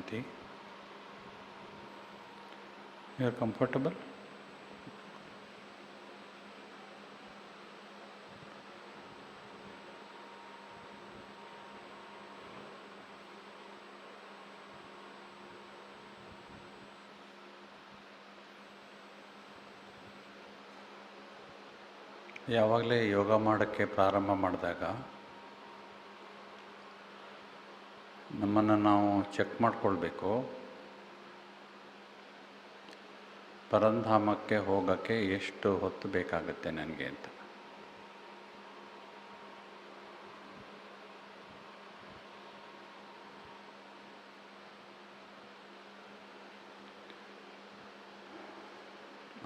Shanti. You are comfortable? ಯಾವಾಗಲೇ ಯೋಗ ಮಾಡೋಕ್ಕೆ ಪ್ರಾರಂಭ ಮಾಡಿದಾಗ ನಮ್ಮನ್ನು ನಾವು ಚೆಕ್ ಮಾಡಿಕೊಳ್ಬೇಕು. ಪರಂಧಾಮಕ್ಕೆ ಹೋಗೋಕ್ಕೆ ಎಷ್ಟು ಹೊತ್ತು ಬೇಕಾಗುತ್ತೆ ನನಗೆ ಅಂತ.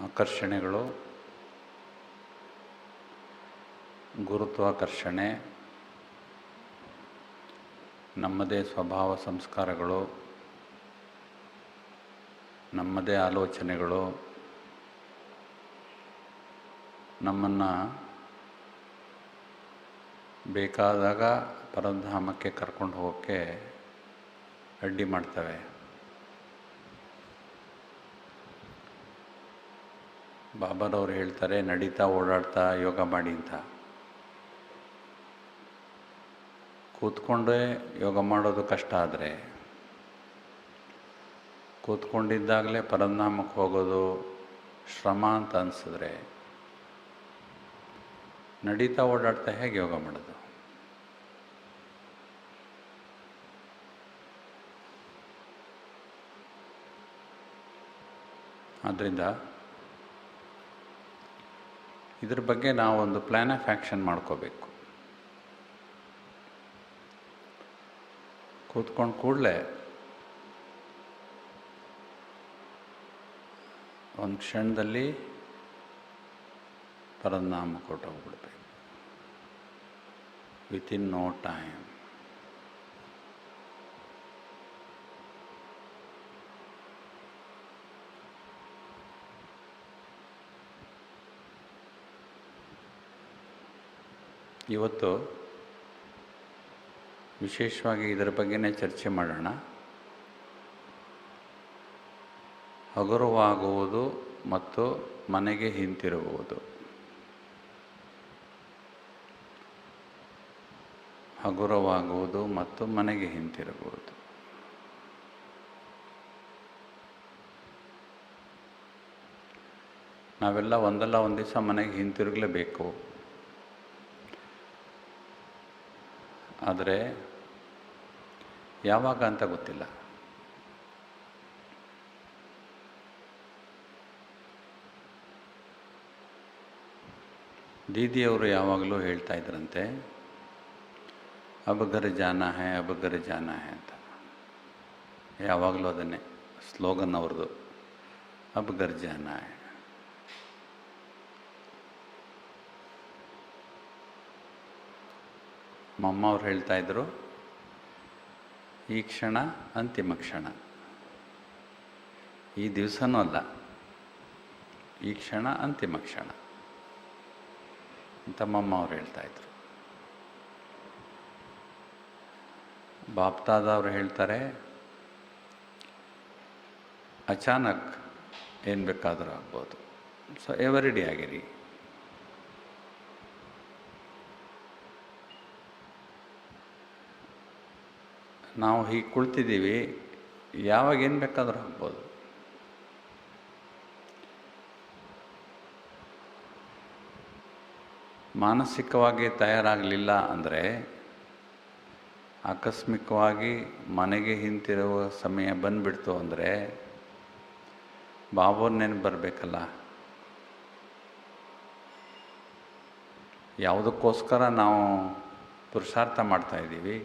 ಆಕರ್ಷಣೆಗಳು, ಗುರುತ್ವಾಕರ್ಷಣೆ, ನಮ್ಮದೇ ಸ್ವಭಾವ ಸಂಸ್ಕಾರಗಳು, ನಮ್ಮದೇ ಆಲೋಚನೆಗಳು ನಮ್ಮನ್ನು ಬೇಕಾದಾಗ ಪರಂಧಾಮಕ್ಕೆ ಕರ್ಕೊಂಡು ಹೋಗೋಕ್ಕೆ ಅಡ್ಡಿ ಮಾಡ್ತವೆ. ಬಾಬಾರವ್ರು ಹೇಳ್ತಾರೆ, ನಡೀತಾ ಓಡಾಡ್ತಾ ಯೋಗ ಮಾಡಿ ಅಂತ. ಕೂತ್ಕೊಂಡೇ ಯೋಗ ಮಾಡೋದು ಕಷ್ಟ ಆದರೆ ಕೂತ್ಕೊಂಡಿದ್ದಾಗಲೇ ಪರಂಧಾಮಕ್ಕೆ ಹೋಗೋದು ಶ್ರಮ ಅಂತ ಅನಿಸಿದ್ರೆ ನಡೀತಾ ಓಡಾಡ್ತಾ ಹೇಗೆ ಯೋಗ ಮಾಡೋದು? ಆದ್ದರಿಂದ ಇದ್ರ ಬಗ್ಗೆ ನಾವು ಒಂದು ಪ್ಲ್ಯಾನ್ ಆಫ್ ಆ್ಯಕ್ಷನ್ ಮಾಡ್ಕೋಬೇಕು. ಕೂತ್ಕೊಂಡು ಕೂಡಲೇ ಒಂದು ಕ್ಷಣದಲ್ಲಿ ಪರಂಧಾಮ ಕೊಟ್ಟೋಗ್ಬಿಡ್ಬೇಕು, ವಿತಿನ್ ನೋ ಟೈಮ್. ಇವತ್ತು ವಿಶೇಷವಾಗಿ ಇದರ ಬಗ್ಗೆನೇ ಚರ್ಚೆ ಮಾಡೋಣ. ಹಗುರವಾಗುವುದು ಮತ್ತು ಮನೆಗೆ ಹಿಂತಿರುಗುವುದು. ಹಗುರವಾಗುವುದು ಮತ್ತು ಮನೆಗೆ ಹಿಂತಿರುಗುವುದು. ನಾವೆಲ್ಲ ಒಂದಲ್ಲ ಒಂದು ದಿವಸ ಮನೆಗೆ ಹಿಂತಿರುಗಲೇಬೇಕು. ಆದರೆ ಯಾವಾಗ ಅಂತ ಗೊತ್ತಿಲ್ಲ. ದೀದಿಯವರು ಯಾವಾಗಲೂ ಹೇಳ್ತಾ ಇದ್ರಂತೆ, ಅಬ್ ಘರ್ ಜಾನಾ ಹೈ, ಅಬ್ ಘರ್ ಜಾನಾ ಹೈ ಅಂತ. ಯಾವಾಗಲೂ ಅದನ್ನೇ ಸ್ಲೋಗನ್ ಅವ್ರದ್ದು, ಅಬ್ ಘರ್ ಜಾನಾ ಹೈ. ಮಮ್ಮ ಅವ್ರು ಹೇಳ್ತಾಯಿದ್ರು, ಈ ಕ್ಷಣ ಅಂತಿಮ ಕ್ಷಣ, ಈ ದಿವಸನೂ ಅಲ್ಲ, ಈ ಕ್ಷಣ ಅಂತಿಮ ಕ್ಷಣ ಅಂತ ಮಮ್ಮ ಅವ್ರು ಹೇಳ್ತಾಯಿದ್ರು. ಬಾಪ್ತಾದವ್ರು ಹೇಳ್ತಾರೆ, ಅಚಾನಕ್ ಏನು ಬೇಕಾದರೂ ಆಗ್ಬೋದು. ಸೊ ಎವರಿಡೇ ಆಗಿರಿ. ನಾವು ಹೀಗೆ ಕುಳಿತಿದ್ದೀವಿ, ಯಾವಾಗ ಏನು ಬೇಕಾದರೂ ಆಗ್ಬೋದು. ಮಾನಸಿಕವಾಗಿ ತಯಾರಾಗಲಿಲ್ಲ ಅಂದರೆ ಆಕಸ್ಮಿಕವಾಗಿ ಮನೆಗೆ ಹಿಂತಿರುವ ಸಮಯ ಬಂದುಬಿಡ್ತು ಅಂದರೆ ಬಾಬೋರ್ ನೆನಪು ಬರಬೇಕಲ್ಲ. ಯಾವುದಕ್ಕೋಸ್ಕರ ನಾವು ಪುರುಷಾರ್ಥ ಮಾಡ್ತಾಯಿದ್ದೀವಿ,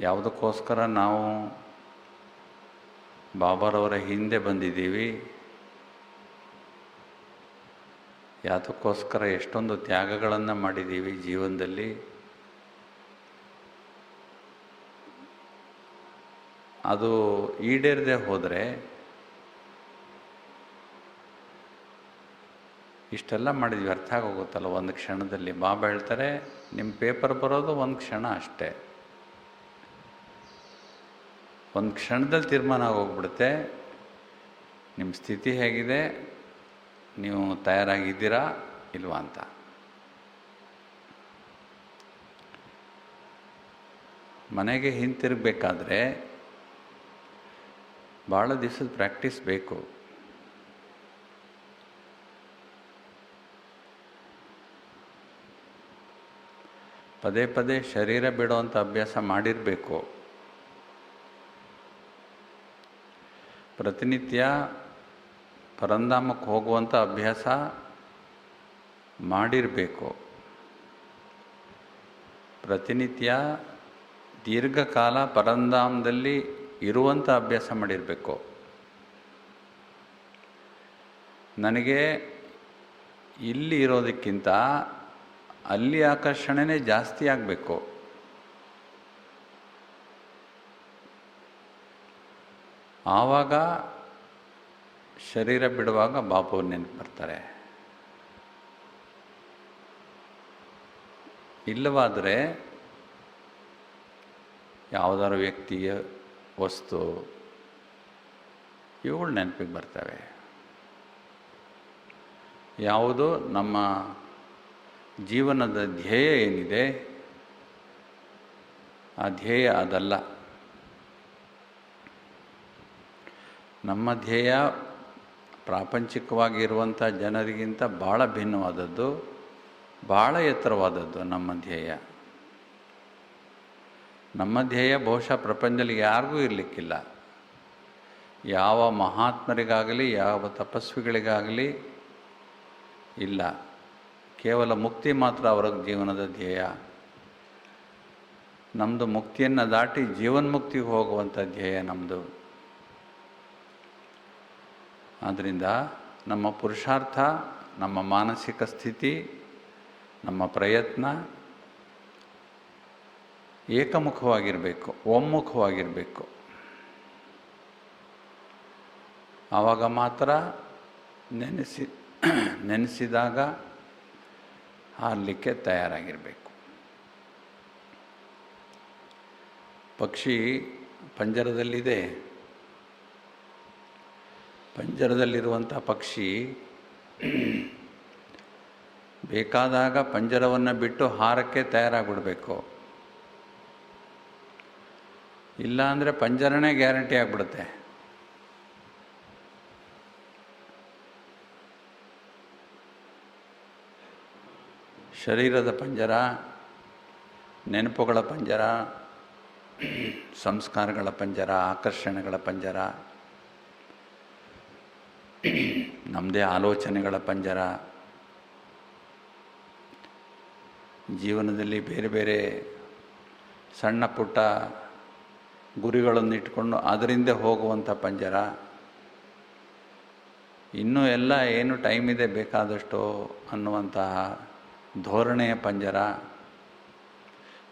ಯಾವುದಕ್ಕೋಸ್ಕರ ನಾವು ಬಾಬಾರವರ ಹಿಂದೆ ಬಂದಿದ್ದೀವಿ, ಯಾವುದಕ್ಕೋಸ್ಕರ ಎಷ್ಟೊಂದು ತ್ಯಾಗಗಳನ್ನು ಮಾಡಿದ್ದೀವಿ ಜೀವನದಲ್ಲಿ, ಅದು ಈಡೇರದೆ ಹೋದರೆ ಇಷ್ಟೆಲ್ಲ ಮಾಡಿದ್ವಿ ಅರ್ಥ ಆಗೋಗುತ್ತಲ್ಲ ಒಂದು ಕ್ಷಣದಲ್ಲಿ. ಬಾಬಾ ಹೇಳ್ತಾರೆ, ನಿಮ್ಮ ಪೇಪರ್ ಬರೋದು ಒಂದು ಕ್ಷಣ ಅಷ್ಟೇ. ಒಂದು ಕ್ಷಣದಲ್ಲಿ ತೀರ್ಮಾನ ಆಗೋಗ್ಬಿಡುತ್ತೆ ನಿಮ್ಮ ಸ್ಥಿತಿ ಹೇಗಿದೆ, ನೀವು ತಯಾರಾಗಿದ್ದೀರಾ ಇಲ್ವಾ ಅಂತ. ಮನೆಗೆ ಹಿಂತಿರುಗಬೇಕಾದ್ರೆ ಭಾಳ ದಿವಸದ ಪ್ರಾಕ್ಟೀಸ್ ಬೇಕು. ಪದೇ ಪದೇ ಶರೀರ ಬಿಡುವಂಥ ಅಭ್ಯಾಸ ಮಾಡಿರಬೇಕು. ಪ್ರತಿನಿತ್ಯ ಪರಂಧಾಮಕ್ಕೆ ಹೋಗುವಂಥ ಅಭ್ಯಾಸ ಮಾಡಿರಬೇಕು. ಪ್ರತಿನಿತ್ಯ ದೀರ್ಘಕಾಲ ಪರಂಧಾಮದಲ್ಲಿ ಇರುವಂಥ ಅಭ್ಯಾಸ ಮಾಡಿರಬೇಕು. ನನಗೆ ಇಲ್ಲಿ ಇರೋದಕ್ಕಿಂತ ಅಲ್ಲಿ ಆಕರ್ಷಣೆನೇ ಜಾಸ್ತಿ ಆಗಬೇಕು. ಆವಾಗ ಶರೀರ ಬಿಡುವಾಗ ಬಾಬು ನೆನಪು ಬರ್ತಾರೆ. ಇಲ್ಲವಾದರೆ ಯಾವುದಾದ್ರು ವ್ಯಕ್ತಿಯ ವಸ್ತು ಇವುಗಳು ನೆನಪಿಗೆ ಬರ್ತವೆ. ಯಾವುದು ನಮ್ಮ ಜೀವನದ ಧ್ಯೇಯ ಏನಿದೆ ಆ ಧ್ಯೇಯ ಅದಲ್ಲ. ನಮ್ಮ ಧ್ಯೇಯ ಪ್ರಾಪಂಚಿಕವಾಗಿರುವಂಥ ಜನರಿಗಿಂತ ಭಾಳ ಭಿನ್ನವಾದದ್ದು, ಭಾಳ ಎತ್ತರವಾದದ್ದು ನಮ್ಮ ಧ್ಯೇಯ. ನಮ್ಮ ಧ್ಯೇಯ ಬಹುಶಃ ಪ್ರಪಂಚದಲ್ಲಿ ಯಾರಿಗೂ ಇರಲಿಕ್ಕಿಲ್ಲ. ಯಾವ ಮಹಾತ್ಮರಿಗಾಗಲಿ ಯಾವ ತಪಸ್ವಿಗಳಿಗಾಗಲಿ ಇಲ್ಲ. ಕೇವಲ ಮುಕ್ತಿ ಮಾತ್ರ ಅವರ ಜೀವನದ ಧ್ಯೇಯ. ನಮ್ಮದು ಮುಕ್ತಿಯನ್ನು ದಾಟಿ ಜೀವನ್ಮುಕ್ತಿಗೆ ಹೋಗುವಂಥ ಧ್ಯೇಯ ನಮ್ಮದು. ಆದ್ದರಿಂದ ನಮ್ಮ ಪುರುಷಾರ್ಥ, ನಮ್ಮ ಮಾನಸಿಕ ಸ್ಥಿತಿ, ನಮ್ಮ ಪ್ರಯತ್ನ ಏಕಮುಖವಾಗಿರಬೇಕು, ಒಮ್ಮುಖವಾಗಿರಬೇಕು. ಆವಾಗ ಮಾತ್ರ ನೆನೆಸಿದಾಗ ಹಾರಲಿಕ್ಕೆ ತಯಾರಾಗಿರಬೇಕು. ಪಕ್ಷಿ ಪಂಜರದಲ್ಲಿದೆ. ಪಂಜರದಲ್ಲಿರುವಂಥ ಪಕ್ಷಿ ಬೇಕಾದಾಗ ಪಂಜರವನ್ನು ಬಿಟ್ಟು ಹಾರಕ್ಕೆ ತಯಾರಾಗಿಬಿಡಬೇಕು. ಇಲ್ಲ ಅಂದರೆ ಪಂಜರನೇ ಗ್ಯಾರಂಟಿ ಆಗಿಬಿಡುತ್ತೆ. ಶರೀರದ ಪಂಜರ, ನೆನಪುಗಳ ಪಂಜರ, ಸಂಸ್ಕಾರಗಳ ಪಂಜರ, ಆಕರ್ಷಣೆಗಳ ಪಂಜರ, ನಮ್ಮದೇ ಆಲೋಚನೆಗಳ ಪಂಜರ, ಜೀವನದಲ್ಲಿ ಬೇರೆ ಬೇರೆ ಸಣ್ಣ ಪುಟ್ಟ ಗುರಿಗಳನ್ನು ಇಟ್ಕೊಂಡು ಅದರಿಂದ ಹೋಗುವಂಥ ಪಂಜರ, ಇನ್ನೂ ಎಲ್ಲ ಏನು ಟೈಮ್ ಇದೆ ಬೇಕಾದಷ್ಟು ಅನ್ನುವಂತಹ ಧೋರಣೆಯ ಪಂಜರ,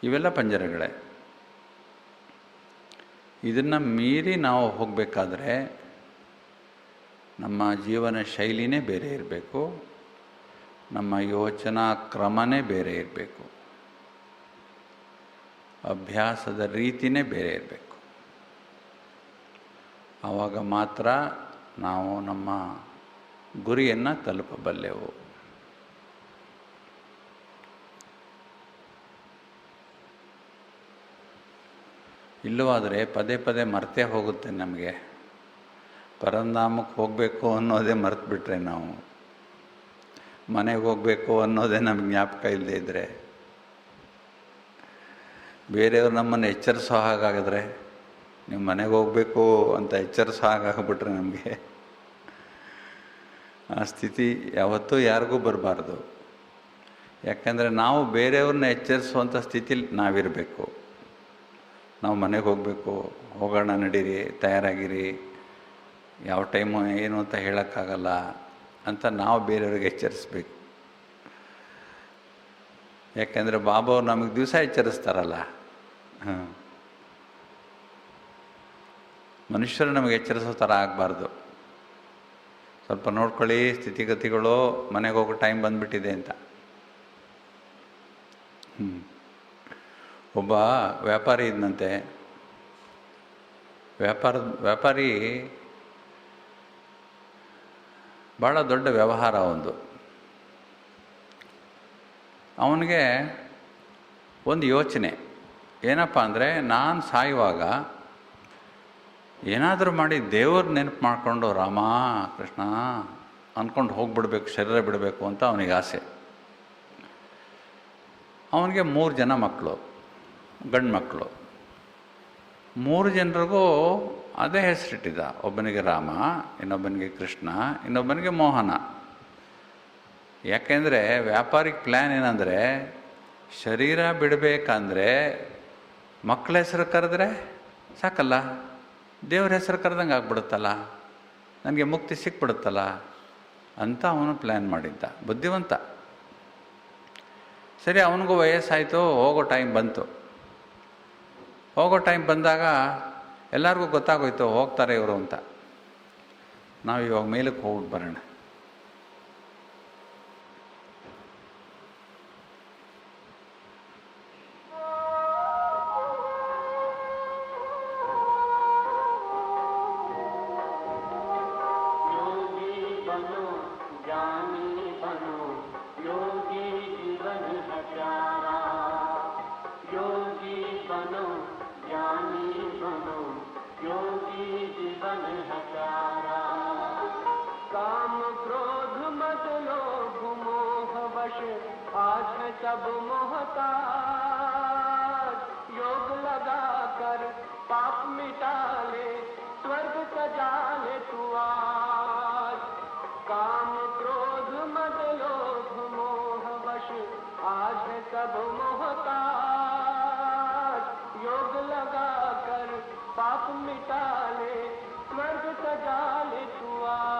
ಇವೆಲ್ಲ ಪಂಜರಗಳೇ. ಇದನ್ನು ಮೀರಿ ನಾವು ಹೋಗಬೇಕಾದ್ರೆ ನಮ್ಮ ಜೀವನ ಶೈಲಿನೇ ಬೇರೆ ಇರಬೇಕು, ನಮ್ಮ ಯೋಚನಾ ಕ್ರಮನೇ ಬೇರೆ ಇರಬೇಕು, ಅಭ್ಯಾಸದ ರೀತಿನೇ ಬೇರೆ ಇರಬೇಕು. ಆವಾಗ ಮಾತ್ರ ನಾವು ನಮ್ಮ ಗುರಿಯನ್ನು ತಲುಪಬಲ್ಲೆವು. ಇಲ್ಲವಾದರೆ ಪದೇ ಪದೇ ಮರ್ತೇ ಹೋಗುತ್ತೆ ನಮಗೆ. ಪರಂಧಾಮಕ್ಕೆ ಹೋಗಬೇಕು ಅನ್ನೋದೇ ಮರೆತುಬಿಟ್ರೆ, ನಾವು ಮನೆಗೆ ಹೋಗಬೇಕು ಅನ್ನೋದೇ ನಮ್ಗೆ ಜ್ಞಾಪಕ ಇಲ್ಲದೆ ಇದ್ದರೆ, ಬೇರೆಯವ್ರು ನಮ್ಮನ್ನು ಎಚ್ಚರಿಸೋ ಹಾಗಾದರೆ, ನೀವು ಮನೆಗೆ ಹೋಗಬೇಕು ಅಂತ ಎಚ್ಚರಿಸೋ ಹಾಗಾಗ್ಬಿಟ್ರೆ ನಮಗೆ ಆ ಸ್ಥಿತಿ ಯಾವತ್ತೂ ಯಾರಿಗೂ ಬರಬಾರ್ದು. ಯಾಕೆಂದರೆ ನಾವು ಬೇರೆಯವ್ರನ್ನ ಎಚ್ಚರಿಸುವಂಥ ಸ್ಥಿತಿಲಿ ನಾವಿರಬೇಕು. ನಾವು ಮನೆಗೆ ಹೋಗಬೇಕು, ಹೋಗೋಣ ನಡೀರಿ, ತಯಾರಾಗಿರಿ, ಯಾವ ಟೈಮು ಏನು ಅಂತ ಹೇಳೋಕ್ಕಾಗಲ್ಲ ಅಂತ ನಾವು ಬೇರೆಯವ್ರಿಗೆ ಎಚ್ಚರಿಸ್ಬೇಕು. ಯಾಕೆಂದರೆ ಬಾಬಾವ್ರು ನಮಗೆ ದಿವಸ ಎಚ್ಚರಿಸ್ತಾರಲ್ಲ. ಮನುಷ್ಯರು ನಮಗೆ ಎಚ್ಚರಿಸೋ ಥರ ಆಗಬಾರ್ದು. ಸ್ವಲ್ಪ ನೋಡ್ಕೊಳ್ಳಿ ಸ್ಥಿತಿಗತಿಗಳು, ಮನೆಗೆ ಹೋಗೋ ಟೈಮ್ ಬಂದುಬಿಟ್ಟಿದೆ ಅಂತ. ಒಬ್ಬ ವ್ಯಾಪಾರಿ ಇದ್ದಂತೆ. ವ್ಯಾಪಾರಿ ಭಾಳ ದೊಡ್ಡ ವ್ಯವಹಾರ ಒಂದು. ಅವನಿಗೆ ಒಂದು ಯೋಚನೆ ಏನಪ್ಪ ಅಂದರೆ, ನಾನು ಸಾಯುವಾಗ ಏನಾದರೂ ಮಾಡಿ ದೇವ್ರ ನೆನಪು ಮಾಡಿಕೊಂಡು ರಾಮ ಕೃಷ್ಣ ಅಂದ್ಕೊಂಡು ಹೋಗ್ಬಿಡ್ಬೇಕು, ಶರೀರ ಬಿಡಬೇಕು ಅಂತ ಅವನಿಗೆ ಆಸೆ. ಅವನಿಗೆ 3 ಜನ ಮಕ್ಕಳು, ಗಂಡು ಮಕ್ಕಳು. 3 ಜನರಿಗೂ ಅದೇ ಹೆಸರಿಟ್ಟಿದ್ದ. ಒಬ್ಬನಿಗೆ ರಾಮ, ಇನ್ನೊಬ್ಬನಿಗೆ ಕೃಷ್ಣ, ಇನ್ನೊಬ್ಬನಿಗೆ ಮೋಹನ. ಯಾಕೆಂದರೆ ವ್ಯಾಪಾರಿಕ ಪ್ಲ್ಯಾನ್ ಏನಂದರೆ, ಶರೀರ ಬಿಡಬೇಕಂದ್ರೆ ಮಕ್ಕಳ ಹೆಸರು ಕರೆದ್ರೆ ಸಾಕಲ್ಲ, ದೇವ್ರ ಹೆಸರು ಕರೆದಂಗೆ ಆಗ್ಬಿಡುತ್ತಲ್ಲ, ನನಗೆ ಮುಕ್ತಿ ಸಿಕ್ಬಿಡುತ್ತಲ್ಲ ಅಂತ ಅವನು ಪ್ಲ್ಯಾನ್ ಮಾಡಿದ್ದ. ಬುದ್ಧಿವಂತ. ಸರಿ, ಅವನಿಗೂ ವಯಸ್ಸಾಯಿತು, ಹೋಗೋ ಟೈಮ್ ಬಂತು. ಹೋಗೋ ಟೈಮ್ ಬಂದಾಗ ಎಲ್ಲರಿಗೂ ಗೊತ್ತಾಗೋಯ್ತು ಹೋಗ್ತಾರೆ ಇವರು ಅಂತ. ನಾವು ಇವಾಗ ಮೇಲಕ್ಕೆ ಹೋಗ್ಬಿಟ್ಟು ಬರೋಣ. आज है सब मोहताज, योग लगा कर पाप मिटा ले, स्वर्ग सजा ले तू आज। काम क्रोध मद लोभ मोह वश आज है सब मोहताज, योग लगा कर पाप मिटा ले, स्वर्ग सजा ले तू आज।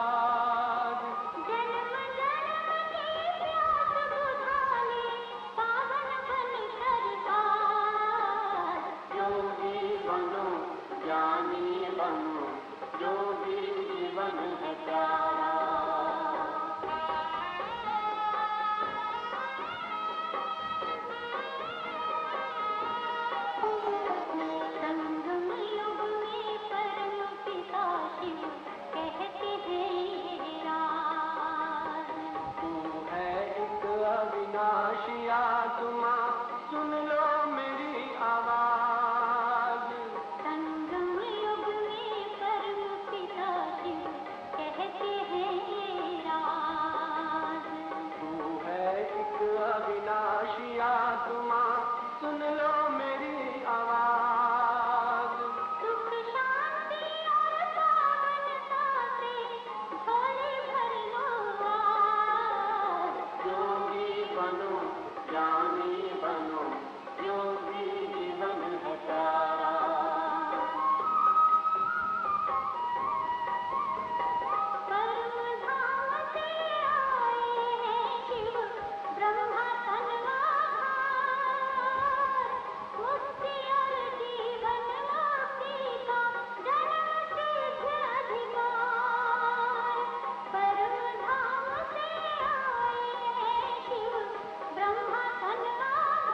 सुन लो मेरी आवाज, संगम युग में परम पिता शिव कहते हैं राज। तू है एक अविनाशी आत्मा, सुन लो मेरी आवाज। सुख शांति और पावनता से झोले भर लो आज। योगी बनो, ज्ञानी बनो, योगी जीवन है प्यारा। परम धाम से आए हैं शिव ब्रह्मा तनवार, मुक्ति और जीवन मुक्ति का जन्म सिद्ध अधिकार। परम धाम से आए हैं शिव ब्रह्मा तनवार,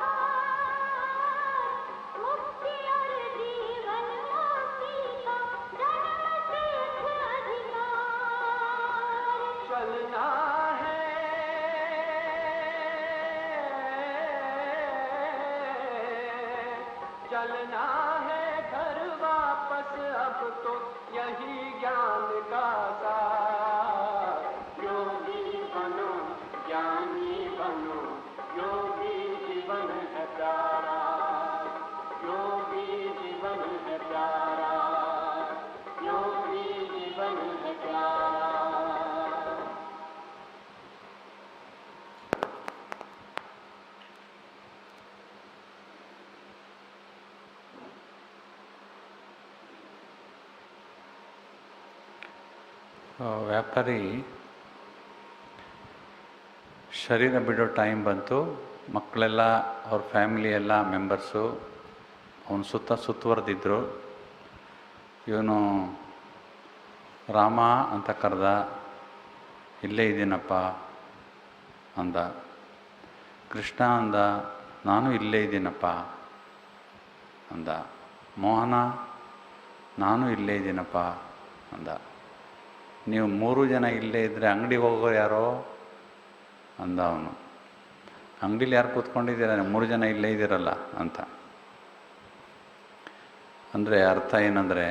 मुक्ति और जीवन मुक्ति का जन्म सिद्ध अधिकार। चलना है, चलना है घर वापस, अब तो यही ज्ञान का सार। योगी बनो, ज्ञानी बनो, योगी जीवन है प्यारा। योगी जीवन है प्यारा, योगी जीवन है प्यारा। ವ್ಯಾಪಾರಿ ಶರೀರ ಬಿಡೋ ಟೈಮ್ ಬಂತು. ಮಕ್ಕಳೆಲ್ಲ, ಅವ್ರ ಫ್ಯಾಮಿಲಿ ಎಲ್ಲ ಮೆಂಬರ್ಸು ಅವನು ಸುತ್ತುವರೆದಿದ್ದರು. ಇವನು ರಾಮ ಅಂತ ಕರೆದ. ಇಲ್ಲೇ ಇದ್ದೀನಪ್ಪ ಅಂದ. ಕೃಷ್ಣ ಅಂದ, ನಾನು ಇಲ್ಲೇ ಇದ್ದೀನಪ್ಪ ಅಂದ. ಮೋಹನ ನಾನು ಇಲ್ಲೇ ಇದ್ದೀನಪ್ಪ ಅಂದ. ನೀವು 3 ಜನ ಇಲ್ಲೇ ಇದ್ದರೆ ಅಂಗಡಿಗೆ ಹೋಗೋ ಯಾರೋ ಅಂದ ಅವನು. ಅಂಗಡೀಲಿ ಯಾರು ಕೂತ್ಕೊಂಡಿದ್ದೀರ, 3 ಜನ ಇಲ್ಲೇ ಇದ್ದೀರಲ್ಲ ಅಂತ. ಅಂದರೆ ಅರ್ಥ ಏನಂದರೆ,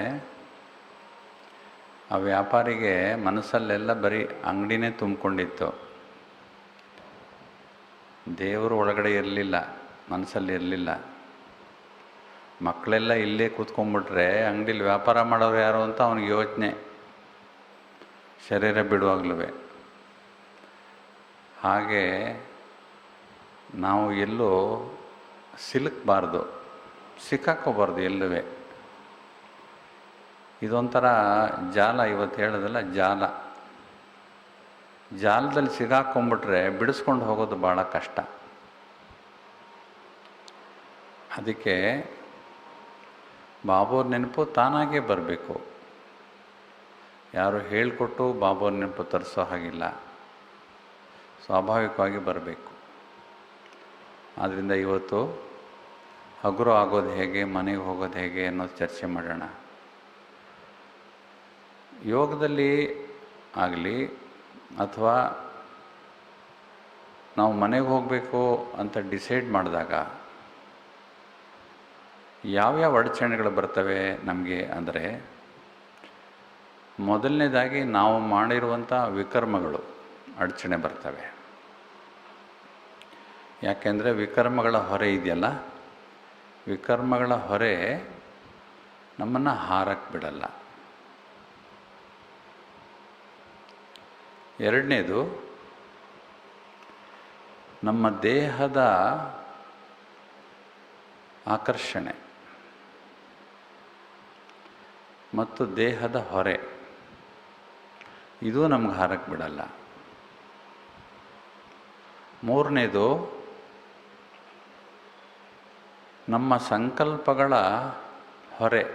ಆ ವ್ಯಾಪಾರಿಗೆ ಮನಸ್ಸಲ್ಲೆಲ್ಲ ಬರೀ ಅಂಗಡಿನೇ ತುಂಬಿಕೊಂಡಿತ್ತು, ದೇವರು ಒಳಗಡೆ ಇರಲಿಲ್ಲ, ಮನಸ್ಸಲ್ಲಿ ಇರಲಿಲ್ಲ. ಮಕ್ಕಳೆಲ್ಲ ಇಲ್ಲೇ ಕೂತ್ಕೊಂಡ್ಬಿಟ್ರೆ ಅಂಗಡೀಲಿ ವ್ಯಾಪಾರ ಮಾಡೋರು ಯಾರು ಅಂತ ಅವನಿಗೆ ಯೋಚನೆ, ಶರೀರ ಬಿಡುವಾಗ್ಲೂ. ಹಾಗೆ ನಾವು ಎಲ್ಲೂ ಸಿಲುಕಬಾರ್ದು, ಸಿಕ್ಕಾಕೋಬಾರ್ದು ಎಲ್ಲವೇ. ಇದೊಂಥರ ಜಾಲ, ಇವತ್ತು ಹೇಳೋದಲ್ಲ ಜಾಲ. ಜಾಲದಲ್ಲಿ ಸಿಗಾಕೊಂಡ್ಬಿಟ್ರೆ ಬಿಡಿಸ್ಕೊಂಡು ಹೋಗೋದು ಭಾಳ ಕಷ್ಟ. ಅದಕ್ಕೆ ಬಾಬೋರ ನೆನಪು ತಾನಾಗೇ ಬರಬೇಕು, ಯಾರು ಹೇಳಿಕೊಟ್ಟು ಬಾಬೋರ ನೆನಪು ತರಿಸೋ ಹಾಗಿಲ್ಲ, ಸ್ವಾಭಾವಿಕವಾಗಿ ಬರಬೇಕು. ಆದ್ದರಿಂದ ಇವತ್ತು ಹಗುರ ಆಗೋದು ಹೇಗೆ, ಮನೆಗೆ ಹೋಗೋದು ಹೇಗೆ ಅನ್ನೋದು ಚರ್ಚೆ ಮಾಡೋಣ. ಯೋಗದಲ್ಲಿ ಆಗಲಿ ಅಥವಾ ನಾವು ಮನೆಗೆ ಹೋಗಬೇಕು ಅಂತ ಡಿಸೈಡ್ ಮಾಡಿದಾಗ ಯಾವ್ಯಾವ ಅಡಚಣೆಗಳು ಬರ್ತವೆ ನಮಗೆ ಅಂದರೆ, ಮೊದಲನೇದಾಗಿ ನಾವು ಮಾಡಿರುವಂಥ ವಿಕರ್ಮಗಳು ಅಡಚಣೆ ಬರ್ತವೆ. ಯಾಕೆಂದರೆ ವಿಕರ್ಮಗಳ ಹೊರೆ ಇದೆಯಲ್ಲ, ವಿಕರ್ಮಗಳ ಹೊರೆ ನಮ್ಮನ್ನು ಹಾರಕ್ಕೆ ಬಿಡಲ್ಲ. ಎರಡನೇದು, ನಮ್ಮ ದೇಹದ ಆಕರ್ಷಣೆ ಮತ್ತು ದೇಹದ ಹೊರೆ, ಇದು ನಮ್ಗೆ ಹಾರಕ್ಕೆ ಬಿಡಲ್ಲ. ಮೂರನೇದು, ನಮ್ಮ ಸಂಕಲ್ಪಗಳ ಹೊರೆ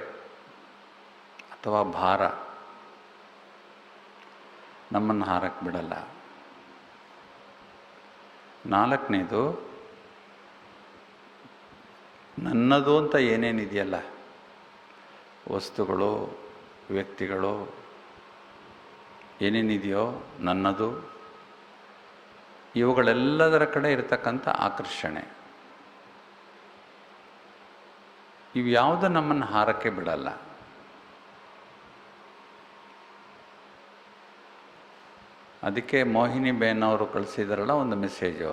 ಅಥವಾ ಭಾರ ನಮ್ಮನ್ನು ಹಾರಕ್ಕೆ ಬಿಡಲ್ಲ. ನಾಲ್ಕನೇದು, ನನ್ನದು ಅಂತ ಏನೇನಿದೆಯಲ್ಲ, ವಸ್ತುಗಳು, ವ್ಯಕ್ತಿಗಳು, ಏನೇನಿದೆಯೋ ನನ್ನದು, ಇವುಗಳೆಲ್ಲದರ ಕಡೆ ಇರತಕ್ಕಂಥ ಆಕರ್ಷಣೆ, ಇವು ಯಾವುದು ನಮ್ಮನ್ನು ಹಾರಕ್ಕೆ ಬಿಡಲ್ಲ. ಅದಕ್ಕೆ ಮೋಹಿನಿ ಬೇನ್ ಅವರು ಕಳಿಸಿದಾರಲ್ಲ ಒಂದು ಮೆಸೇಜು,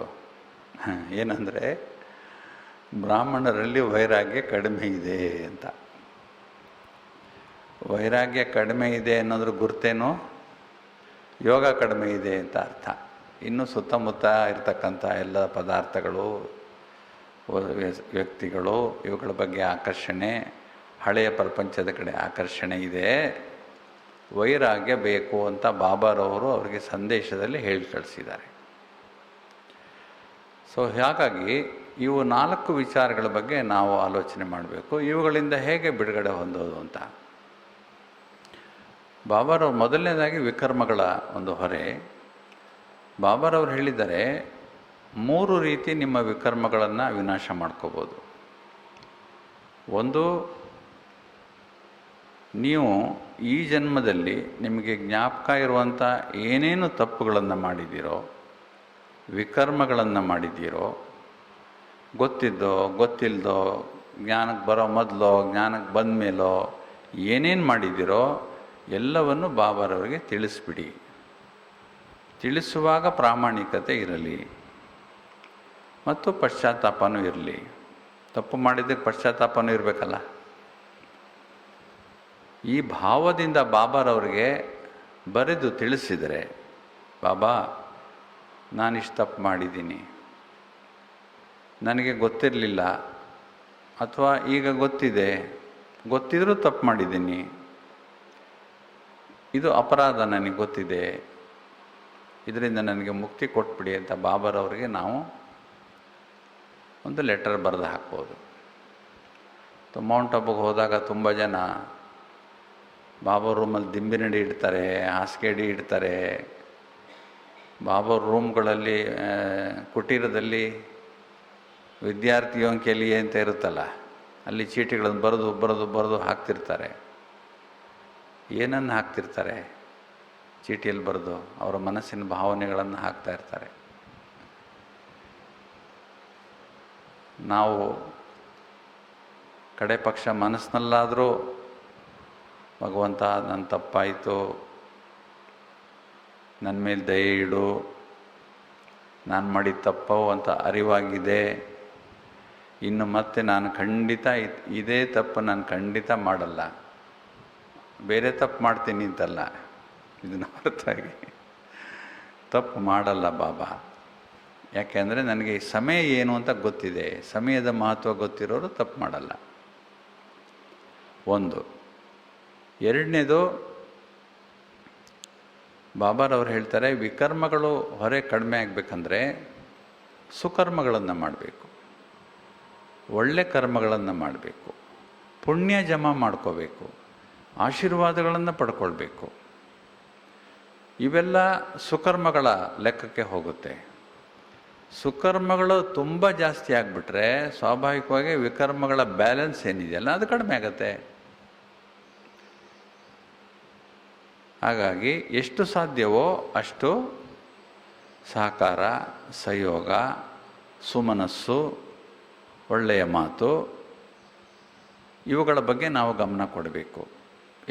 ಏನಂದರೆ ಬ್ರಾಹ್ಮಣರಲ್ಲಿ ವೈರಾಗ್ಯ ಕಡಿಮೆ ಇದೆ ಅಂತ. ವೈರಾಗ್ಯ ಕಡಿಮೆ ಇದೆ ಅನ್ನೋದ್ರ ಗುರ್ತೇನು, ಯೋಗ ಕಡಿಮೆ ಇದೆ ಅಂತ ಅರ್ಥ. ಇನ್ನು ಸುತ್ತಮುತ್ತ ಇರತಕ್ಕಂಥ ಎಲ್ಲ ಪದಾರ್ಥಗಳು, ವ್ಯಕ್ತಿಗಳು, ಇವುಗಳ ಬಗ್ಗೆ ಆಕರ್ಷಣೆ, ಹಳೆಯ ಪ್ರಪಂಚದ ಕಡೆ ಆಕರ್ಷಣೆ ಇದೆ, ವೈರಾಗ್ಯ ಬೇಕು ಅಂತ ಬಾಬಾರವರು ಅವರಿಗೆ ಸಂದೇಶದಲ್ಲಿ ಹೇಳಿ ಕಳಿಸಿದ್ದಾರೆ. ಸೊ ಹಾಗಾಗಿ ಇವು 4 ವಿಚಾರಗಳ ಬಗ್ಗೆ ನಾವು ಆಲೋಚನೆ ಮಾಡಬೇಕು, ಇವುಗಳಿಂದ ಹೇಗೆ ಬಿಡುಗಡೆ ಹೊಂದೋದು ಅಂತ. ಬಾಬಾರವರು ಮೊದಲನೇದಾಗಿ ವಿಕರ್ಮಗಳ ಒಂದು ಹೊರೆ. ಬಾಬಾರವರು ಹೇಳಿದ್ದಾರೆ, 3 ರೀತಿ ನಿಮ್ಮ ವಿಕರ್ಮಗಳನ್ನು ವಿನಾಶ ಮಾಡ್ಕೋಬೋದು. ಒಂದು, ನೀವು ಈ ಜನ್ಮದಲ್ಲಿ ನಿಮಗೆ ಜ್ಞಾಪಕ ಇರುವಂಥ ಏನೇನು ತಪ್ಪುಗಳನ್ನು ಮಾಡಿದ್ದೀರೋ, ವಿಕರ್ಮಗಳನ್ನು ಮಾಡಿದ್ದೀರೋ, ಗೊತ್ತಿದ್ದೋ ಗೊತ್ತಿಲ್ಲದೋ, ಜ್ಞಾನಕ್ಕೆ ಬರೋ ಮೊದಲೋ ಜ್ಞಾನಕ್ಕೆ ಬಂದ ಮೇಲೋ ಏನೇನು ಮಾಡಿದ್ದೀರೋ ಎಲ್ಲವನ್ನು ಬಾಬಾರವರಿಗೆ ತಿಳಿಸ್ಬಿಡಿ. ತಿಳಿಸುವಾಗ ಪ್ರಾಮಾಣಿಕತೆ ಇರಲಿ ಮತ್ತು ಪಶ್ಚಾತ್ತಾಪನೂ ಇರಲಿ. ತಪ್ಪು ಮಾಡಿದ್ದಕ್ಕೆ ಪಶ್ಚಾತ್ತಾಪನೂ ಇರಬೇಕಲ್ಲ. ಈ ಭಾವದಿಂದ ಬಾಬಾರವ್ರಿಗೆ ಬರೆದು ತಿಳಿಸಿದರೆ, ಬಾಬಾ ನಾನಿಷ್ಟು ತಪ್ಪು ಮಾಡಿದ್ದೀನಿ, ನನಗೆ ಗೊತ್ತಿರಲಿಲ್ಲ ಅಥವಾ ಈಗ ಗೊತ್ತಿದೆ, ಗೊತ್ತಿದ್ರೂ ತಪ್ಪು ಮಾಡಿದ್ದೀನಿ, ಇದು ಅಪರಾಧ ನನಗೆ ಗೊತ್ತಿದೆ, ಇದರಿಂದ ನನಗೆ ಮುಕ್ತಿ ಕೊಟ್ಬಿಡಿ ಅಂತ ಬಾಬಾರವ್ರಿಗೆ ನಾವು ಒಂದು ಲೆಟರ್ ಬರೆದು ಹಾಕ್ಬೋದು. ಮೌಂಟ್ ಅಬುಗೆ ಹೋದಾಗ ತುಂಬ ಜನ ಬಾಬಾ ರೂಮಲ್ಲಿ ದಿಂಬಿನಡಿ ಇಡ್ತಾರೆ, ಹಾಸಿಗೆ ಇಡ್ತಾರೆ. ಬಾಬಾ ರೂಮ್ಗಳಲ್ಲಿ ಕುಟೀರದಲ್ಲಿ ವಿದ್ಯಾರ್ಥಿಯೋಂ ಕೆಲಿಯೆ ಅಂತ ಇರುತ್ತಲ್ಲ, ಅಲ್ಲಿ ಚೀಟಿಗಳನ್ನು ಬರೆದು ಹಾಕ್ತಿರ್ತಾರೆ. ಏನನ್ನು ಹಾಕ್ತಿರ್ತಾರೆ ಚೀಟಿಯಲ್ಲಿ ಬರೆದು, ಅವರ ಮನಸ್ಸಿನ ಭಾವನೆಗಳನ್ನು ಹಾಕ್ತಾ ಇರ್ತಾರೆ. ನಾವು ಕಡೆ ಪಕ್ಷ ಮನಸ್ಸಿನಲ್ಲಾದರೂ ಭಗವಂತ ನನ್ನ ತಪ್ಪಾಯಿತು, ನನ್ನ ಮೇಲೆ ದಯೆ ಇಡು, ನಾನು ಮಾಡಿದ ತಪ್ಪು ಅಂತ ಅರಿವಾಗಿದೆ, ಇನ್ನು ಮತ್ತೆ ನಾನು ಖಂಡಿತ ಇದೇ ತಪ್ಪು ನಾನು ಖಂಡಿತ ಮಾಡಲ್ಲ, ಬೇರೆ ತಪ್ಪು ಮಾಡ್ತೀನಿ ಅಂತಲ್ಲ, ಇದನ್ನು ಹೊರತಾಗಿ ತಪ್ಪು ಮಾಡಲ್ಲ ಬಾಬಾ. ಯಾಕೆಂದರೆ ನನಗೆ ಈ ಸಮಯ ಏನು ಅಂತ ಗೊತ್ತಿದೆ, ಸಮಯದ ಮಹತ್ವ ಗೊತ್ತಿರೋರು ತಪ್ಪು ಮಾಡಲ್ಲ. ಒಂದು. ಎರಡನೇದು, ಬಾಬಾರವ್ರು ಹೇಳ್ತಾರೆ, ವಿಕರ್ಮಗಳು ಹೊರೆ ಕಡಿಮೆ ಆಗಬೇಕಂದ್ರೆ ಸುಕರ್ಮಗಳನ್ನು ಮಾಡಬೇಕು, ಒಳ್ಳೆ ಕರ್ಮಗಳನ್ನು ಮಾಡಬೇಕು, ಪುಣ್ಯ ಜಮಾ ಮಾಡ್ಕೋಬೇಕು, ಆಶೀರ್ವಾದಗಳನ್ನು ಪಡ್ಕೊಳ್ಬೇಕು. ಇವೆಲ್ಲ ಸುಕರ್ಮಗಳ ಲೆಕ್ಕಕ್ಕೆ ಹೋಗುತ್ತೆ. ಸುಕರ್ಮಗಳು ತುಂಬ ಜಾಸ್ತಿ ಆಗಿಬಿಟ್ರೆ ಸ್ವಾಭಾವಿಕವಾಗಿ ವಿಕರ್ಮಗಳ ಬ್ಯಾಲೆನ್ಸ್ ಏನಿದೆಯಲ್ಲ ಅದು ಕಡಿಮೆ ಆಗುತ್ತೆ. ಹಾಗಾಗಿ ಎಷ್ಟು ಸಾಧ್ಯವೋ ಅಷ್ಟು ಸಹಕಾರ, ಸಹಯೋಗ, ಸುಮನಸ್ಸು, ಒಳ್ಳೆಯ ಮಾತು, ಇವುಗಳ ಬಗ್ಗೆ ನಾವು ಗಮನ ಕೊಡಬೇಕು.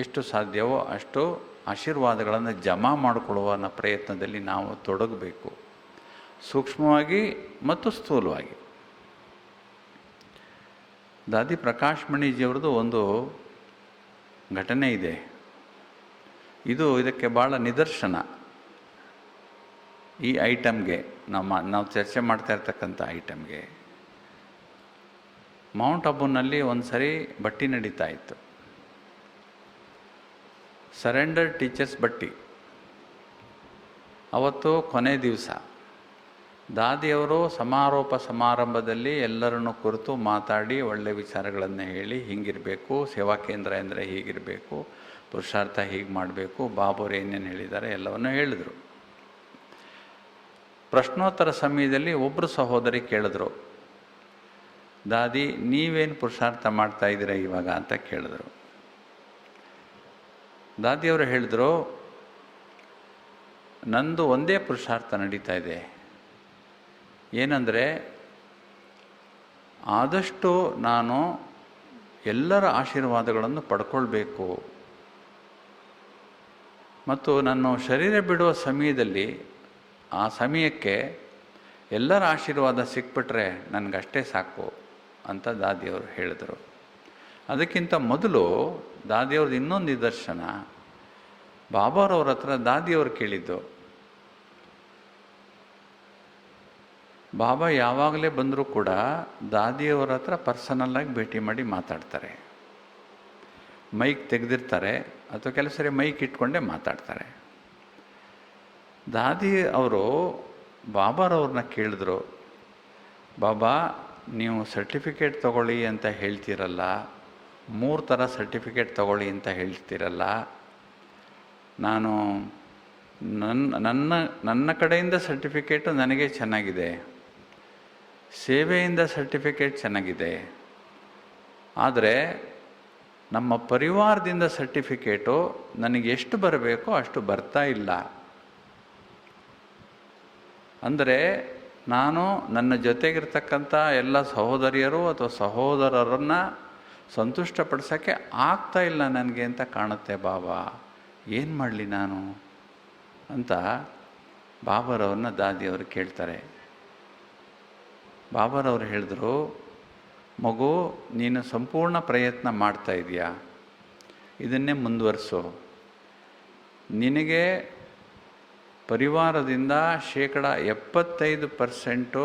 ಎಷ್ಟು ಸಾಧ್ಯವೋ ಅಷ್ಟು ಆಶೀರ್ವಾದಗಳನ್ನು ಜಮಾ ಮಾಡಿಕೊಳ್ಳುವ ಪ್ರಯತ್ನದಲ್ಲಿ ನಾವು ತೊಡಗಬೇಕು, ಸೂಕ್ಷ್ಮವಾಗಿ ಮತ್ತು ಸ್ಥೂಲವಾಗಿ. ದಾದಿ ಪ್ರಕಾಶ್ ಮಣಿಜಿಯವ್ರದ್ದು ಒಂದು ಘಟನೆ ಇದೆ, ಇದಕ್ಕೆ ಭಾಳ ನಿದರ್ಶನ. ಈ ಐಟಮ್ಗೆ ನಾವು ಚರ್ಚೆ ಮಾಡ್ತಾ ಇರ್ತಕ್ಕಂಥ ಐಟಮ್ಗೆ ಮೌಂಟ್ ಅಬುನಲ್ಲಿ ಒಂದು ಸರಿ ಬಟ್ಟಿ ನಡೀತಾ ಇತ್ತು, ಸರೆಂಡರ್ ಟೀಚರ್ಸ್ ಬಟ್ಟಿ. ಅವತ್ತು ಕೊನೆ ದಿವಸ ದಾದಿಯವರು ಸಮಾರೋಪ ಸಮಾರಂಭದಲ್ಲಿ ಎಲ್ಲರನ್ನು ಕುರಿತು ಮಾತಾಡಿ ಒಳ್ಳೆಯ ವಿಚಾರಗಳನ್ನು ಹೇಳಿ, ಹೀಗಿರಬೇಕು, ಸೇವಾ ಕೇಂದ್ರ ಅಂದರೆ ಹೀಗಿರಬೇಕು, ಪುರುಷಾರ್ಥ ಹೀಗೆ ಮಾಡಬೇಕು, ಬಾಬುರು ಏನೇನು ಹೇಳಿದ್ದಾರೆ ಎಲ್ಲವನ್ನು ಹೇಳಿದರು. ಪ್ರಶ್ನೋತ್ತರ ಸಮಯದಲ್ಲಿ ಒಬ್ಬರು ಸಹೋದರಿ ಕೇಳಿದ್ರು, ದಾದಿ ನೀವೇನು ಪುರುಷಾರ್ಥ ಮಾಡ್ತಾ ಇದ್ದೀರಾ ಇವಾಗ ಅಂತ ಕೇಳಿದ್ರು. ದಾದಿಯವರು ಹೇಳಿದ್ರು, ನಂದು ಒಂದೇ ಪುರುಷಾರ್ಥ ನಡೀತಾ ಇದೆ, ಏನಂದರೆ ಆದಷ್ಟು ನಾನು ಎಲ್ಲರ ಆಶೀರ್ವಾದಗಳನ್ನು ಪಡ್ಕೊಳ್ಬೇಕು ಮತ್ತು ನನ್ನ ಶರೀರ ಬಿಡುವ ಸಮಯದಲ್ಲಿ ಆ ಸಮಯಕ್ಕೆ ಎಲ್ಲರ ಆಶೀರ್ವಾದ ಸಿಕ್ಬಿಟ್ರೆ ನನಗಷ್ಟೇ ಸಾಕು ಅಂತ ದಾದಿಯವರು ಹೇಳಿದರು. ಅದಕ್ಕಿಂತ ಮೊದಲು ದಾದಿಯವ್ರದ್ದು ಇನ್ನೊಂದು ನಿದರ್ಶನ, ಬಾಬಾರವ್ರ ಹತ್ರ ದಾದಿಯವರು ಕೇಳಿದ್ದು, ಬಾಬಾ ಯಾವಾಗಲೇ ಬಂದರೂ ಕೂಡ ದಾದಿಯವರ ಹತ್ರ ಪರ್ಸನಲ್ಲಾಗಿ ಭೇಟಿ ಮಾಡಿ ಮಾತಾಡ್ತಾರೆ, ಮೈಕ್ ತೆಗೆದಿರ್ತಾರೆ ಅಥವಾ ಕೆಲವು ಸರಿ ಮೈಕ್ ಇಟ್ಕೊಂಡೇ ಮಾತಾಡ್ತಾರೆ. ದಾದಿ ಅವರು ಬಾಬಾರವ್ರನ್ನ ಕೇಳಿದ್ರು, ಬಾಬಾ ನೀವು ಸರ್ಟಿಫಿಕೇಟ್ ತಗೊಳ್ಳಿ ಅಂತ ಹೇಳ್ತೀರಲ್ಲ, 3 ಥರ ಸರ್ಟಿಫಿಕೇಟ್ ತಗೊಳ್ಳಿ ಅಂತ ಹೇಳ್ತೀರಲ್ಲ, ನಾನು ನನ್ನ ಕಡೆಯಿಂದ ಸರ್ಟಿಫಿಕೇಟು ನನಗೆ ಚೆನ್ನಾಗಿದೆ, ಸೇವೆಯಿಂದ ಸರ್ಟಿಫಿಕೇಟ್ ಚೆನ್ನಾಗಿದೆ, ಆದರೆ ನಮ್ಮ ಪರಿವಾರದಿಂದ ಸರ್ಟಿಫಿಕೇಟು ನನಗೆ ಎಷ್ಟು ಬರಬೇಕೋ ಅಷ್ಟು ಬರ್ತಾ ಇಲ್ಲ. ಅಂದರೆ ನಾನು ನನ್ನ ಜೊತೆಗಿರ್ತಕ್ಕಂಥ ಎಲ್ಲ ಸಹೋದರಿಯರು ಅಥವಾ ಸಹೋದರರನ್ನು ಸಂತುಷ್ಟಪಡಿಸೋಕ್ಕೆ ಆಗ್ತಾ ಇಲ್ಲ ನನಗೆ ಅಂತ ಕಾಣುತ್ತೆ ಬಾಬಾ, ಏನು ಮಾಡಲಿ ನಾನು ಅಂತ ಬಾಬಾರವ್ರನ್ನ ದಾದಿಯವರು ಕೇಳ್ತಾರೆ. ಬಾಬಾರವ್ರು ಹೇಳಿದ್ರು, ಮಗು ನೀನು ಸಂಪೂರ್ಣ ಪ್ರಯತ್ನ ಮಾಡ್ತಾ ಇದೆಯಾ, ಇದನ್ನೇ ಮುಂದುವರಿಸು. ನಿನಗೆ ಪರಿವಾರದಿಂದ 75%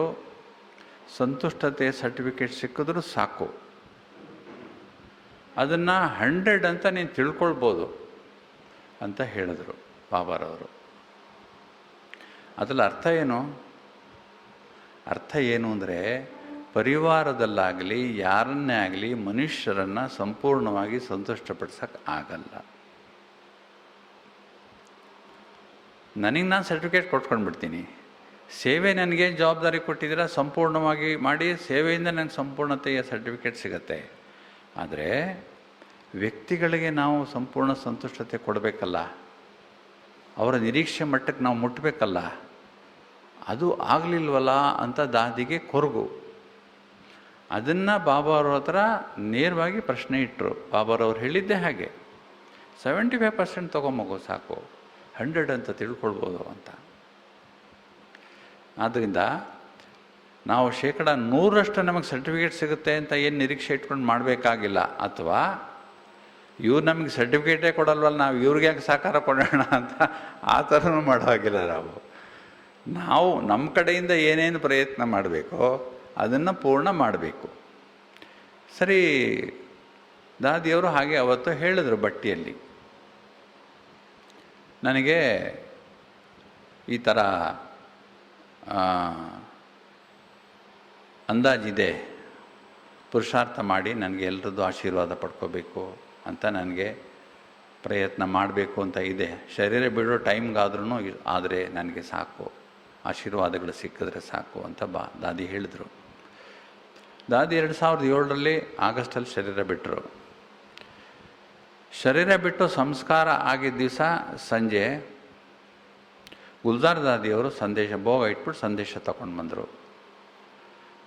ಸಂತುಷ್ಟತೆ ಸರ್ಟಿಫಿಕೇಟ್ ಸಿಕ್ಕಿದ್ರೂ ಸಾಕು, ಅದನ್ನು 100 ಅಂತ ನೀನು ತಿಳ್ಕೊಳ್ಬೋದು ಅಂತ ಹೇಳಿದ್ರು ಬಾಬಾರವರು. ಅದರಲ್ಲಿ ಅರ್ಥ ಏನು ಅಂದರೆ, ಪರಿವಾರದಲ್ಲಾಗಲಿ ಯಾರನ್ನೇ ಆಗಲಿ ಮನುಷ್ಯರನ್ನು ಸಂಪೂರ್ಣವಾಗಿ ಸಂತುಷ್ಟಪಡಿಸೋಕ್ಕೆ ಆಗಲ್ಲ. ನನಗೆ ನಾನು ಸರ್ಟಿಫಿಕೇಟ್ ಕೊಟ್ಕೊಂಡ್ಬಿಡ್ತೀನಿ, ಸೇವೆ ನನಗೆ ಜವಾಬ್ದಾರಿ ಕೊಟ್ಟಿದ್ದೀರಾ ಸಂಪೂರ್ಣವಾಗಿ ಮಾಡಿ, ಸೇವೆಯಿಂದ ನನಗೆ ಸಂಪೂರ್ಣತೆಯ ಸರ್ಟಿಫಿಕೇಟ್ ಸಿಗತ್ತೆ. ಆದರೆ ವ್ಯಕ್ತಿಗಳಿಗೆ ನಾವು ಸಂಪೂರ್ಣ ಸಂತುಷ್ಟತೆ ಕೊಡಬೇಕಲ್ಲ, ಅವರ ನಿರೀಕ್ಷೆ ಮಟ್ಟಕ್ಕೆ ನಾವು ಮುಟ್ಟಬೇಕಲ್ಲ, ಅದು ಆಗಲಿಲ್ವಲ್ಲ ಅಂತ ದಾದಿಗೆ ಕೊರಗು. ಅದನ್ನು ಬಾಬಾವ್ರ ಹತ್ರ ನೇರವಾಗಿ ಪ್ರಶ್ನೆ ಇಟ್ಟರು. ಬಾಬಾರವ್ರು ಹೇಳಿದ್ದೆ ಹಾಗೆ, 75% ತೊಗೊಂಬೋಗು ಸಾಕು, 100 ಅಂತ ತಿಳ್ಕೊಳ್ಬೋದು ಅಂತ. ಆದ್ದರಿಂದ ನಾವು 100% ನಮಗೆ ಸರ್ಟಿಫಿಕೇಟ್ ಸಿಗುತ್ತೆ ಅಂತ ಏನು ನಿರೀಕ್ಷೆ ಇಟ್ಕೊಂಡು ಮಾಡಬೇಕಾಗಿಲ್ಲ. ಅಥವಾ ಇವ್ರು ನಮಗೆ ಸರ್ಟಿಫಿಕೇಟೇ ಕೊಡಲ್ವಲ್ಲ, ನಾವು ಇವ್ರಿಗೆ ಯಾಕೆ ಸಾಕಾರ ಕೊಡೋಣ ಅಂತ ಆ ಥರನೂ ಮಾಡೋ ಹಾಗಿಲ್ಲ. ನಾವು ನಮ್ಮ ಕಡೆಯಿಂದ ಏನೇನು ಪ್ರಯತ್ನ ಮಾಡಬೇಕೋ ಅದನ್ನು ಪೂರ್ಣ ಮಾಡಬೇಕು. ಸರಿ, ದಾದಿಯವರು ಹಾಗೆ ಅವತ್ತು ಹೇಳಿದರು ಬಟ್ಟಿಯಲ್ಲಿ, ನನಗೆ ಈ ಥರ ಅಂದಾಜಿದೆ, ಪುರುಷಾರ್ಥ ಮಾಡಿ ನನಗೆ ಎಲ್ಲರದ್ದು ಆಶೀರ್ವಾದ ಪಡ್ಕೋಬೇಕು ಅಂತ ನನಗೆ ಪ್ರಯತ್ನ ಮಾಡಬೇಕು ಅಂತ ಇದೆ. ಶರೀರ ಬಿಡೋ ಟೈಮ್ಗಾದ್ರೂ ಆದರೆ ನನಗೆ ಸಾಕು, ಆಶೀರ್ವಾದಗಳು ಸಿಕ್ಕಿದ್ರೆ ಸಾಕು ಅಂತ ದಾದಿ ಹೇಳಿದರು. ದಾದಿ 2007 ಆಗಸ್ಟಲ್ಲಿ ಶರೀರ ಬಿಟ್ಟರು. ಶರೀರ ಬಿಟ್ಟು ಸಂಸ್ಕಾರ ಆಗಿದ್ದ ದಿವಸ ಸಂಜೆ ಗುಲ್ಜಾರ್ ದಾದಿಯವರು ಸಂದೇಶ ಭೋಗ ಇಟ್ಬಿಟ್ಟು ಸಂದೇಶ ತಗೊಂಡು ಬಂದರು.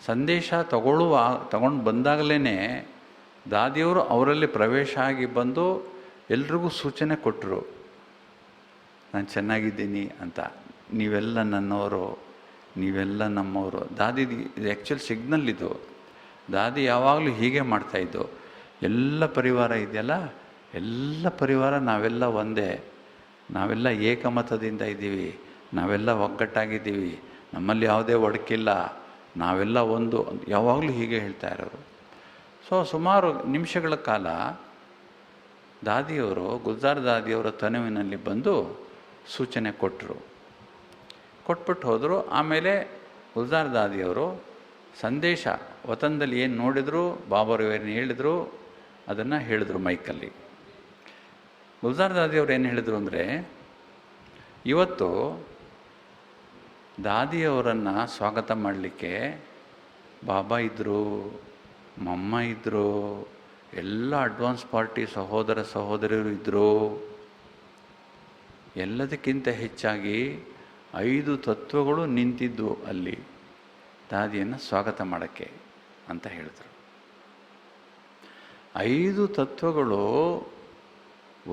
ಸಂದೇಶ ತಗೊಂಡು ಬಂದಾಗಲೇ ದಾದಿಯವರು ಅವರಲ್ಲಿ ಪ್ರವೇಶ ಆಗಿ ಬಂದು ಎಲ್ರಿಗೂ ಸೂಚನೆ ಕೊಟ್ಟರು, ನಾನು ಚೆನ್ನಾಗಿದ್ದೀನಿ ಅಂತ, ನೀವೆಲ್ಲ ನನ್ನವರು, ನೀವೆಲ್ಲ ನಮ್ಮವರು. ದಾದಿ ಇದು ಆ್ಯಕ್ಚುಲಿ ಸಿಗ್ನಲ್ ಇದು. ದಾದಿ ಯಾವಾಗಲೂ ಹೀಗೆ ಮಾಡ್ತಾಯಿದ್ದು, ಎಲ್ಲ ಪರಿವಾರ ಇದೆಯಲ್ಲ, ಎಲ್ಲ ಪರಿವಾರ ನಾವೆಲ್ಲ ಒಂದೇ, ನಾವೆಲ್ಲ ಏಕಮತದಿಂದ ಇದ್ದೀವಿ, ನಾವೆಲ್ಲ ಒಗ್ಗಟ್ಟಾಗಿದ್ದೀವಿ, ನಮ್ಮಲ್ಲಿ ಯಾವುದೇ ಒಡಕಿಲ್ಲ, ನಾವೆಲ್ಲ ಒಂದು, ಯಾವಾಗಲೂ ಹೀಗೆ ಹೇಳ್ತಾ ಇರೋರು. ಸುಮಾರು ನಿಮಿಷಗಳ ಕಾಲ ದಾದಿಯವರು ಗುಲ್ಜಾರ್ ದಾದಿಯವರ ತನುವಿನಲ್ಲಿ ಬಂದು ಸೂಚನೆ ಕೊಟ್ಬಿಟ್ಟು ಹೋದರು. ಆಮೇಲೆ ಗುಲ್ಜಾರ್ ದಾದಿಯವರು ಸಂದೇಶ ವತನದಲ್ಲಿ ಏನು ನೋಡಿದ್ರು, ಬಾಬಾರವರು ಏನು ಹೇಳಿದರು ಅದನ್ನು ಹೇಳಿದ್ರು ಮೈಕಲ್ಲಿ. ಗುಲ್ಜಾರ್ ದಾದಿಯವರು ಏನು ಹೇಳಿದರು ಅಂದರೆ, ಇವತ್ತು ದಾದಿಯವರನ್ನು ಸ್ವಾಗತ ಮಾಡಲಿಕ್ಕೆ ಬಾಬಾ ಇದ್ದರು, ಮಮ್ಮ ಇದ್ದರು, ಎಲ್ಲ ಅಡ್ವಾನ್ಸ್ ಪಾರ್ಟಿ ಸಹೋದರ ಸಹೋದರಿಯರು ಇದ್ದರು. ಎಲ್ಲದಕ್ಕಿಂತ ಹೆಚ್ಚಾಗಿ 5 ತತ್ವಗಳು ನಿಂತಿದ್ದು ಅಲ್ಲಿ ದಾದಿಯನ್ನು ಸ್ವಾಗತ ಮಾಡೋಕ್ಕೆ ಅಂತ ಹೇಳಿದರು. 5 ತತ್ವಗಳು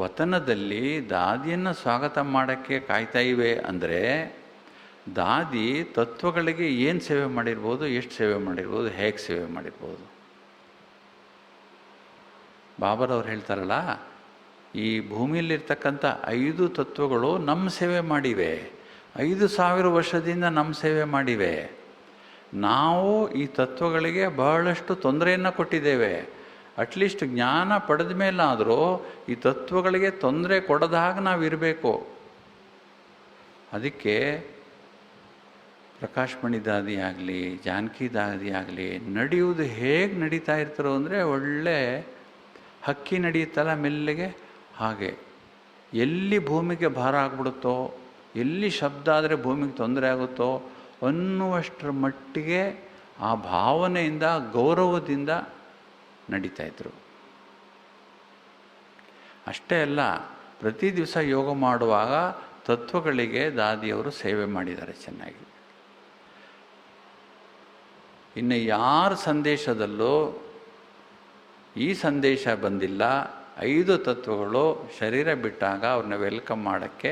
ವತನದಲ್ಲಿ ದಾದಿಯನ್ನು ಸ್ವಾಗತ ಮಾಡೋಕ್ಕೆ ಕಾಯ್ತಾ ಇವೆ ಅಂದರೆ, ದಾದಿ ತತ್ವಗಳಿಗೆ ಏನು ಸೇವೆ ಮಾಡಿರ್ಬೋದು, ಎಷ್ಟು ಸೇವೆ ಮಾಡಿರ್ಬೋದು, ಹೇಗೆ ಸೇವೆ ಮಾಡಿರ್ಬೋದು. ಬಾಬಾರವ್ರು ಹೇಳ್ತಾರಲ್ಲ, ಈ ಭೂಮಿಯಲ್ಲಿರ್ತಕ್ಕಂಥ 5 ತತ್ವಗಳು ನಮ್ಮ ಸೇವೆ ಮಾಡಿವೆ, 5000 ವರ್ಷದಿಂದ ನಮ್ಮ ಸೇವೆ ಮಾಡಿವೆ. ನಾವು ಈ ತತ್ವಗಳಿಗೆ ಬಹಳಷ್ಟು ತೊಂದರೆಯನ್ನು ಕೊಟ್ಟಿದ್ದೇವೆ. ಅಟ್ಲೀಸ್ಟ್ ಜ್ಞಾನ ಪಡೆದ ಮೇಲಾದರೂ ಈ ತತ್ವಗಳಿಗೆ ತೊಂದರೆ ಕೊಡದ ಹಾಗೆ ನಾವು ಇರಬೇಕು. ಅದಕ್ಕೆ ಪ್ರಕಾಶ್ಮಣಿ ದಾದಿ ಆಗಲಿ, ಜಾನಕಿ ದಾದಿ ಆಗಲಿ ನಡೆಯುವುದು ಹೇಗೆ ನಡೀತಾ ಇರ್ತಾರೋ ಅಂದರೆ, ಒಳ್ಳೆ ಹಕ್ಕಿ ನಡೆಯುತ್ತಲ್ಲ ಮೆಲ್ಲಿಗೆ, ಹಾಗೆ ಎಲ್ಲಿ ಭೂಮಿಗೆ ಭಾರ ಆಗ್ಬಿಡುತ್ತೋ, ಎಲ್ಲಿ ಶಬ್ದ ಆದರೆ ಭೂಮಿಗೆ ತೊಂದರೆ ಆಗುತ್ತೋ ಅನ್ನುವಷ್ಟರ ಮಟ್ಟಿಗೆ ಆ ಭಾವನೆಯಿಂದ, ಗೌರವದಿಂದ ನಡೀತಾಯಿದ್ರು. ಅಷ್ಟೇ ಅಲ್ಲ, ಪ್ರತಿ ದಿವಸ ಯೋಗ ಮಾಡುವಾಗ ತತ್ವಗಳಿಗೆ ದಾದಿಯವರು ಸೇವೆ ಮಾಡಿದ್ದಾರೆ ಚೆನ್ನಾಗಿ. ಇನ್ನು ಯಾರ ಸಂದೇಶದಲ್ಲೂ ಈ ಸಂದೇಶ ಬಂದಿಲ್ಲ, 5 ತತ್ವಗಳು ಶರೀರ ಬಿಟ್ಟಾಗ ಅವ್ರನ್ನ ವೆಲ್ಕಮ್ ಮಾಡೋಕ್ಕೆ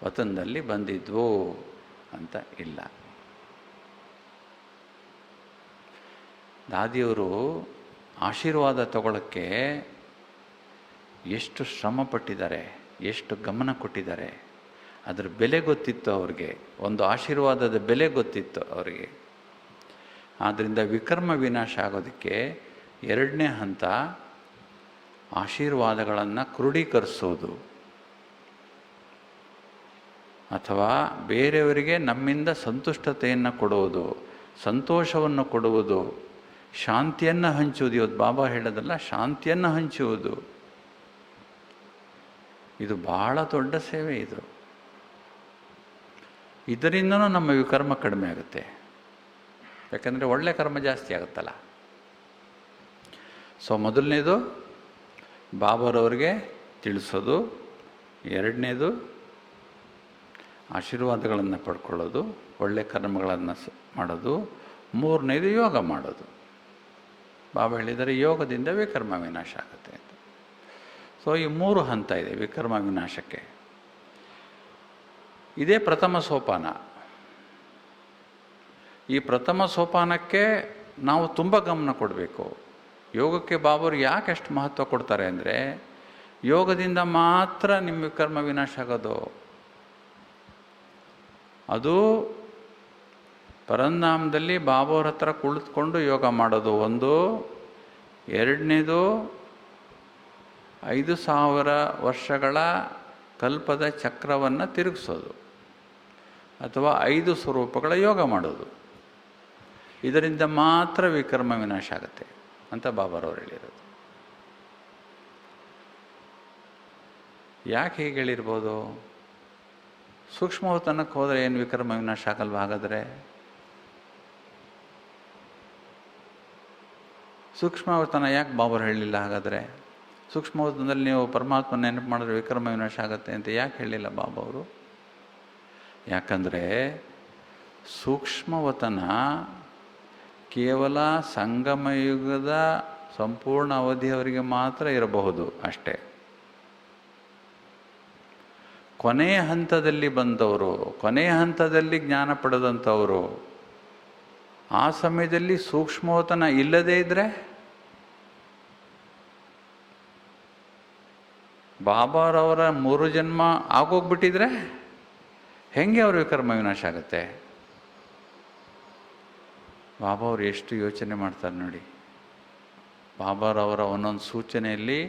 ವತನದಲ್ಲಿ ಬಂದಿದ್ವು ಅಂತ ಇಲ್ಲ. ದಾದಿಯವರು ಆಶೀರ್ವಾದ ತಗೊಳ್ಳೋಕ್ಕೆ ಎಷ್ಟು ಶ್ರಮ ಪಟ್ಟಿದ್ದಾರೆ, ಎಷ್ಟು ಗಮನ ಕೊಟ್ಟಿದ್ದಾರೆ. ಅದರ ಬೆಲೆ ಗೊತ್ತಿತ್ತು ಅವ್ರಿಗೆ, ಒಂದು ಆಶೀರ್ವಾದದ ಬೆಲೆ ಗೊತ್ತಿತ್ತು ಅವರಿಗೆ. ಆದ್ದರಿಂದ ವಿಕರ್ಮ ವಿನಾಶ ಆಗೋದಕ್ಕೆ 2ನೇ ಹಂತ ಆಶೀರ್ವಾದಗಳನ್ನು ಕ್ರೋಢೀಕರಿಸೋದು, ಅಥವಾ ಬೇರೆಯವರಿಗೆ ನಮ್ಮಿಂದ ಸಂತುಷ್ಟತೆಯನ್ನು ಕೊಡುವುದು, ಸಂತೋಷವನ್ನು ಕೊಡುವುದು, ಶಾಂತಿಯನ್ನು ಹಂಚುವುದು. ಇವತ್ತು ಬಾಬಾ ಹೇಳೋದಲ್ಲ, ಶಾಂತಿಯನ್ನು ಹಂಚುವುದು. ಇದು ಬಹಳ ದೊಡ್ಡ ಸೇವೆ. ಇದರಿಂದನೂ ನಮ್ಮ ವಿಕರ್ಮ ಕಡಿಮೆ ಆಗುತ್ತೆ. ಯಾಕಂದರೆ ಒಳ್ಳೆ ಕರ್ಮ ಜಾಸ್ತಿ ಆಗುತ್ತಲ್ಲ. ಮೊದಲನೇದು ಬಾಬರವ್ರಿಗೆ ತಿಳಿಸೋದು, ಎರಡನೇದು ಆಶೀರ್ವಾದಗಳನ್ನು ಪಡ್ಕೊಳ್ಳೋದು, ಒಳ್ಳೆಯ ಕರ್ಮಗಳನ್ನು ಮಾಡೋದು, ಮೂರನೇದು ಯೋಗ ಮಾಡೋದು. ಬಾಬಾ ಹೇಳಿದರೆ ಯೋಗದಿಂದ ವಿಕರ್ಮ ವಿನಾಶ ಆಗುತ್ತೆ ಅಂತ. ಸೊ ಈ 3 ಹಂತ ಇದೆ ವಿಕರ್ಮ ವಿನಾಶಕ್ಕೆ. ಇದೇ ಪ್ರಥಮ ಸೋಪಾನ. ಈ ಪ್ರಥಮ ಸೋಪಾನಕ್ಕೆ ನಾವು ತುಂಬ ಗಮನ ಕೊಡಬೇಕು. ಯೋಗಕ್ಕೆ ಬಾಬರು ಯಾಕೆ ಅಷ್ಟು ಮಹತ್ವ ಕೊಡ್ತಾರೆ ಅಂದರೆ, ಯೋಗದಿಂದ ಮಾತ್ರ ನಿಮ್ಮ ವಿಕರ್ಮ ವಿನಾಶ ಆಗೋದು. ಅದು ಪರಂಧಾಮದಲ್ಲಿ ಬಾಬಾವ್ರ ಹತ್ರ ಕುಳಿತುಕೊಂಡು ಯೋಗ ಮಾಡೋದು ಒಂದು. ಎರಡನೇದು 5000 ವರ್ಷಗಳ ಕಲ್ಪದ ಚಕ್ರವನ್ನು ತಿರುಗಿಸೋದು ಅಥವಾ 5 ಸ್ವರೂಪಗಳ ಯೋಗ ಮಾಡೋದು. ಇದರಿಂದ ಮಾತ್ರ ವಿಕರ್ಮ ವಿನಾಶ ಆಗುತ್ತೆ ಅಂತ ಬಾಬಾರವ್ರು ಹೇಳಿರೋದು. ಯಾಕೆ ಹೀಗೆ ಹೇಳಿರ್ಬೋದು? ಸೂಕ್ಷ್ಮವತನಕ್ಕೆ ಹೋದರೆ ಏನು ವಿಕರ್ಮ ವಿನಾಶ ಆಗಲ್ವ? ಹಾಗಾದರೆ ಸೂಕ್ಷ್ಮವತನ ಯಾಕೆ ಬಾಬರು ಹೇಳಲಿಲ್ಲ? ಹಾಗಾದರೆ ಸೂಕ್ಷ್ಮವತನದಲ್ಲಿ ನೀವು ಪರಮಾತ್ಮ ನೆನಪು ಮಾಡಿದ್ರೆ ವಿಕರ್ಮ ವಿನಾಶ ಆಗುತ್ತೆ ಅಂತ ಯಾಕೆ ಹೇಳಲಿಲ್ಲ ಬಾಬಾ ಅವರು? ಯಾಕಂದರೆ ಸೂಕ್ಷ್ಮವತನ ಕೇವಲ ಸಂಗಮಯುಗದ ಸಂಪೂರ್ಣ ಅವಧಿಯವರಿಗೆ ಮಾತ್ರ ಇರಬಹುದು ಅಷ್ಟೇ. ಕೊನೆಯ ಹಂತದಲ್ಲಿ ಬಂದವರು, ಕೊನೆಯ ಹಂತದಲ್ಲಿ ಜ್ಞಾನ ಪಡೆದಂಥವರು, ಆ ಸಮಯದಲ್ಲಿ ಸೂಕ್ಷ್ಮವತನ ಇಲ್ಲದೇ ಇದ್ದರೆ, ಬಾಬಾರವರ 3 ಜನ್ಮ ಆಗೋಗ್ಬಿಟ್ಟಿದ್ರೆ ಹೆಂಗೆ ಅವ್ರ ವಿಕರ್ಮ ವಿನಾಶ ಆಗುತ್ತೆ? ಬಾಬಾ ಅವರು ಎಷ್ಟು ಯೋಚನೆ ಮಾಡ್ತಾರೆ ನೋಡಿ. ಬಾಬಾರವರ ಒಂದೊಂದು ಸೂಚನೆಯಲ್ಲಿ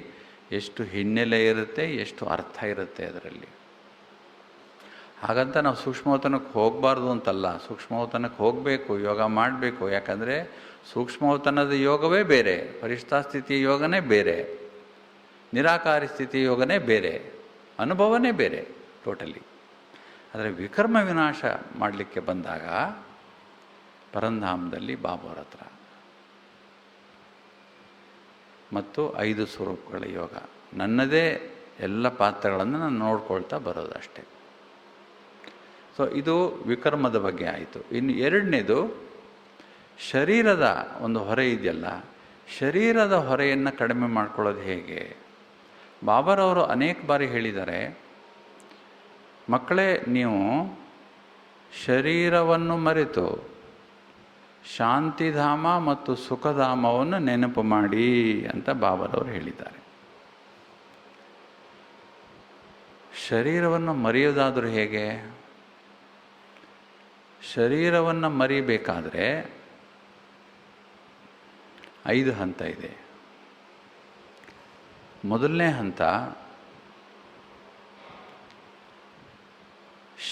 ಎಷ್ಟು ಹಿನ್ನೆಲೆ ಇರುತ್ತೆ, ಎಷ್ಟು ಅರ್ಥ ಇರುತ್ತೆ ಅದರಲ್ಲಿ. ಹಾಗಂತ ನಾವು ಸೂಕ್ಷ್ಮವತನಕ್ಕೆ ಹೋಗಬಾರ್ದು ಅಂತಲ್ಲ, ಸೂಕ್ಷ್ಮವತನಕ್ಕೆ ಹೋಗಬೇಕು, ಯೋಗ ಮಾಡಬೇಕು. ಯಾಕಂದರೆ ಸೂಕ್ಷ್ಮವತನದ ಯೋಗವೇ ಬೇರೆ, ಪರಿಷ್ಠಾ ಸ್ಥಿತಿಯ ಯೋಗನೇ ಬೇರೆ, ನಿರಾಕಾರಿ ಸ್ಥಿತಿಯ ಯೋಗನೇ ಬೇರೆ, ಅನುಭವನೇ ಬೇರೆ ಟೋಟಲಿ. ಆದರೆ ವಿಕರ್ಮ ವಿನಾಶ ಮಾಡಲಿಕ್ಕೆ ಬಂದಾಗ ಪರಂಧಾಮದಲ್ಲಿ ಬಾಬಾವ್ರ ಹತ್ರ ಮತ್ತು 5 ಸ್ವರೂಪಗಳ ಯೋಗ, ನನ್ನದೇ ಎಲ್ಲ ಪಾತ್ರಗಳನ್ನು ನಾನು ನೋಡ್ಕೊಳ್ತಾ ಬರೋದು ಅಷ್ಟೇ. ಸೊ ಇದು ವಿಕರ್ಮದ ಬಗ್ಗೆ ಆಯಿತು. ಇನ್ನು ಎರಡನೇದು ಶರೀರದ ಒಂದು ಹೊರೆ ಇದೆಯಲ್ಲ, ಶರೀರದ ಹೊರೆಯನ್ನು ಕಡಿಮೆ ಮಾಡ್ಕೊಳ್ಳೋದು ಹೇಗೆ? ಬಾಬಾರವರು ಅನೇಕ ಬಾರಿ ಹೇಳಿದ್ದಾರೆ, ಮಕ್ಕಳೇ ನೀವು ಶರೀರವನ್ನು ಮರೆತು ಶಾಂತಿಧಾಮ ಮತ್ತು ಸುಖಧಾಮವನ್ನು ನೆನಪು ಮಾಡಿ ಅಂತ ಬಾಬಾರವರು ಹೇಳಿದ್ದಾರೆ. ಶರೀರವನ್ನು ಮರೆಯೋದಾದರೂ ಹೇಗೆ? ಶರೀರವನ್ನು ಮರಿಬೇಕಾದ್ರೆ 5 ಹಂತ ಇದೆ. ಮೊದಲನೇ ಹಂತ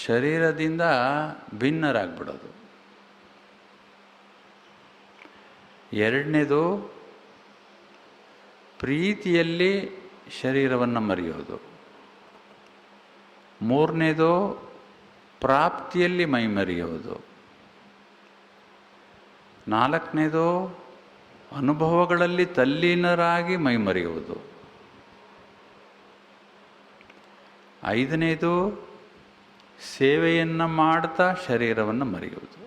ಶರೀರದಿಂದ ಭಿನ್ನರಾಗ್ಬಿಡೋದು. ಎರಡನೇದು ಪ್ರೀತಿಯಲ್ಲಿ ಶರೀರವನ್ನು ಮರೆಯೋದು. ಮೂರನೇದು ಪ್ರಾಪ್ತಿಯಲ್ಲಿ ಮೈಮರೆಯುವುದು. ನಾಲ್ಕನೇದು ಅನುಭವಗಳಲ್ಲಿ ತಲ್ಲೀನರಾಗಿ ಮೈಮರೆಯುವುದು. ಐದನೇದು ಸೇವೆಯನ್ನು ಮಾಡ್ತಾ ಶರೀರವನ್ನು ಮರೆಯುವುದು.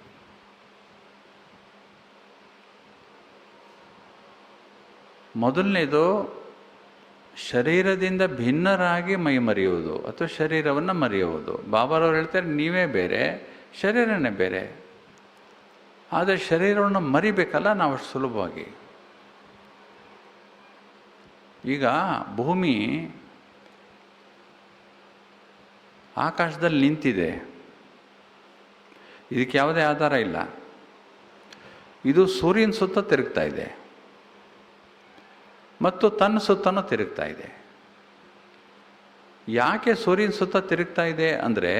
ಮೊದಲನೇದು ಶರೀರದಿಂದ ಭಿನ್ನರಾಗಿ ಮೈಮರೆಯುವುದು ಅಥವಾ ಶರೀರವನ್ನು ಮರೆಯುವುದು. ಬಾಬಾರವರು ಹೇಳ್ತಾರೆ, ನೀವೇ ಬೇರೆ, ಶರೀರನೇ ಬೇರೆ. ಆದರೆ ಶರೀರವನ್ನು ಮರಿಬೇಕಲ್ಲ ನಾವು ಅಷ್ಟು ಸುಲಭವಾಗಿ. ಈಗ ಭೂಮಿ ಆಕಾಶದಲ್ಲಿ ನಿಂತಿದೆ, ಇದಕ್ಕೆ ಯಾವುದೇ ಆಧಾರ ಇಲ್ಲ. ಇದು ಸೂರ್ಯನ ಸುತ್ತ ತಿರುಗ್ತಾ ಇದೆ ಮತ್ತು ತನ್ನ ಸುತ್ತನೂ ತಿರುಗ್ತಾ ಇದೆ. ಯಾಕೆ ಸೂರ್ಯನ ಸುತ್ತ ತಿರುಗ್ತಾ ಇದೆ ಅಂದರೆ,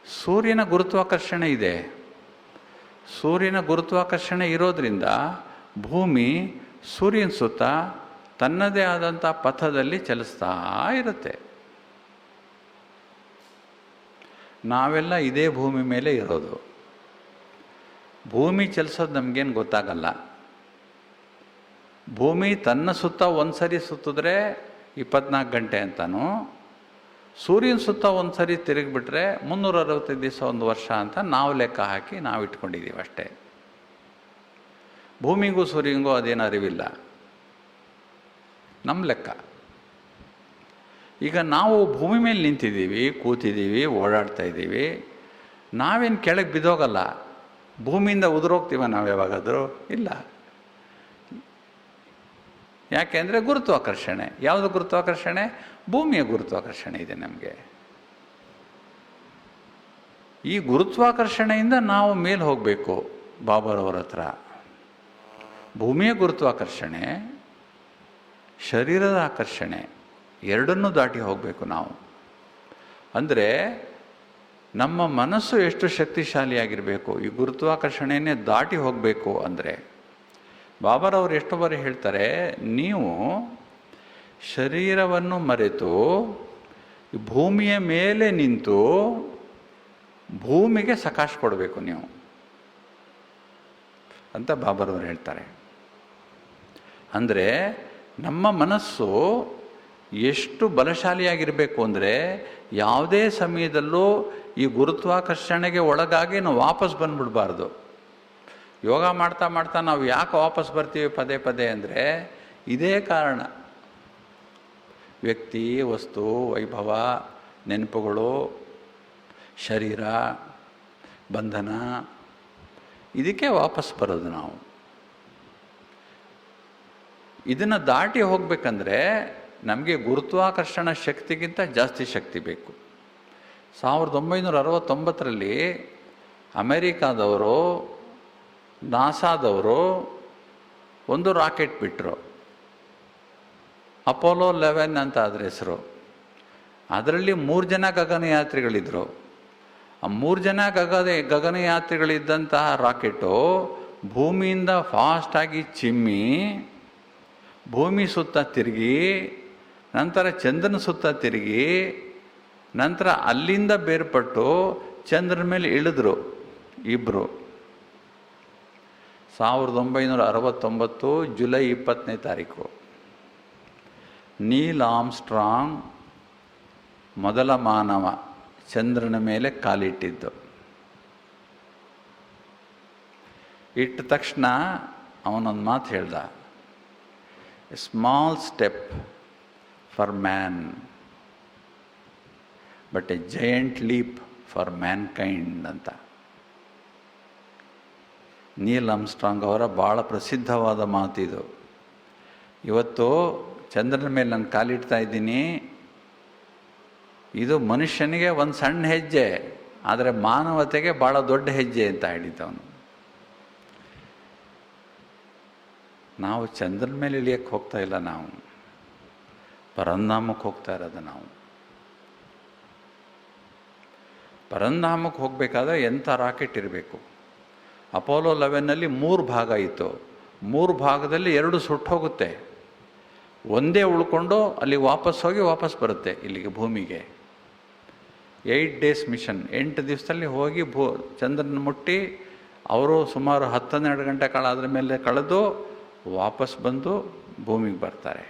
ಸೂರ್ಯನ ಗುರುತ್ವಾಕರ್ಷಣೆ ಇದೆ. ಸೂರ್ಯನ ಗುರುತ್ವಾಕರ್ಷಣೆ ಇರೋದ್ರಿಂದ ಭೂಮಿ ಸೂರ್ಯನ ಸುತ್ತ ತನ್ನದೇ ಆದಂಥ ಪಥದಲ್ಲಿ ಚಲಿಸ್ತಾ ಇರುತ್ತೆ. ನಾವೆಲ್ಲ ಇದೇ ಭೂಮಿ ಮೇಲೆ ಇರೋದು. ಭೂಮಿ ಚಲಿಸೋದು ನಮಗೇನು ಗೊತ್ತಾಗಲ್ಲ. ಭೂಮಿ ತನ್ನ ಸುತ್ತ ಒಂದು ಸರಿ ಸುತ್ತಿದ್ರೆ 24 ಗಂಟೆ ಅಂತಾನು, ಸೂರ್ಯನ ಸುತ್ತ ಒಂದು ಸರಿ ತಿರುಗಿಬಿಟ್ರೆ 365 ದಿವಸ 1 ವರ್ಷ ಅಂತ ನಾವು ಲೆಕ್ಕ ಹಾಕಿ ನಾವು ಇಟ್ಕೊಂಡಿದ್ದೀವಿ ಅಷ್ಟೇ. ಭೂಮಿಗೂ ಸೂರ್ಯನಿಗೂ ಅದೇನು ಅರಿವಿಲ್ಲ, ನಮ್ಮ ಲೆಕ್ಕ. ಈಗ ನಾವು ಭೂಮಿ ಮೇಲೆ ನಿಂತಿದ್ದೀವಿ, ಕೂತಿದ್ದೀವಿ, ಓಡಾಡ್ತಾ ಇದ್ದೀವಿ. ನಾವೇನು ಕೆಳಗೆ ಬಿದ್ದೋಗಲ್ಲ, ಭೂಮಿಯಿಂದ ಉದುರೋಗ್ತೀವ ನಾವು ಯಾವಾಗಾದರೂ? ಇಲ್ಲ. ಯಾಕೆ ಅಂದರೆ ಗುರುತ್ವಾಕರ್ಷಣೆ. ಯಾವುದು ಗುರುತ್ವಾಕರ್ಷಣೆ? ಭೂಮಿಯ ಗುರುತ್ವಾಕರ್ಷಣೆ ಇದೆ ನಮಗೆ. ಈ ಗುರುತ್ವಾಕರ್ಷಣೆಯಿಂದ ನಾವು ಮೇಲೆ ಹೋಗಬೇಕು ಬಾಬಾರವರ ಹತ್ರ. ಭೂಮಿಯ ಗುರುತ್ವಾಕರ್ಷಣೆ, ಶರೀರದ ಆಕರ್ಷಣೆ ಎರಡನ್ನೂ ದಾಟಿ ಹೋಗಬೇಕು ನಾವು. ಅಂದರೆ ನಮ್ಮ ಮನಸ್ಸು ಎಷ್ಟು ಶಕ್ತಿಶಾಲಿಯಾಗಿರಬೇಕು, ಈ ಗುರುತ್ವಾಕರ್ಷಣೆಯನ್ನೇ ದಾಟಿ ಹೋಗಬೇಕು. ಅಂದರೆ ಬಾಬಾರವರು ಎಷ್ಟು ಬಾರಿ ಹೇಳ್ತಾರೆ, ನೀವು ಶರೀರವನ್ನು ಮರೆತು ಭೂಮಿಯ ಮೇಲೆ ನಿಂತು ಭೂಮಿಗೆ ಸಕಾಶ ಕೊಡಬೇಕು ನೀವು ಅಂತ ಬಾಬಾರವರು ಹೇಳ್ತಾರೆ. ಅಂದರೆ ನಮ್ಮ ಮನಸ್ಸು ಎಷ್ಟು ಬಲಶಾಲಿಯಾಗಿರಬೇಕು ಅಂದರೆ ಯಾವುದೇ ಸಮಯದಲ್ಲೂ ಈ ಗುರುತ್ವಾಕರ್ಷಣೆಗೆ ಒಳಗಾಗಿ ನಾವು ವಾಪಸ್ ಬಂದುಬಿಡಬಾರ್ದು. ಯೋಗ ಮಾಡ್ತಾ ಮಾಡ್ತಾ ನಾವು ಯಾಕೆ ವಾಪಸ್ ಬರ್ತೀವಿ ಪದೇ ಪದೇ ಅಂದರೆ ಇದೇ ಕಾರಣ. ವ್ಯಕ್ತಿ, ವಸ್ತು, ವೈಭವ, ನೆನಪುಗಳು, ಶರೀರ, ಬಂಧನ, ಇದಕ್ಕೆ ವಾಪಸ್ ಬರೋದು ನಾವು. ಇದನ್ನು ದಾಟಿ ಹೋಗಬೇಕಂದ್ರೆ ನಮಗೆ ಗುರುತ್ವಾಕರ್ಷಣ ಶಕ್ತಿಗಿಂತ ಜಾಸ್ತಿ ಶಕ್ತಿ ಬೇಕು. 1969ರಲ್ಲಿ ಅಮೇರಿಕಾದವರು, ನಾಸಾದವರು ಒಂದು ರಾಕೆಟ್ ಬಿಟ್ಟರು. ಅಪೋಲೋ 11 ಅಂತ ಅದರ ಹೆಸರು. ಅದರಲ್ಲಿ 3 ಜನ ಗಗನಯಾತ್ರಿಗಳಿದ್ದರು. ಆ 3 ಜನ ಗಗನಯಾತ್ರಿಗಳಿದ್ದಂತಹ ರಾಕೆಟು ಭೂಮಿಯಿಂದ ಫಾಸ್ಟಾಗಿ ಚಿಮ್ಮಿ ಭೂಮಿ ಸುತ್ತ ತಿರುಗಿ, ನಂತರ ಚಂದ್ರನ ಸುತ್ತ ತಿರುಗಿ, ನಂತರ ಅಲ್ಲಿಂದ ಬೇರ್ಪಟ್ಟು ಚಂದ್ರನ ಮೇಲೆ ಇಳಿದ್ರು ಇಬ್ಬರು. 1969 ಜುಲೈ 20ನೇ ತಾರೀಕು ನೀಲ್ ಆರ್ಮ್ಸ್ಟ್ರಾಂಗ್ ಮೊದಲ ಮಾನವ ಚಂದ್ರನ ಮೇಲೆ ಕಾಲಿಟ್ಟಿದ್ದು. ಇಟ್ಟ ತಕ್ಷಣ ಅವನೊಂದು ಮಾತು ಹೇಳ್ದ, a small step for man but a giant leap for mankind ಅಂತ. ನೀಲ್ ಆರ್ಮ್ಸ್ಟ್ರಾಂಗ್ ಅವರ ಭಾಳ ಪ್ರಸಿದ್ಧವಾದ ಮಾತಿದು. ಇವತ್ತು ಚಂದ್ರನ ಮೇಲೆ ನಾನು ಕಾಲಿಡ್ತಾ ಇದ್ದೀನಿ, ಇದು ಮನುಷ್ಯನಿಗೆ ಒಂದು ಸಣ್ಣ ಹೆಜ್ಜೆ, ಆದರೆ ಮಾನವತೆಗೆ ಭಾಳ ದೊಡ್ಡ ಹೆಜ್ಜೆ ಅಂತ ಹೇಳಿದ್ದವನು. ನಾವು ಚಂದ್ರನ ಮೇಲೆ ಇಳಿಯಕ್ಕೆ ಹೋಗ್ತಾ ಇಲ್ಲ, ನಾವು ಪರಂಧಾಮಕ್ಕೆ ಹೋಗ್ತಾ ಇರೋದು. ನಾವು ಪರಂಧಾಮಕ್ಕೆ ಹೋಗಬೇಕಾದ್ರೆ ಎಂಥ ರಾಕೆಟ್ ಇರಬೇಕು. ಅಪೋಲೋ 11ನಲ್ಲಿ 3 ಭಾಗ ಇತ್ತು. 3 ಭಾಗದಲ್ಲಿ 2 ಸುಟ್ಟು ಹೋಗುತ್ತೆ, ಒಂದೇ ಉಳ್ಕೊಂಡು ಅಲ್ಲಿ ವಾಪಸ್ ಹೋಗಿ ವಾಪಸ್ ಬರುತ್ತೆ ಇಲ್ಲಿಗೆ ಭೂಮಿಗೆ. 8 ಡೇಸ್ ಮಿಷನ್, 8 ದಿವಸದಲ್ಲಿ ಹೋಗಿ ಚಂದ್ರನ ಮುಟ್ಟಿ ಅವರು ಸುಮಾರು 10-12 ಗಂಟೆ ಕಾಲ ಅದರ ಮೇಲೆ ಕಳೆದು ವಾಪಸ್ ಬಂದು ಭೂಮಿಗೆ ಬರ್ತಾರೆ.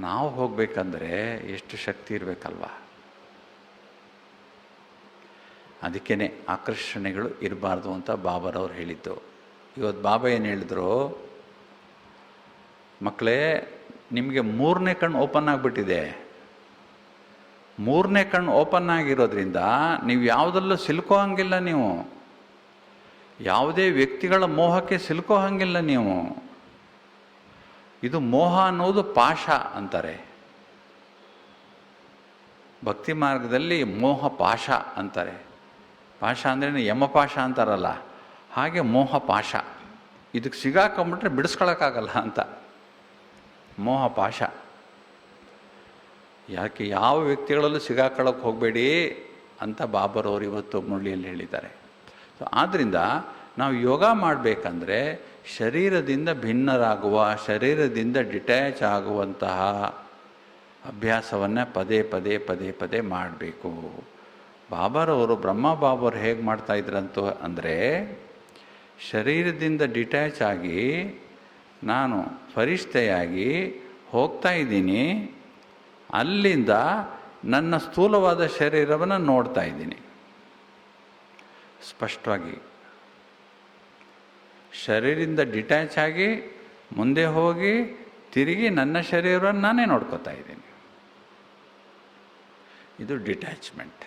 ನಾವು ಹೋಗಬೇಕಂದ್ರೆ ಎಷ್ಟು ಶಕ್ತಿ ಇರಬೇಕಲ್ವಾ. ಅದಕ್ಕೇ ಆಕರ್ಷಣೆಗಳು ಇರಬಾರ್ದು ಅಂತ ಬಾಬಾರವ್ರು ಹೇಳಿದ್ದು. ಇವತ್ತು ಬಾಬಾ ಏನು ಹೇಳಿದ್ರು, ಮಕ್ಕಳೇ ನಿಮಗೆ 3ನೇ ಕಣ್ಣು ಓಪನ್ ಆಗಿಬಿಟ್ಟಿದೆ. 3ನೇ ಕಣ್ಣು ಓಪನ್ ಆಗಿರೋದ್ರಿಂದ ನೀವು ಯಾವುದಲ್ಲೂ ಸಿಲ್ಕೋ ಹಂಗಿಲ್ಲ, ನೀವು ಯಾವುದೇ ವ್ಯಕ್ತಿಗಳ ಮೋಹಕ್ಕೆ ಸಿಲ್ಕೋ ಹಂಗಿಲ್ಲ ನೀವು. ಇದು ಮೋಹ ಅನ್ನೋದು ಪಾಶ ಅಂತಾರೆ. ಭಕ್ತಿ ಮಾರ್ಗದಲ್ಲಿ ಮೋಹ ಪಾಶ ಅಂತಾರೆ. ಪಾಶ ಅಂದ್ರೆ ಯಮಪಾಶ ಅಂತಾರಲ್ಲ, ಹಾಗೆ ಮೋಹ ಪಾಶ. ಇದಕ್ಕೆ ಸಿಗಾಕೊಂಬಿಟ್ರೆ ಬಿಡಿಸ್ಕೊಳಕ್ಕಾಗಲ್ಲ ಅಂತ ಮೋಹ ಪಾಶ. ಯಾಕೆ ಯಾವ ವ್ಯಕ್ತಿಗಳಲ್ಲೂ ಸಿಗಾಕೊಳ್ಳೋಕೆ ಹೋಗಬೇಡಿ ಅಂತ ಬಾಬಾರವರು ಇವತ್ತು ಮುರಳಿಯಲ್ಲಿ ಹೇಳಿದ್ದಾರೆ. ಸೊ ಆದ್ದರಿಂದ ನಾವು ಯೋಗ ಮಾಡಬೇಕಂದ್ರೆ ಶರೀರದಿಂದ ಭಿನ್ನರಾಗುವ, ಶರೀರದಿಂದ ಡಿಟ್ಯಾಚ್ ಆಗುವಂತಹ ಅಭ್ಯಾಸವನ್ನು ಪದೇ ಪದೇ ಪದೇ ಪದೇ ಮಾಡಬೇಕು. ಬಾಬಾರವರು, ಬ್ರಹ್ಮ ಬಾಬಾರು ಹೇಗೆ ಮಾಡ್ತಾಯಿದ್ರಂತ ಅಂದರೆ ಶರೀರದಿಂದ ಡಿಟ್ಯಾಚ್ ಆಗಿ ನಾನು ಫರಿಷ್ಠೆಯಾಗಿ ಹೋಗ್ತಾ ಇದ್ದೀನಿ. ಅಲ್ಲಿಂದ ನನ್ನ ಸ್ಥೂಲವಾದ ಶರೀರವನ್ನು ನೋಡ್ತಾ ಇದ್ದೀನಿ ಸ್ಪಷ್ಟವಾಗಿ. ಶರೀರದಿಂದ ಡಿಟ್ಯಾಚ್ ಆಗಿ ಮುಂದೆ ಹೋಗಿ ತಿರುಗಿ ನನ್ನ ಶರೀರವನ್ನು ನಾನೇ ನೋಡ್ಕೋತಾ ಇದ್ದೀನಿ. ಇದು ಡಿಟ್ಯಾಚ್ಮೆಂಟ್.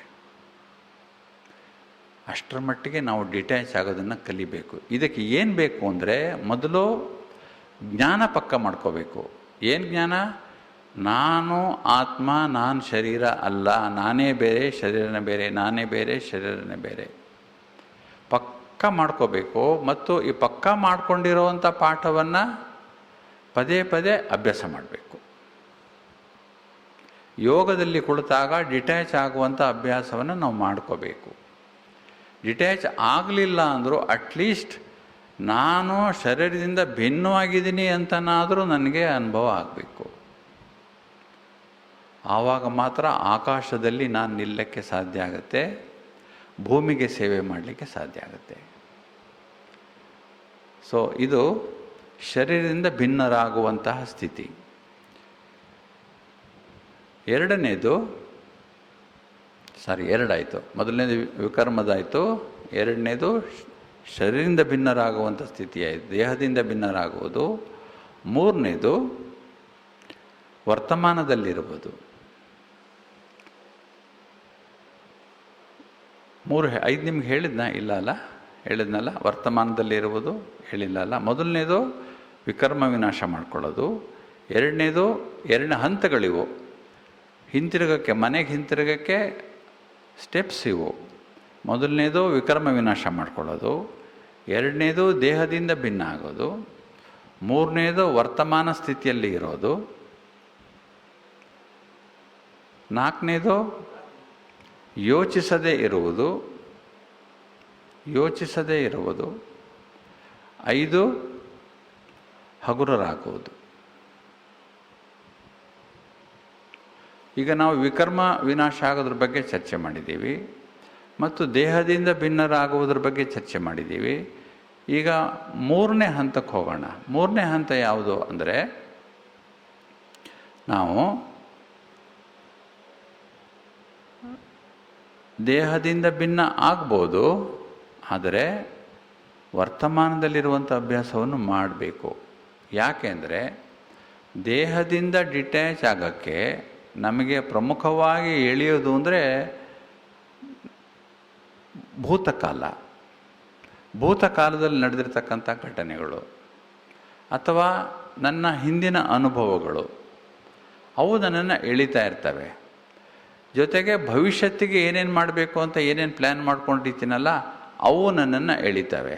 ಅಷ್ಟರ ಮಟ್ಟಿಗೆ ನಾವು ಡಿಟ್ಯಾಚ್ ಆಗೋದನ್ನು ಕಲಿಬೇಕು. ಇದಕ್ಕೆ ಏನು ಬೇಕು ಅಂದರೆ ಮೊದಲು ಜ್ಞಾನ ಪಕ್ಕ ಮಾಡ್ಕೋಬೇಕು. ಏನು ಜ್ಞಾನ? ನಾನು ಆತ್ಮ, ನಾನು ಶರೀರ ಅಲ್ಲ, ನಾನೇ ಬೇರೆ ಶರೀರನೇ ಬೇರೆ, ನಾನೇ ಬೇರೆ ಶರೀರನೇ ಬೇರೆ ಪಕ್ಕ ಮಾಡ್ಕೋಬೇಕು. ಮತ್ತು ಈ ಪಕ್ಕ ಮಾಡ್ಕೊಂಡಿರೋವಂಥ ಪಾಠವನ್ನು ಪದೇ ಪದೇ ಅಭ್ಯಾಸ ಮಾಡಬೇಕು. ಯೋಗದಲ್ಲಿ ಕುಳಿತಾಗ ಡಿಟ್ಯಾಚ್ ಆಗುವಂಥ ಅಭ್ಯಾಸವನ್ನು ನಾವು ಮಾಡ್ಕೋಬೇಕು. ಡಿಟ್ಯಾಚ್ ಆಗಲಿಲ್ಲ ಅಂದರೂ ಅಟ್ಲೀಸ್ಟ್ ನಾನು ಶರೀರದಿಂದ ಭಿನ್ನವಾಗಿದ್ದೀನಿ ಅಂತನಾದರೂ ನನಗೆ ಅನುಭವ ಆಗಬೇಕು. ಆವಾಗ ಮಾತ್ರ ಆಕಾಶದಲ್ಲಿ ನಾನು ನಿಲ್ಲಕ್ಕೆ ಸಾಧ್ಯ ಆಗುತ್ತೆ, ಭೂಮಿಗೆ ಸೇವೆ ಮಾಡಲಿಕ್ಕೆ ಸಾಧ್ಯ ಆಗುತ್ತೆ. ಸೊ ಇದು ಶರೀರದಿಂದ ಭಿನ್ನರಾಗುವಂತಹ ಸ್ಥಿತಿ. ಎರಡನೇದು ಎರಡಾಯಿತು. ಮೊದಲನೇದು ವಿಕರ್ಮದಾಯಿತು, ಎರಡನೇದು ಶರೀರದಿಂದ ಭಿನ್ನರಾಗುವಂಥ ಸ್ಥಿತಿ ಆಯಿತು, ದೇಹದಿಂದ ಭಿನ್ನರಾಗುವುದು. ಮೂರನೇದು ವರ್ತಮಾನದಲ್ಲಿರುವುದು. 5 ನಿಮ್ಗೆ ಹೇಳಿದ್ನಲ್ಲ ವರ್ತಮಾನದಲ್ಲಿರುವುದು ಹೇಳಿಲ್ಲಲ್ಲ. ಮೊದಲನೇದು ವಿಕರ್ಮ ವಿನಾಶ ಮಾಡ್ಕೊಳ್ಳೋದು. ಎರಡನೇ ಹಂತಗಳಿವು. ಹಿಂತಿರುಗಕ್ಕೆ, ಮನೆಗೆ ಹಿಂತಿರುಗಕ್ಕೆ ಸ್ಟೆಪ್ಸ್ ಇವು. ಮೊದಲನೇದು ವಿಕರ್ಮ ವಿನಾಶ ಮಾಡ್ಕೊಳ್ಳೋದು, ಎರಡನೇದು ದೇಹದಿಂದ ಭಿನ್ನ ಆಗೋದು, ಮೂರನೇದು ವರ್ತಮಾನ ಸ್ಥಿತಿಯಲ್ಲಿ ಇರೋದು, ನಾಲ್ಕನೇದು ಯೋಚಿಸದೇ ಇರುವುದು, 5 ಹಗುರರಾಗುವುದು. ಈಗ ನಾವು ವಿಕರ್ಮ ವಿನಾಶ ಆಗೋದ್ರ ಬಗ್ಗೆ ಚರ್ಚೆ ಮಾಡಿದ್ದೀವಿ ಮತ್ತು ದೇಹದಿಂದ ಭಿನ್ನರಾಗುವುದ್ರ ಬಗ್ಗೆ ಚರ್ಚೆ ಮಾಡಿದ್ದೀವಿ. ಈಗ ಮೂರನೇ ಹಂತಕ್ಕೆ ಹೋಗೋಣ. ಮೂರನೇ ಹಂತ ಯಾವುದು ಅಂದರೆ, ನಾವು ದೇಹದಿಂದ ಭಿನ್ನ ಆಗ್ಬೋದು, ಆದರೆ ವರ್ತಮಾನದಲ್ಲಿರುವಂಥ ಅಭ್ಯಾಸವನ್ನು ಮಾಡಬೇಕು. ಯಾಕೆ ಅಂದರೆ ದೇಹದಿಂದ ಡಿಟ್ಯಾಚ್ ಆಗೋಕ್ಕೆ ನಮಗೆ ಪ್ರಮುಖವಾಗಿ ಎಳೆಯೋದು ಅಂದರೆ ಭೂತಕಾಲದಲ್ಲಿ ನಡೆದಿರ್ತಕ್ಕಂಥ ಘಟನೆಗಳು ಅಥವಾ ನನ್ನ ಹಿಂದಿನ ಅನುಭವಗಳು, ಅವು ನನ್ನನ್ನು ಎಳಿತಾ ಇರ್ತವೆ. ಜೊತೆಗೆ ಭವಿಷ್ಯತ್ತಿಗೆ ಏನೇನು ಮಾಡಬೇಕು ಅಂತ ಏನೇನು ಪ್ಲ್ಯಾನ್ ಮಾಡ್ಕೊಂಡಿರ್ತೀನಲ್ಲ, ಅವು ನನ್ನನ್ನು ಎಳಿತವೆ.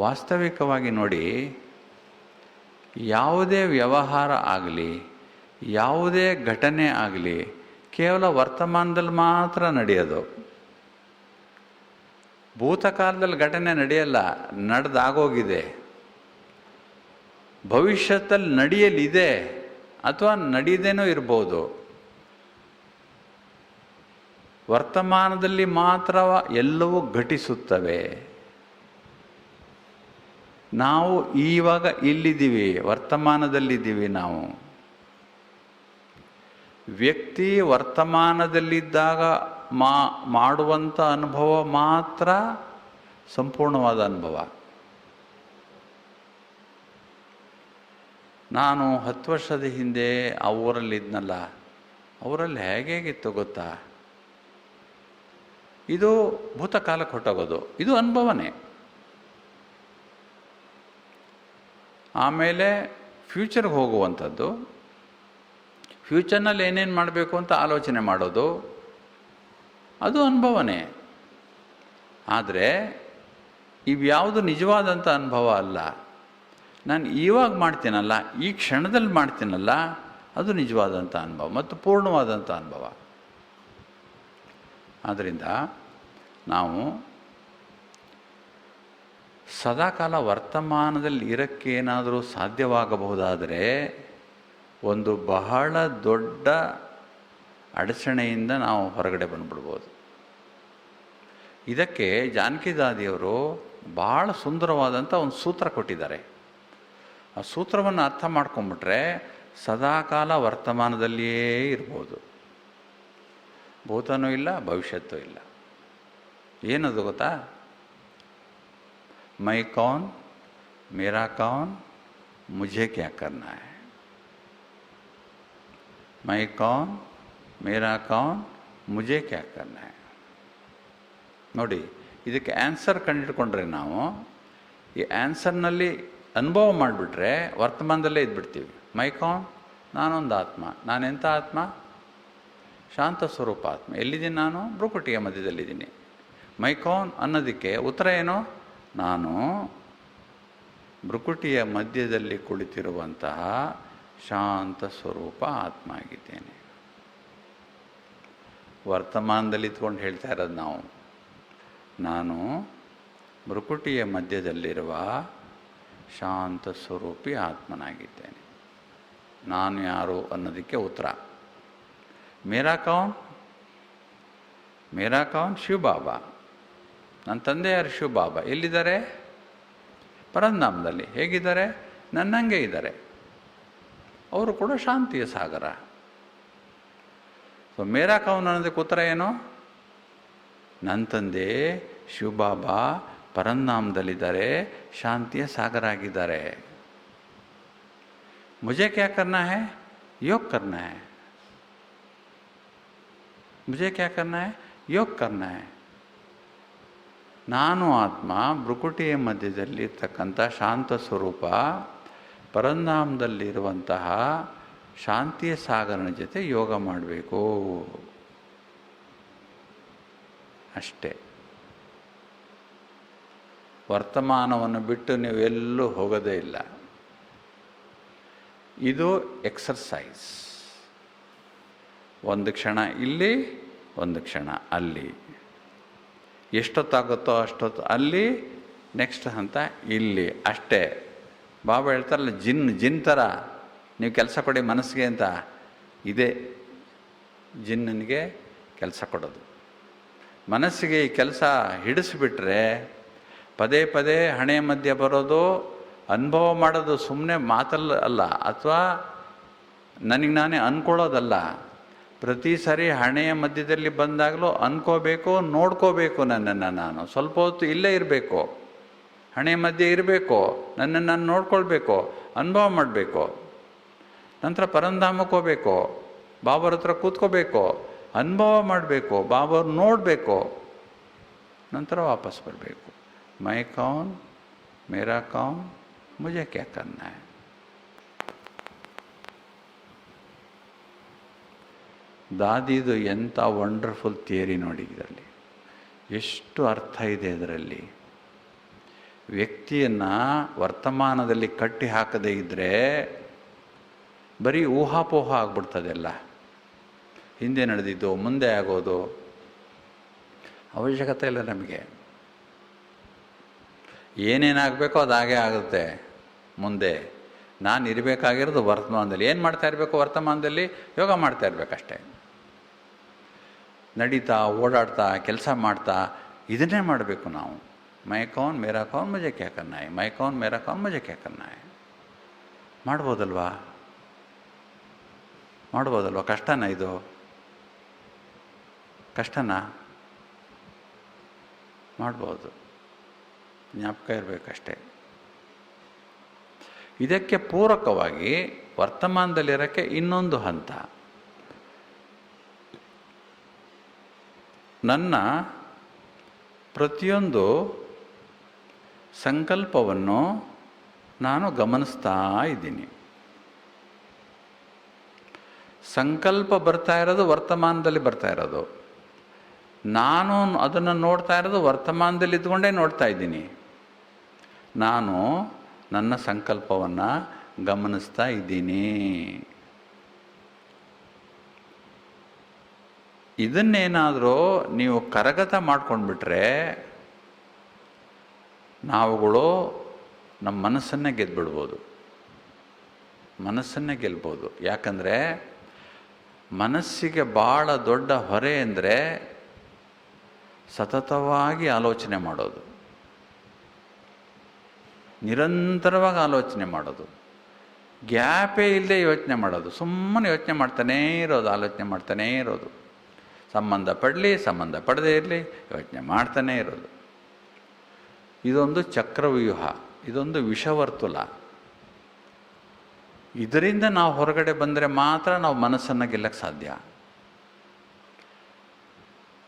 ವಾಸ್ತವಿಕವಾಗಿ ನೋಡಿ, ಯಾವುದೇ ವ್ಯವಹಾರ ಆಗಲಿ, ಯಾವುದೇ ಘಟನೆ ಆಗಲಿ, ಕೇವಲ ವರ್ತಮಾನದಲ್ಲಿ ಮಾತ್ರ ನಡೆಯೋದು. ಭೂತಕಾಲದಲ್ಲಿ ಘಟನೆ ನಡೆಯಲ್ಲ, ನಡೆದಾಗೋಗಿದೆ. ಭವಿಷ್ಯದಲ್ಲಿ ನಡೆಯಲಿದೆ ಅಥವಾ ನಡೆಯದೇನೂ ಇರ್ಬೋದು. ವರ್ತಮಾನದಲ್ಲಿ ಮಾತ್ರ ಎಲ್ಲವೂ ಘಟಿಸುತ್ತವೆ. ನಾವು ಇವಾಗ ಇಲ್ಲಿದ್ದೀವಿ, ವರ್ತಮಾನದಲ್ಲಿದ್ದೀವಿ. ನಾವು ವ್ಯಕ್ತಿ ವರ್ತಮಾನದಲ್ಲಿದ್ದಾಗ ಮಾಡುವಂಥ ಅನುಭವ ಮಾತ್ರ ಸಂಪೂರ್ಣವಾದ ಅನುಭವ. ನಾನು 10 ವರ್ಷದ ಹಿಂದೆ ಆ ಊರಲ್ಲಿದ್ನಲ್ಲ, ಅವರಲ್ಲಿ ಹೇಗಿತ್ತು ಗೊತ್ತಾ? ಇದು ಭೂತಕಾಲಕ್ಕೆ ಹೊಟ್ಟೋಗೋದು, ಇದು ಅನುಭವನೇ. ಆಮೇಲೆ ಫ್ಯೂಚರ್ಗೆ ಹೋಗುವಂಥದ್ದು, ಫ್ಯೂಚರ್ನಲ್ಲಿ ಏನೇನು ಮಾಡಬೇಕು ಅಂತ ಆಲೋಚನೆ ಮಾಡೋದು, ಅದು ಅನುಭವನೇ. ಆದರೆ ಇವ್ಯಾವುದು ನಿಜವಾದಂಥ ಅನುಭವ ಅಲ್ಲ. ನಾನು ಇವಾಗ ಮಾಡ್ತೀನಲ್ಲ, ಈ ಕ್ಷಣದಲ್ಲಿ ಮಾಡ್ತೀನಲ್ಲ, ಅದು ನಿಜವಾದಂಥ ಅನುಭವ ಮತ್ತು ಪೂರ್ಣವಾದಂಥ ಅನುಭವ. ಆದ್ದರಿಂದ ನಾವು ಸದಾಕಾಲ ವರ್ತಮಾನದಲ್ಲಿ ಇರೋಕ್ಕೆ ಏನಾದರೂ ಸಾಧ್ಯವಾಗಬಹುದಾದರೆ ಒಂದು ಬಹಳ ದೊಡ್ಡ ಅಡಚಣೆಯಿಂದ ನಾವು ಹೊರಗಡೆ ಬಂದುಬಿಡ್ಬೋದು. ಇದಕ್ಕೆ ಜಾನಕಿ ದಾದಿಯವರು ಭಾಳ ಸುಂದರವಾದಂಥ ಒಂದು ಸೂತ್ರ ಕೊಟ್ಟಿದ್ದಾರೆ. ಆ ಸೂತ್ರವನ್ನು ಅರ್ಥ ಮಾಡ್ಕೊಂಬಿಟ್ರೆ ಸದಾಕಾಲ ವರ್ತಮಾನದಲ್ಲಿಯೇ ಇರ್ಬೋದು. ಭೂತನೂ ಇಲ್ಲ, ಭವಿಷ್ಯತ್ತೂ ಇಲ್ಲ. ಏನದು ಗೊತ್ತಾ? ಮೈ ಕೌನ್, ಮೇರಾ ಕೌನ್, ಮುझे क्या करना है. मैं कौन, मेरा कौन, मुझे क्या करना है. ನೋಡಿ, ಇದಕ್ಕೆ ಆನ್ಸರ್ ಕಂಡುಹಿಡ್ಕೊಂಡ್ರೆ ನಾವು ಈ ಆನ್ಸರ್ನಲ್ಲಿ ಅನುಭವ ಮಾಡಿಬಿಟ್ರೆ ವರ್ತಮಾನದಲ್ಲೇ ಇದ್ಬಿಡ್ತೀವಿ. ಮೈ ಕೌನ್, ನಾನೊಂದು ಆತ್ಮ. ನಾನೆಂಥ ಆತ್ಮ? ಶಾಂತ ಸ್ವರೂಪ ಆತ್ಮ. ಎಲ್ಲಿದ್ದೀನಿ ನಾನು? ಭ್ರುಕುಟಿಯ ಮಧ್ಯದಲ್ಲಿದ್ದೀನಿ. ಮೈ ಕೌನ್ ಅನ್ನೋದಕ್ಕೆ ಉತ್ತರ ಏನು? ನಾನು ಭ್ರುಕುಟಿಯ ಮಧ್ಯದಲ್ಲಿ ಕುಳಿತಿರುವಂತಹ ಶಾಂತ ಸ್ವರೂಪ ಆತ್ಮ ಆಗಿದ್ದೇನೆ. ವರ್ತಮಾನದಲ್ಲಿ ಇದ್ಕೊಂಡು ಹೇಳ್ತಾ ಇರೋದು ನಾವು. ನಾನು ಭ್ರುಕುಟಿಯ ಮಧ್ಯದಲ್ಲಿರುವ ಶಾಂತ ಸ್ವರೂಪಿ ಆತ್ಮನಾಗಿದ್ದೇನೆ. ನಾನು ಯಾರು ಅನ್ನೋದಕ್ಕೆ ಉತ್ತರ. ಮೇರಾ ಕೌನ್? ಮೇರಾ ಕೌನ್ ಶಿವ ಬಾಬಾ. ನನ್ನ ತಂದೆ ಯಾರು? ಶಿವ ಬಾಬಾ. ಎಲ್ಲಿದ್ದಾರೆ? ಪರಂಧಾಮದಲ್ಲಿ. ಹೇಗಿದ್ದಾರೆ? ನನ್ನಂಗೆ ಇದ್ದಾರೆ. ಅವರು ಕೂಡ ಶಾಂತಿಯ ಸಾಗರ. ಸೊ ಮೇರಾ ಕೌನ್ ಅನ್ನೋದಕ್ಕೆ ಉತ್ತರ ಏನು? ನನ್ನ ತಂದೆ ಶಿವ ಬಾಬಾ ಪರಂಧಾಮದಲ್ಲಿದ್ದಾರೆ, ಶಾಂತಿಯ ಸಾಗರ ಆಗಿದ್ದಾರೆ. ಮುझे क्या करना है? योग करना है. मुझे क्या करना है? योग करना है. ನಾನು ಆತ್ಮ ಭ್ರುಕುಟಿಯ ಮಧ್ಯದಲ್ಲಿರ್ತಕ್ಕಂಥ ಶಾಂತ ಸ್ವರೂಪ ಪರಂಧಾಮದಲ್ಲಿರುವಂತಹ ಶಾಂತಿಯ ಸಾಗರನ ಜೊತೆ ಯೋಗ ಮಾಡಬೇಕು ಅಷ್ಟೇ. ವರ್ತಮಾನವನ್ನು ಬಿಟ್ಟು ನೀವು ಎಲ್ಲೂ ಹೋಗೋದೇ ಇಲ್ಲ. ಇದು ಎಕ್ಸರ್ಸೈಸ್. ಒಂದು ಕ್ಷಣ ಇಲ್ಲಿ, ಒಂದು ಕ್ಷಣ ಅಲ್ಲಿ. ಎಷ್ಟೊತ್ತಾಗುತ್ತೋ ಅಷ್ಟೊತ್ತು ಅಲ್ಲಿ, ನೆಕ್ಸ್ಟ್ ಹಂತ ಇಲ್ಲಿ ಅಷ್ಟೇ. ಬಾಬಾ ಹೇಳ್ತಾರಲ್ಲ, ಜಿನ್ ಥರ ನೀವು ಕೆಲಸ ಕೊಡಿ ಮನಸ್ಸಿಗೆ ಅಂತ. ಇದೇ ಜಿನ್ನನಿಗೆ ಕೆಲಸ ಕೊಡೋದು. ಮನಸ್ಸಿಗೆ ಈ ಕೆಲಸ ಹಿಡಿಸಿಬಿಟ್ರೆ ಪದೇ ಪದೇ ಹಣೆ ಮಧ್ಯೆ ಬರೋದು, ಅನುಭವ ಮಾಡೋದು ಸುಮ್ಮನೆ ಮಾತಲ್ಲ ಅಲ್ಲ, ಅಥವಾ ನನಗೆ ನಾನೇ ಅಂದ್ಕೊಳ್ಳೋದಲ್ಲ. ಪ್ರತಿ ಸಾರಿ ಹಣೆಯ ಮಧ್ಯದಲ್ಲಿ ಬಂದಾಗಲೂ ಅಂದ್ಕೋಬೇಕು, ನೋಡ್ಕೋಬೇಕು. ನನ್ನನ್ನು ನಾನು ಸ್ವಲ್ಪ ಹೊತ್ತು ಇಲ್ಲೇ ಇರಬೇಕು, ಹಣೆ ಮಧ್ಯೆ ಇರಬೇಕು, ನನ್ನನ್ನು ನಾನು ನೋಡ್ಕೊಳ್ಬೇಕು, ಅನುಭವ ಮಾಡಬೇಕು. ನಂತರ ಪರಂಧಾಮಕ್ಕೆ ಹೋಗಬೇಕು, ಬಾಬರ ಹತ್ರ ಕೂತ್ಕೋಬೇಕು, ಅನುಭವ ಮಾಡಬೇಕು, ಬಾಬರು ನೋಡಬೇಕು, ನಂತರ ವಾಪಸ್ ಬರಬೇಕು. ಮೈ ಕೌನ್, ಮೇರಾ ಕೌನ್, ಮುझे क्या करना है. ದಾದಿದು ಎಂಥ ವಂಡರ್ಫುಲ್ ಥಿಯರಿ ನೋಡಿ. ಇದರಲ್ಲಿ ಎಷ್ಟು ಅರ್ಥ ಇದೆ. ಇದರಲ್ಲಿ ವ್ಯಕ್ತಿಯನ್ನು ವರ್ತಮಾನದಲ್ಲಿ ಕಟ್ಟಿ ಹಾಕದೇ ಇದ್ದರೆ ಬರೀ ಊಹಾಪೋಹ ಆಗ್ಬಿಡ್ತದೆಲ್ಲ. ಹಿಂದೆ ನಡೆದಿದ್ದು ಮುಂದೆ ಆಗೋದು ಅವಶ್ಯಕತೆ ಇಲ್ಲ ನಮಗೆ. ಏನೇನಾಗಬೇಕೋ ಅದು ಹಾಗೇ ಆಗುತ್ತೆ ಮುಂದೆ. ನಾನು ಇರಬೇಕಾಗಿರೋದು ವರ್ತಮಾನದಲ್ಲಿ. ಏನು ಮಾಡ್ತಾ ಇರಬೇಕು? ವರ್ತಮಾನದಲ್ಲಿ ಯೋಗ ಮಾಡ್ತಾ ಇರಬೇಕಷ್ಟೇ. ನಡೀತಾ, ಓಡಾಡ್ತಾ, ಕೆಲಸ ಮಾಡ್ತಾ ಇದನ್ನೇ ಮಾಡಬೇಕು ನಾವು. ಮೈ ಕೌನ್, ಮೇರಾ ಕೌನ್, ಮುझे क्या करना है. ಮೈ ಕೌನ್, ಮೇರಾ ಕೌನ್, ಮುझे क्या करना है. ಮಾಡ್ಬೋದಲ್ವಾ? ಮಾಡ್ಬೋದಲ್ವಾ? ಕಷ್ಟನಾ ಇದು? ಕಷ್ಟನಾ? ಮಾಡ್ಬೋದು. ಜ್ಞಾಪಕ ಇರಬೇಕಷ್ಟೇ. ಇದಕ್ಕೆ ಪೂರಕವಾಗಿ ವರ್ತಮಾನದಲ್ಲಿರೋಕ್ಕೆ ಇನ್ನೊಂದು ಹಂತ. ನನ್ನ ಪ್ರತಿಯೊಂದು ಸಂಕಲ್ಪವನ್ನು ನಾನು ಗಮನಿಸ್ತಾ ಇದ್ದೀನಿ. ಸಂಕಲ್ಪ ಬರ್ತಾ ಇರೋದು ವರ್ತಮಾನದಲ್ಲಿ ಬರ್ತಾ ಇರೋದು. ನಾನು ಅದನ್ನು ನೋಡ್ತಾ ಇರೋದು ವರ್ತಮಾನದಲ್ಲಿ ಇದ್ಕೊಂಡೇ ನೋಡ್ತಾ ಇದ್ದೀನಿ. ನಾನು ನನ್ನ ಸಂಕಲ್ಪವನ್ನು ಗಮನಿಸ್ತಾ ಇದ್ದೀನಿ. ಇದನ್ನೇನಾದರೂ ನೀವು ಕರಗತ ಮಾಡ್ಕೊಂಡ್ಬಿಟ್ರೆ ನಾವುಗಳು ನಮ್ಮ ಮನಸ್ಸನ್ನೇ ಗೆದ್ಬಿಡ್ಬೋದು. ಮನಸ್ಸನ್ನೇ ಗೆಲ್ಬೋದು. ಯಾಕಂದರೆ ಮನಸ್ಸಿಗೆ ಭಾಳ ದೊಡ್ಡ ಹೊರೆ ಅಂದರೆ ಸತತವಾಗಿ ಆಲೋಚನೆ ಮಾಡೋದು. ನಿರಂತರವಾಗಿ ಆಲೋಚನೆ ಮಾಡೋದು, ಗ್ಯಾಪೇ ಇಲ್ಲದೆ ಯೋಚನೆ ಮಾಡೋದು, ಸುಮ್ಮನೆ ಯೋಚನೆ ಮಾಡ್ತಾನೇ ಇರೋದು, ಆಲೋಚನೆ ಮಾಡ್ತಾನೇ ಇರೋದು, ಸಂಬಂಧ ಪಡಲಿ ಸಂಬಂಧ ಪಡದೇ ಇರಲಿ ಯೋಚನೆ ಮಾಡ್ತಾನೇ ಇರೋದು. ಇದೊಂದು ಚಕ್ರವ್ಯೂಹ, ಇದೊಂದು ವಿಷವರ್ತುಲ. ಇದರಿಂದ ನಾವು ಹೊರಗಡೆ ಬಂದರೆ ಮಾತ್ರ ನಾವು ಮನಸ್ಸನ್ನು ಗೆಲ್ಲಕ್ಕೆ ಸಾಧ್ಯ.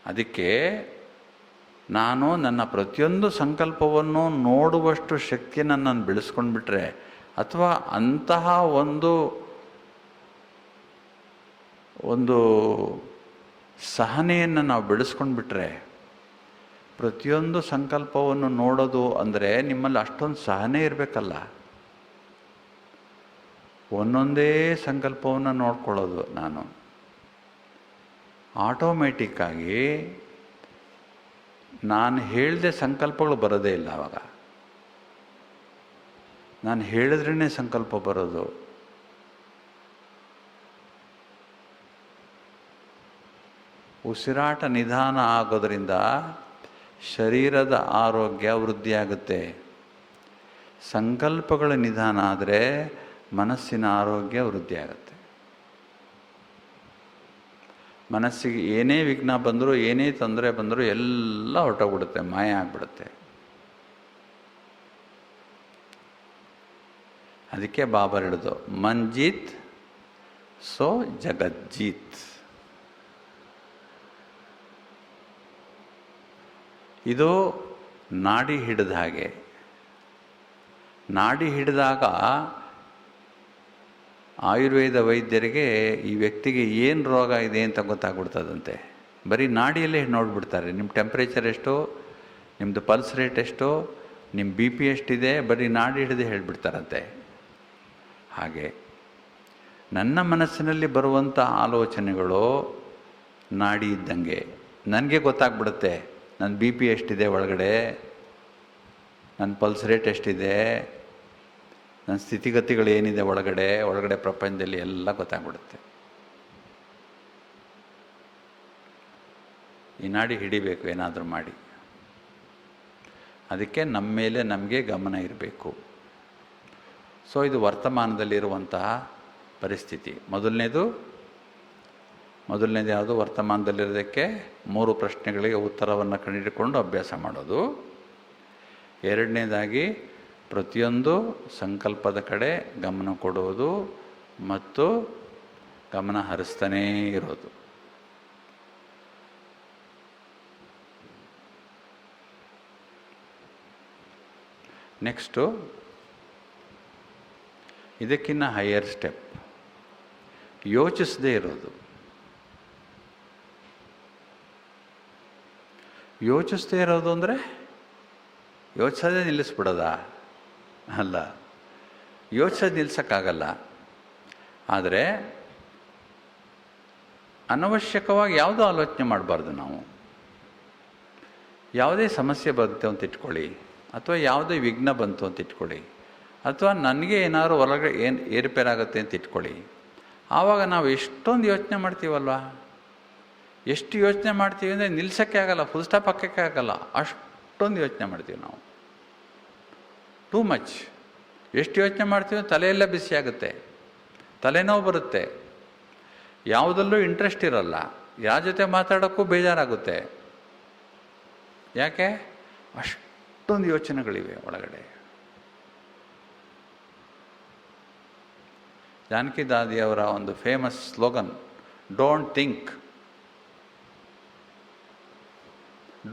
ಅದಕ್ಕೆ ನಾನು ನನ್ನ ಪ್ರತಿಯೊಂದು ಸಂಕಲ್ಪವನ್ನು ನೋಡುವಷ್ಟು ಶಕ್ತಿಯನ್ನು ನಾನು ಬೆಳೆಸ್ಕೊಂಡ್ಬಿಟ್ರೆ, ಅಥವಾ ಅಂತಹ ಒಂದು ಸಹನೆಯನ್ನು ನಾವು ಬೆಳೆಸ್ಕೊಂಡ್ಬಿಟ್ರೆ, ಪ್ರತಿಯೊಂದು ಸಂಕಲ್ಪವನ್ನು ನೋಡೋದು ಅಂದರೆ ನಿಮ್ಮಲ್ಲಿ ಅಷ್ಟೊಂದು ಸಹನೆ ಇರಬೇಕಲ್ಲ. ಒಂದೊಂದೇ ಸಂಕಲ್ಪವನ್ನು ನೋಡ್ಕೊಳ್ಳೋದು ನಾನು ಆಟೋಮೆಟಿಕ್ಕಾಗಿ ನಾನು ಹೇಳಿದೆ ಸಂಕಲ್ಪಗಳು ಬರೋದೇ ಇಲ್ಲ. ಆವಾಗ ನಾನು ಹೇಳಿದ್ರೇ ಸಂಕಲ್ಪ ಬರೋದು. ಉಸಿರಾಟ ನಿಧಾನ ಆಗೋದ್ರಿಂದ ಶರೀರದ ಆರೋಗ್ಯ ವೃದ್ಧಿಯಾಗುತ್ತೆ. ಸಂಕಲ್ಪಗಳ ನಿಧಾನ ಆದರೆ ಮನಸ್ಸಿನ ಆರೋಗ್ಯ ವೃದ್ಧಿಯಾಗುತ್ತೆ. ಮನಸ್ಸಿಗೆ ಏನೇ ವಿಘ್ನ ಬಂದರೂ, ಏನೇ ತೊಂದರೆ ಬಂದರೂ ಎಲ್ಲ ಹೊರಟೋಗ್ಬಿಡುತ್ತೆ, ಮಾಯ ಆಗಿಬಿಡುತ್ತೆ. ಅದಕ್ಕೆ ಬಾಬಾ ಹೇಳಿದು, ಮಂಜೀತ್ ಸೋ ಜಗಜ್ಜೀತ್. ಇದು ನಾಡಿ ಹಿಡಿದ ಹಾಗೆ. ನಾಡಿ ಹಿಡಿದಾಗ ಆಯುರ್ವೇದ ವೈದ್ಯರಿಗೆ ಈ ವ್ಯಕ್ತಿಗೆ ಏನು ರೋಗ ಇದೆ ಅಂತ ಗೊತ್ತಾಗ್ಬಿಡ್ತದಂತೆ. ಬರೀ ನಾಡಿಯಲ್ಲೇ ನೋಡಿಬಿಡ್ತಾರೆ. ನಿಮ್ಮ ಟೆಂಪ್ರೇಚರ್ ಎಷ್ಟು, ನಿಮ್ಮದು ಪಲ್ಸ್ ರೇಟ್ ಎಷ್ಟು, ನಿಮ್ಮ ಬಿ ಪಿ ಎಷ್ಟಿದೆ, ಬರೀ ನಾಡಿ ಹಿಡಿದು ಹೇಳಿಬಿಡ್ತಾರಂತೆ. ಹಾಗೆ ನನ್ನ ಮನಸ್ಸಿನಲ್ಲಿ ಬರುವಂಥ ಆಲೋಚನೆಗಳು ನಾಡಿ ಇದ್ದಂಗೆ. ನನಗೆ ಗೊತ್ತಾಗ್ಬಿಡುತ್ತೆ ನನ್ನ ಬಿ ಪಿ ಎಷ್ಟಿದೆ ಒಳಗಡೆ, ನನ್ನ ಪಲ್ಸ್ ರೇಟ್ ಎಷ್ಟಿದೆ, ನನ್ನ ಸ್ಥಿತಿಗತಿಗಳು ಏನಿದೆ ಒಳಗಡೆ ಪ್ರಪಂಚದಲ್ಲಿ ಎಲ್ಲ ಗೊತ್ತಾಗ್ಬಿಡುತ್ತೆ. ಈ ನಾಡಿ ಹಿಡಿಬೇಕು ಏನಾದರೂ ಮಾಡಿ. ಅದಕ್ಕೆ ನಮ್ಮ ಮೇಲೆ ನಮಗೆ ಗಮನ ಇರಬೇಕು. ಸೊ ಇದು ವರ್ತಮಾನದಲ್ಲಿರುವಂತಹ ಪರಿಸ್ಥಿತಿ. ಮೊದಲನೇದು ಯಾವುದು? ವರ್ತಮಾನದಲ್ಲಿರೋದಕ್ಕೆ 3 ಪ್ರಶ್ನೆಗಳಿಗೆ ಉತ್ತರವನ್ನು ಕಂಡುಹಿಡಿದುಕೊಂಡು ಅಭ್ಯಾಸ ಮಾಡೋದು. ಎರಡನೇದಾಗಿ ಪ್ರತಿಯೊಂದು ಸಂಕಲ್ಪದ ಕಡೆ ಗಮನ ಕೊಡುವುದು ಮತ್ತು ಗಮನ ಹರಿಸ್ತಾನೇ ಇರೋದು. ನೆಕ್ಸ್ಟು ಇದಕ್ಕಿಂತ ಹೈಯರ್ ಸ್ಟೆಪ್, ಯೋಚಿಸದೇ ಇರೋದು. ಯೋಚಿಸದೇ ಇರೋದು ಅಂದರೆ ಯೋಚಿಸೋದೇ ನಿಲ್ಲಿಸ್ಬಿಡೋದಾ? ಅಲ್ಲ, ಯೋಚಿಸೋದು ನಿಲ್ಸೋಕ್ಕಾಗಲ್ಲ. ಆದರೆ ಅನವಶ್ಯಕವಾಗಿ ಯಾವುದೂ ಆಲೋಚನೆ ಮಾಡಬಾರ್ದು. ನಾವು ಯಾವುದೇ ಸಮಸ್ಯೆ ಬಂತು ಅಂತ ಇಟ್ಕೊಳ್ಳಿ, ಅಥವಾ ಯಾವುದೇ ವಿಘ್ನ ಬಂತು ಅಂತ ಇಟ್ಕೊಳ್ಳಿ, ಅಥವಾ ನನಗೆ ಏನಾದ್ರು ಹೊರಗಡೆ ಏರುಪೇರಾಗುತ್ತೆ ಅಂತ ಇಟ್ಕೊಳ್ಳಿ. ಆವಾಗ ನಾವು ಎಷ್ಟೊಂದು ಯೋಚನೆ ಮಾಡ್ತೀವಲ್ವ. ಎಷ್ಟು ಯೋಚನೆ ಮಾಡ್ತೀವಿ ಅಂದರೆ ನಿಲ್ಸೋಕ್ಕೆ ಆಗಲ್ಲ, ಫುಲ್ ಸ್ಟಾಪ್ ಹಾಕೋಕ್ಕೆ ಆಗಲ್ಲ, ಅಷ್ಟೊಂದು ಯೋಚನೆ ಮಾಡ್ತೀವಿ ನಾವು. Too much. ಎಷ್ಟು ಯೋಚನೆ ಮಾಡ್ತೀವಿ, ತಲೆಯೆಲ್ಲ ಬಿಸಿ ಆಗುತ್ತೆ, ತಲೆನೋವು ಬರುತ್ತೆ, ಯಾವುದಲ್ಲೂ ಇಂಟ್ರೆಸ್ಟ್ ಇರಲ್ಲ, ಯಾರ ಜೊತೆ ಮಾತಾಡೋಕ್ಕೂ ಬೇಜಾರಾಗುತ್ತೆ. ಯಾಕೆ? ಅಷ್ಟೊಂದು ಯೋಚನೆಗಳಿವೆ ಒಳಗಡೆ. ಜಾನಕಿ ದಾದಿಯವರ ಒಂದು famous slogan, don't think.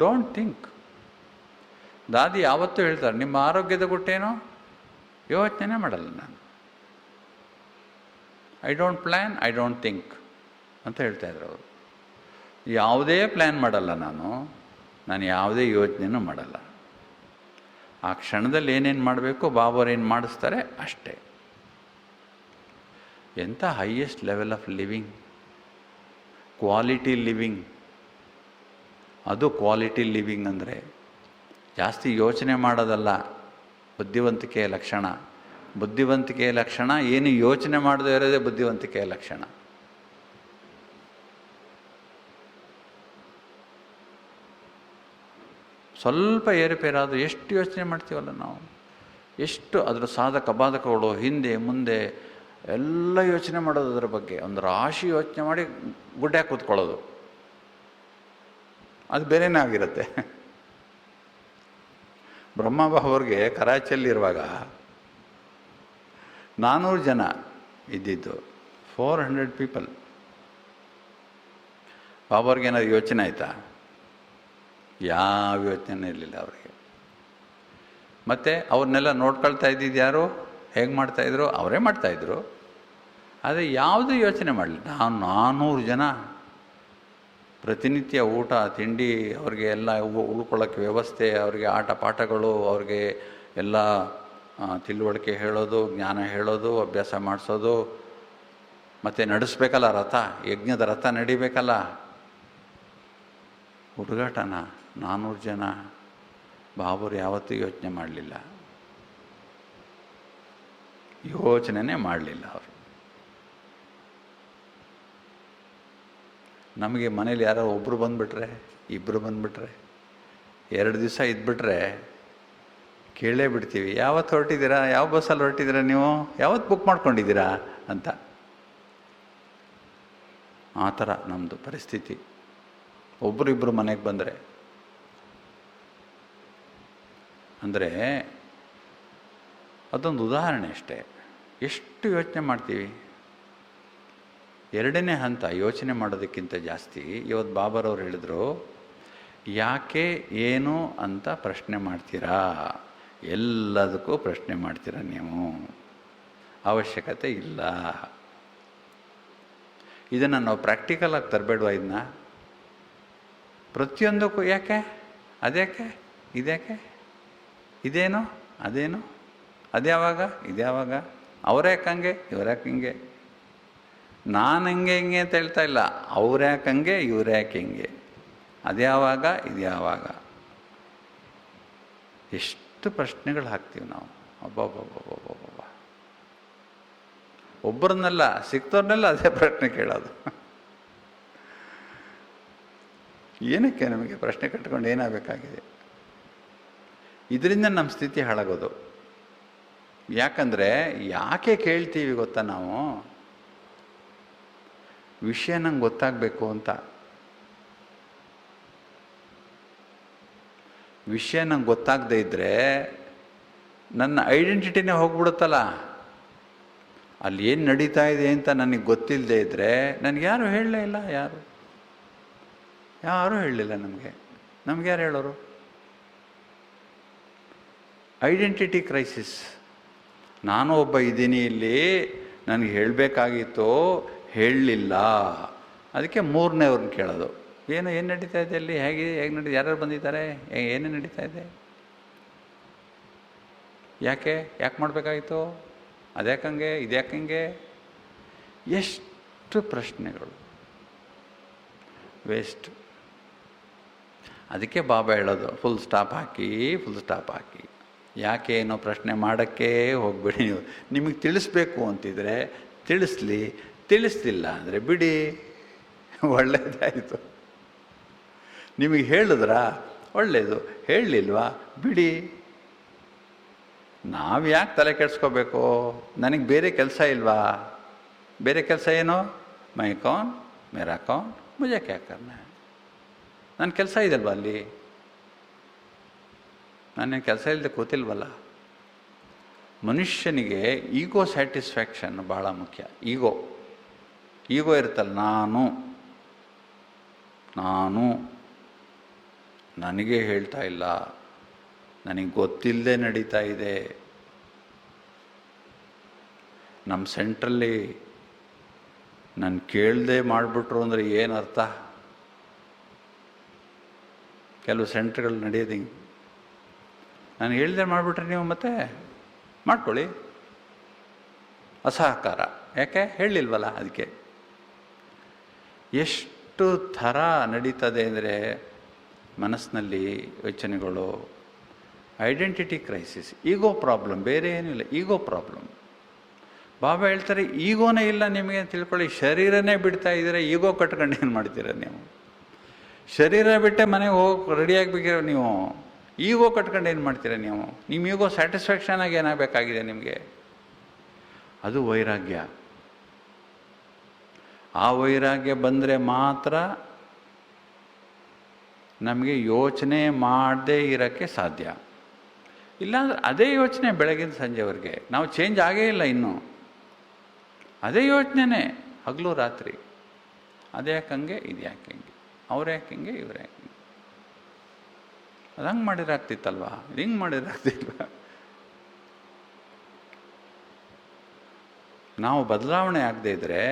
Don't think. Dadi ಯಾವತ್ತೂ ಹೇಳ್ತಾರೆ, ನಿಮ್ಮ ಆರೋಗ್ಯದ ಗುಟ್ಟೇನೋ ಯೋಚನೆ ಮಾಡಲ್ಲ ನಾನು. I don't plan, I don't think ಅಂತ ಹೇಳ್ತಾಯಿದ್ರು ಅವರು. ಯಾವುದೇ ಪ್ಲ್ಯಾನ್ ಮಾಡಲ್ಲ ನಾನು ಯಾವುದೇ ಯೋಚನೆನೂ ಮಾಡಲ್ಲ. ಆ ಕ್ಷಣದಲ್ಲಿ ಏನೇನು ಮಾಡಬೇಕು ಬಾಬಾರು ಏನು ಮಾಡಿಸ್ತಾರೆ ಅಷ್ಟೇ. ಎಂಥ highest level of living, quality living. ಅದು ಕ್ವಾಲಿಟಿ ಲಿವಿಂಗ್ ಅಂದರೆ ಜಾಸ್ತಿ ಯೋಚನೆ ಮಾಡೋದಲ್ಲ ಬುದ್ಧಿವಂತಿಕೆಯ ಲಕ್ಷಣ. ಬುದ್ಧಿವಂತಿಕೆಯ ಲಕ್ಷಣ ಏನು ಯೋಚನೆ ಮಾಡದೇ ಇರೋದೇ ಬುದ್ಧಿವಂತಿಕೆಯ ಲಕ್ಷಣ. ಸ್ವಲ್ಪ ಏರುಪೇರಾದರೂ ಎಷ್ಟು ಯೋಚನೆ ಮಾಡ್ತೀವಲ್ಲ ನಾವು. ಎಷ್ಟು ಅದರ ಸಾಧಕ ಬಾಧಕಗಳು ಹಿಂದೆ ಮುಂದೆ ಎಲ್ಲ ಯೋಚನೆ ಮಾಡೋದು, ಅದರ ಬಗ್ಗೆ ಒಂದು ರಾಶಿ ಯೋಚನೆ ಮಾಡಿ ಗುಡ್ಡೆ ಕೂತ್ಕೊಳ್ಳೋದು. ಅದು ಬೇರೆನೇ ಆಗಿರುತ್ತೆ. ಬ್ರಹ್ಮಬಾಬವ್ರಿಗೆ ಕರಾಚಿಯಲ್ಲಿರುವಾಗ 400 ಜನ ಇದ್ದಿದ್ದು, 400 ಪೀಪಲ್. ಬಾಬವ್ರಿಗೆ ಏನಾದ್ರು ಯೋಚನೆ ಆಯಿತಾ? ಯಾವ ಯೋಚನೆ ಇರಲಿಲ್ಲ ಅವ್ರಿಗೆ. ಮತ್ತು ಅವ್ರನ್ನೆಲ್ಲ ನೋಡ್ಕೊಳ್ತಾ ಇದ್ದಿದ್ದು ಯಾರು, ಹೇಗೆ ಮಾಡ್ತಾಯಿದ್ರು? ಅವರೇ ಮಾಡ್ತಾಯಿದ್ರು. ಆದರೆ ಯಾವುದೂ ಯೋಚನೆ ಮಾಡಲಿಲ್ಲ. 400 ಜನ, ಪ್ರತಿನಿತ್ಯ ಊಟ ತಿಂಡಿ, ಅವ್ರಿಗೆ ಎಲ್ಲ ಉಳ್ಕೊಳ್ಳೋಕ್ಕೆ ವ್ಯವಸ್ಥೆ, ಅವ್ರಿಗೆ ಆಟ ಪಾಠಗಳು, ಅವ್ರಿಗೆ ಎಲ್ಲ ತಿಳುವಳಿಕೆ ಹೇಳೋದು, ಜ್ಞಾನ ಹೇಳೋದು, ಅಭ್ಯಾಸ ಮಾಡಿಸೋದು, ಮತ್ತು ನಡೆಸ್ಬೇಕಲ್ಲ ರಥ, ಯಜ್ಞದ ರಥ ನಡಿಬೇಕಲ್ಲ. ಹುಡುಗಾಟನ 400 ಜನ. ಬಾಬರು ಯಾವತ್ತೂ ಯೋಚನೆ ಮಾಡಲಿಲ್ಲ, ಯೋಚನೆನೇ ಮಾಡಲಿಲ್ಲ ಅವರು. ನಮಗೆ ಮನೇಲಿ ಯಾರೋ ಒಬ್ಬರು ಬಂದುಬಿಟ್ರೆ, ಇಬ್ಬರು ಬಂದುಬಿಟ್ರೆ, 2 ದಿವಸ ಇದ್ಬಿಟ್ರೆ ಕೇಳೇ ಬಿಡ್ತೀವಿ, ಯಾವತ್ತು ಹೊರಟಿದ್ದೀರಾ, ಯಾವ ಬಸ್ಸಲ್ಲಿ ಹೊರಟಿದ್ದೀರಾ, ನೀವು ಯಾವತ್ತು ಬುಕ್ ಮಾಡ್ಕೊಂಡಿದ್ದೀರಾ ಅಂತ. ಆ ಥರ ನಮ್ಮದು ಪರಿಸ್ಥಿತಿ. ಒಬ್ಬರಿಬ್ಬರು ಮನೆಗೆ ಬಂದರೆ ಅಂದರೆ ಅದೊಂದು ಉದಾಹರಣೆ ಅಷ್ಟೇ. ಎಷ್ಟು ಯೋಚನೆ ಮಾಡ್ತೀವಿ. 2ನೇ ಹಂತ ಯೋಚನೆ ಮಾಡೋದಕ್ಕಿಂತ ಜಾಸ್ತಿ. ಇವತ್ತು ಬಾಬರವ್ರು ಹೇಳಿದ್ರು, ಯಾಕೆ ಏನು ಅಂತ ಪ್ರಶ್ನೆ ಮಾಡ್ತೀರಾ, ಎಲ್ಲದಕ್ಕೂ ಪ್ರಶ್ನೆ ಮಾಡ್ತೀರಾ ನೀವು, ಅವಶ್ಯಕತೆ ಇಲ್ಲ. ಇದನ್ನು ನಾವು ಪ್ರಾಕ್ಟಿಕಲಾಗಿ ತರಬೇಡುವ? ಇದನ್ನ ಪ್ರತಿಯೊಂದಕ್ಕೂ ಯಾಕೆ, ಅದ್ಯಾಕೆ, ಇದ್ಯಾಕೆ, ಇದೇನು, ಅದೇನು, ಅದ್ಯಾವಾಗ, ಇದ್ಯಾವಾಗ, ಅವ್ರ್ಯಾಕೆ ಹಂಗೆ, ಇವ್ರ್ಯಾಕೆ ಹಿಂಗೆ, ನಾನು ಹಂಗೆ ಹಿಂಗೆ ಅಂತ ಹೇಳ್ತಾ ಇಲ್ಲ, ಅವ್ರ್ಯಾಕೆ ಹಂಗೆ, ಇವ್ರ್ಯಾಕೆ ಹಿಂಗೆ, ಅದ್ಯಾವಾಗ, ಇದ್ಯಾವಾಗ, ಎಷ್ಟು ಪ್ರಶ್ನೆಗಳು ಹಾಕ್ತೀವಿ ನಾವು. ಅಬ್ಬಬ್ಬಬ್ಬಬ್ಬಬ್ಬ. ಒಬ್ಬರನ್ನೆಲ್ಲ, ಸಿಕ್ತವ್ರನ್ನೆಲ್ಲ ಅದೇ ಪ್ರಶ್ನೆ ಕೇಳೋದು. ಏನಕ್ಕೆ ನಮಗೆ ಪ್ರಶ್ನೆ ಕಟ್ಕೊಂಡು ಏನಾಗಬೇಕಾಗಿದೆ? ಇದರಿಂದ ನಮ್ಮ ಸ್ಥಿತಿ ಹಾಳಾಗೋದು. ಯಾಕಂದರೆ ಯಾಕೆ ಕೇಳ್ತೀವಿ ಗೊತ್ತಾ? ನಾವು ವಿಷಯ ನಂಗೆ ಗೊತ್ತಾಗಬೇಕು ಅಂತ. ವಿಷಯ ನಂಗೆ ಗೊತ್ತಾಗದೇ ಇದ್ದರೆ ನನ್ನ ಐಡೆಂಟಿಟಿನೇ ಹೋಗ್ಬಿಡುತ್ತಲ್ಲ. ಅಲ್ಲಿ ಏನು ನಡೀತಾ ಇದೆ ಅಂತ ನನಗೆ ಗೊತ್ತಿಲ್ಲದೆ ಇದ್ದರೆ ನನಗೆ ಯಾರು ಹೇಳಲೇ ಇಲ್ಲ. ಯಾರೂ ಹೇಳಲಿಲ್ಲ ನಮಗೆ. ನಮ್ಗೆ ಯಾರು ಹೇಳೋರು? Identity crisis. ನಾನು ಒಬ್ಬ ಇದ್ದೀನಿ ಇಲ್ಲಿ, ನನಗೆ ಹೇಳಬೇಕಾಗಿತ್ತು, ಹೇಳಲಿಲ್ಲ. ಅದಕ್ಕೆ 3ನೇವ್ರನ್ನ ಕೇಳೋದು, ಏನು ನಡೀತಾ ಇದೆ ಅಲ್ಲಿ, ಹೇಗೆ ನಡೀತಾ, ಯಾರ್ಯಾರು ಬಂದಿದ್ದಾರೆ, ಏನೇ ನಡೀತಾ ಇದೆ, ಯಾಕೆ ಮಾಡಬೇಕಾಗಿತ್ತು, ಅದ್ಯಾಕಂಗೆ, ಇದ್ಯಾಕಂಗೆ, ಎಷ್ಟು ಪ್ರಶ್ನೆಗಳು ವೇಸ್ಟ್. ಅದಕ್ಕೆ ಬಾಬಾ ಹೇಳೋದು, ಫುಲ್ ಸ್ಟಾಪ್ ಹಾಕಿ. ಯಾಕೆ ಏನೋ ಪ್ರಶ್ನೆ ಮಾಡೋಕ್ಕೆ ಹೋಗಬೇಡಿ. ನೀವು ನಿಮಗೆ ತಿಳಿಸ್ಬೇಕು ಅಂತಿದ್ರೆ ತಿಳಿಸ್ಲಿ, ತಿಳಿಸ್ಲಿಲ್ಲ ಅಂದರೆ ಬಿಡಿ, ಒಳ್ಳೆಯದಾಯಿತು. ನಿಮಗೆ ಹೇಳಿದ್ರಾ ಒಳ್ಳೆಯದು, ಹೇಳಲಿಲ್ವಾ ಬಿಡಿ. ನಾವು ಯಾಕೆ ತಲೆ ಕೆಡಿಸ್ಕೋಬೇಕು? ನನಗೆ ಬೇರೆ ಕೆಲಸ ಇಲ್ವಾ? ಬೇರೆ ಕೆಲಸ ಏನು? ಮೈ ಕೌನ್ ಮೇರಾ ಕೌನ್ ಮುಜೆ ಕ್ಯಾ ಕರ್ನ. ನನ್ನ ಕೆಲಸ ಇದಲ್ವ ಅಲ್ಲಿ? ನಾನೇನು ಕೆಲಸ ಇಲ್ಲದೆ ಕೂತಿಲ್ವಲ್ಲ. ಮನುಷ್ಯನಿಗೆ ಈಗೋ ಸ್ಯಾಟಿಸ್ಫ್ಯಾಕ್ಷನ್ ಭಾಳ ಮುಖ್ಯ. ಈಗೋ ಇರುತ್ತಲ್ಲ, ನಾನು ನನಗೆ ಹೇಳ್ತಾ ಇಲ್ಲ, ನನಗೆ ಗೊತ್ತಿಲ್ಲದೆ ನಡೀತಾ ಇದೆ. ನಮ್ಮ ಸೆಂಟ್ರಲ್ಲಿ ನಾನು ಕೇಳದೆ ಮಾಡಿಬಿಟ್ರು ಅಂದರೆ ಏನು ಅರ್ಥ? ಕೆಲವು ಸೆಂಟ್ರ್ಗಳು ನಡೆಯೋದು ಹಿಂಗೆ, ನಾನು ಹೇಳ್ದೆ ಮಾಡಿಬಿಟ್ರೆ ನೀವು ಮತ್ತೆ ಮಾಡ್ಕೊಳ್ಳಿ. ಅಸಹಕಾರ. ಯಾಕೆ? ಹೇಳಲಿಲ್ವಲ್ಲ. ಅದಕ್ಕೆ ಎಷ್ಟು ಥರ ನಡೀತದೆ ಅಂದರೆ ಮನಸ್ಸಿನಲ್ಲಿ ಯೋಚನೆಗಳು. ಐಡೆಂಟಿಟಿ ಕ್ರೈಸಿಸ್, ಈಗೋ ಪ್ರಾಬ್ಲಮ್, ಬೇರೆ ಏನಿಲ್ಲ, ಈಗೋ ಪ್ರಾಬ್ಲಮ್. ಬಾಬಾ ಹೇಳ್ತಾರೆ, ಈಗೋನೇ ಇಲ್ಲ ನಿಮಗೆ ತಿಳ್ಕೊಳ್ಳಿ. ಶರೀರನೇ ಬಿಡ್ತಾ ಇದ್ದೀರ, ಈಗೋ ಕಟ್ಕೊಂಡು ಏನು ಮಾಡ್ತೀರ ನೀವು? ಶರೀರ ಬಿಟ್ಟೆ ಮನೆಗೆ ಹೋಗಿ ರೆಡಿಯಾಗಬೇಕಿರೋ ನೀವು. ಈಗೋ ಕಟ್ಕೊಂಡು ಏನು ಮಾಡ್ತೀರ ನೀವು? ನಿಮ್ಮ ಈಗೋ ಸ್ಯಾಟಿಸ್ಫ್ಯಾಕ್ಷನ್ ಆಗಿ ಏನಾಗಬೇಕಾಗಿದೆ ನಿಮಗೆ? ಅದು ವೈರಾಗ್ಯ. ಆ ವೈರಾಗ್ಯ ಬಂದರೆ ಮಾತ್ರ ನಮಗೆ ಯೋಚನೆ ಮಾಡದೇ ಇರೋಕ್ಕೆ ಸಾಧ್ಯ. ಇಲ್ಲಾಂದ್ರೆ ಅದೇ ಯೋಚನೆ ಬೆಳಗಿನ ಸಂಜೆವರೆಗೆ. ನಾವು ಚೇಂಜ್ ಆಗೇ ಇಲ್ಲ ಇನ್ನೂ. ಅದೇ ಯೋಚನೆನೇ ಹಗಲು ರಾತ್ರಿ. ಅದೇ ಯಾಕಂಗೆ, ಇದು ಯಾಕೆ ಹಿಂಗೆ, ಅವ್ರು ಯಾಕೆ ಹಿಂಗೆ, ಇವ್ರು ಯಾಕೆ ಹಿಂಗೆ. ಅದು ಹಂಗೆ ಮಾಡಿರಾಗ್ತಿತ್ತಲ್ವ, ಇದು ಹಿಂಗೆ ಮಾಡಿರಾಗ್ತಿಲ್ವ? ನಾವು ಬದಲಾವಣೆ ಆಗದೇ ಇದ್ದರೆ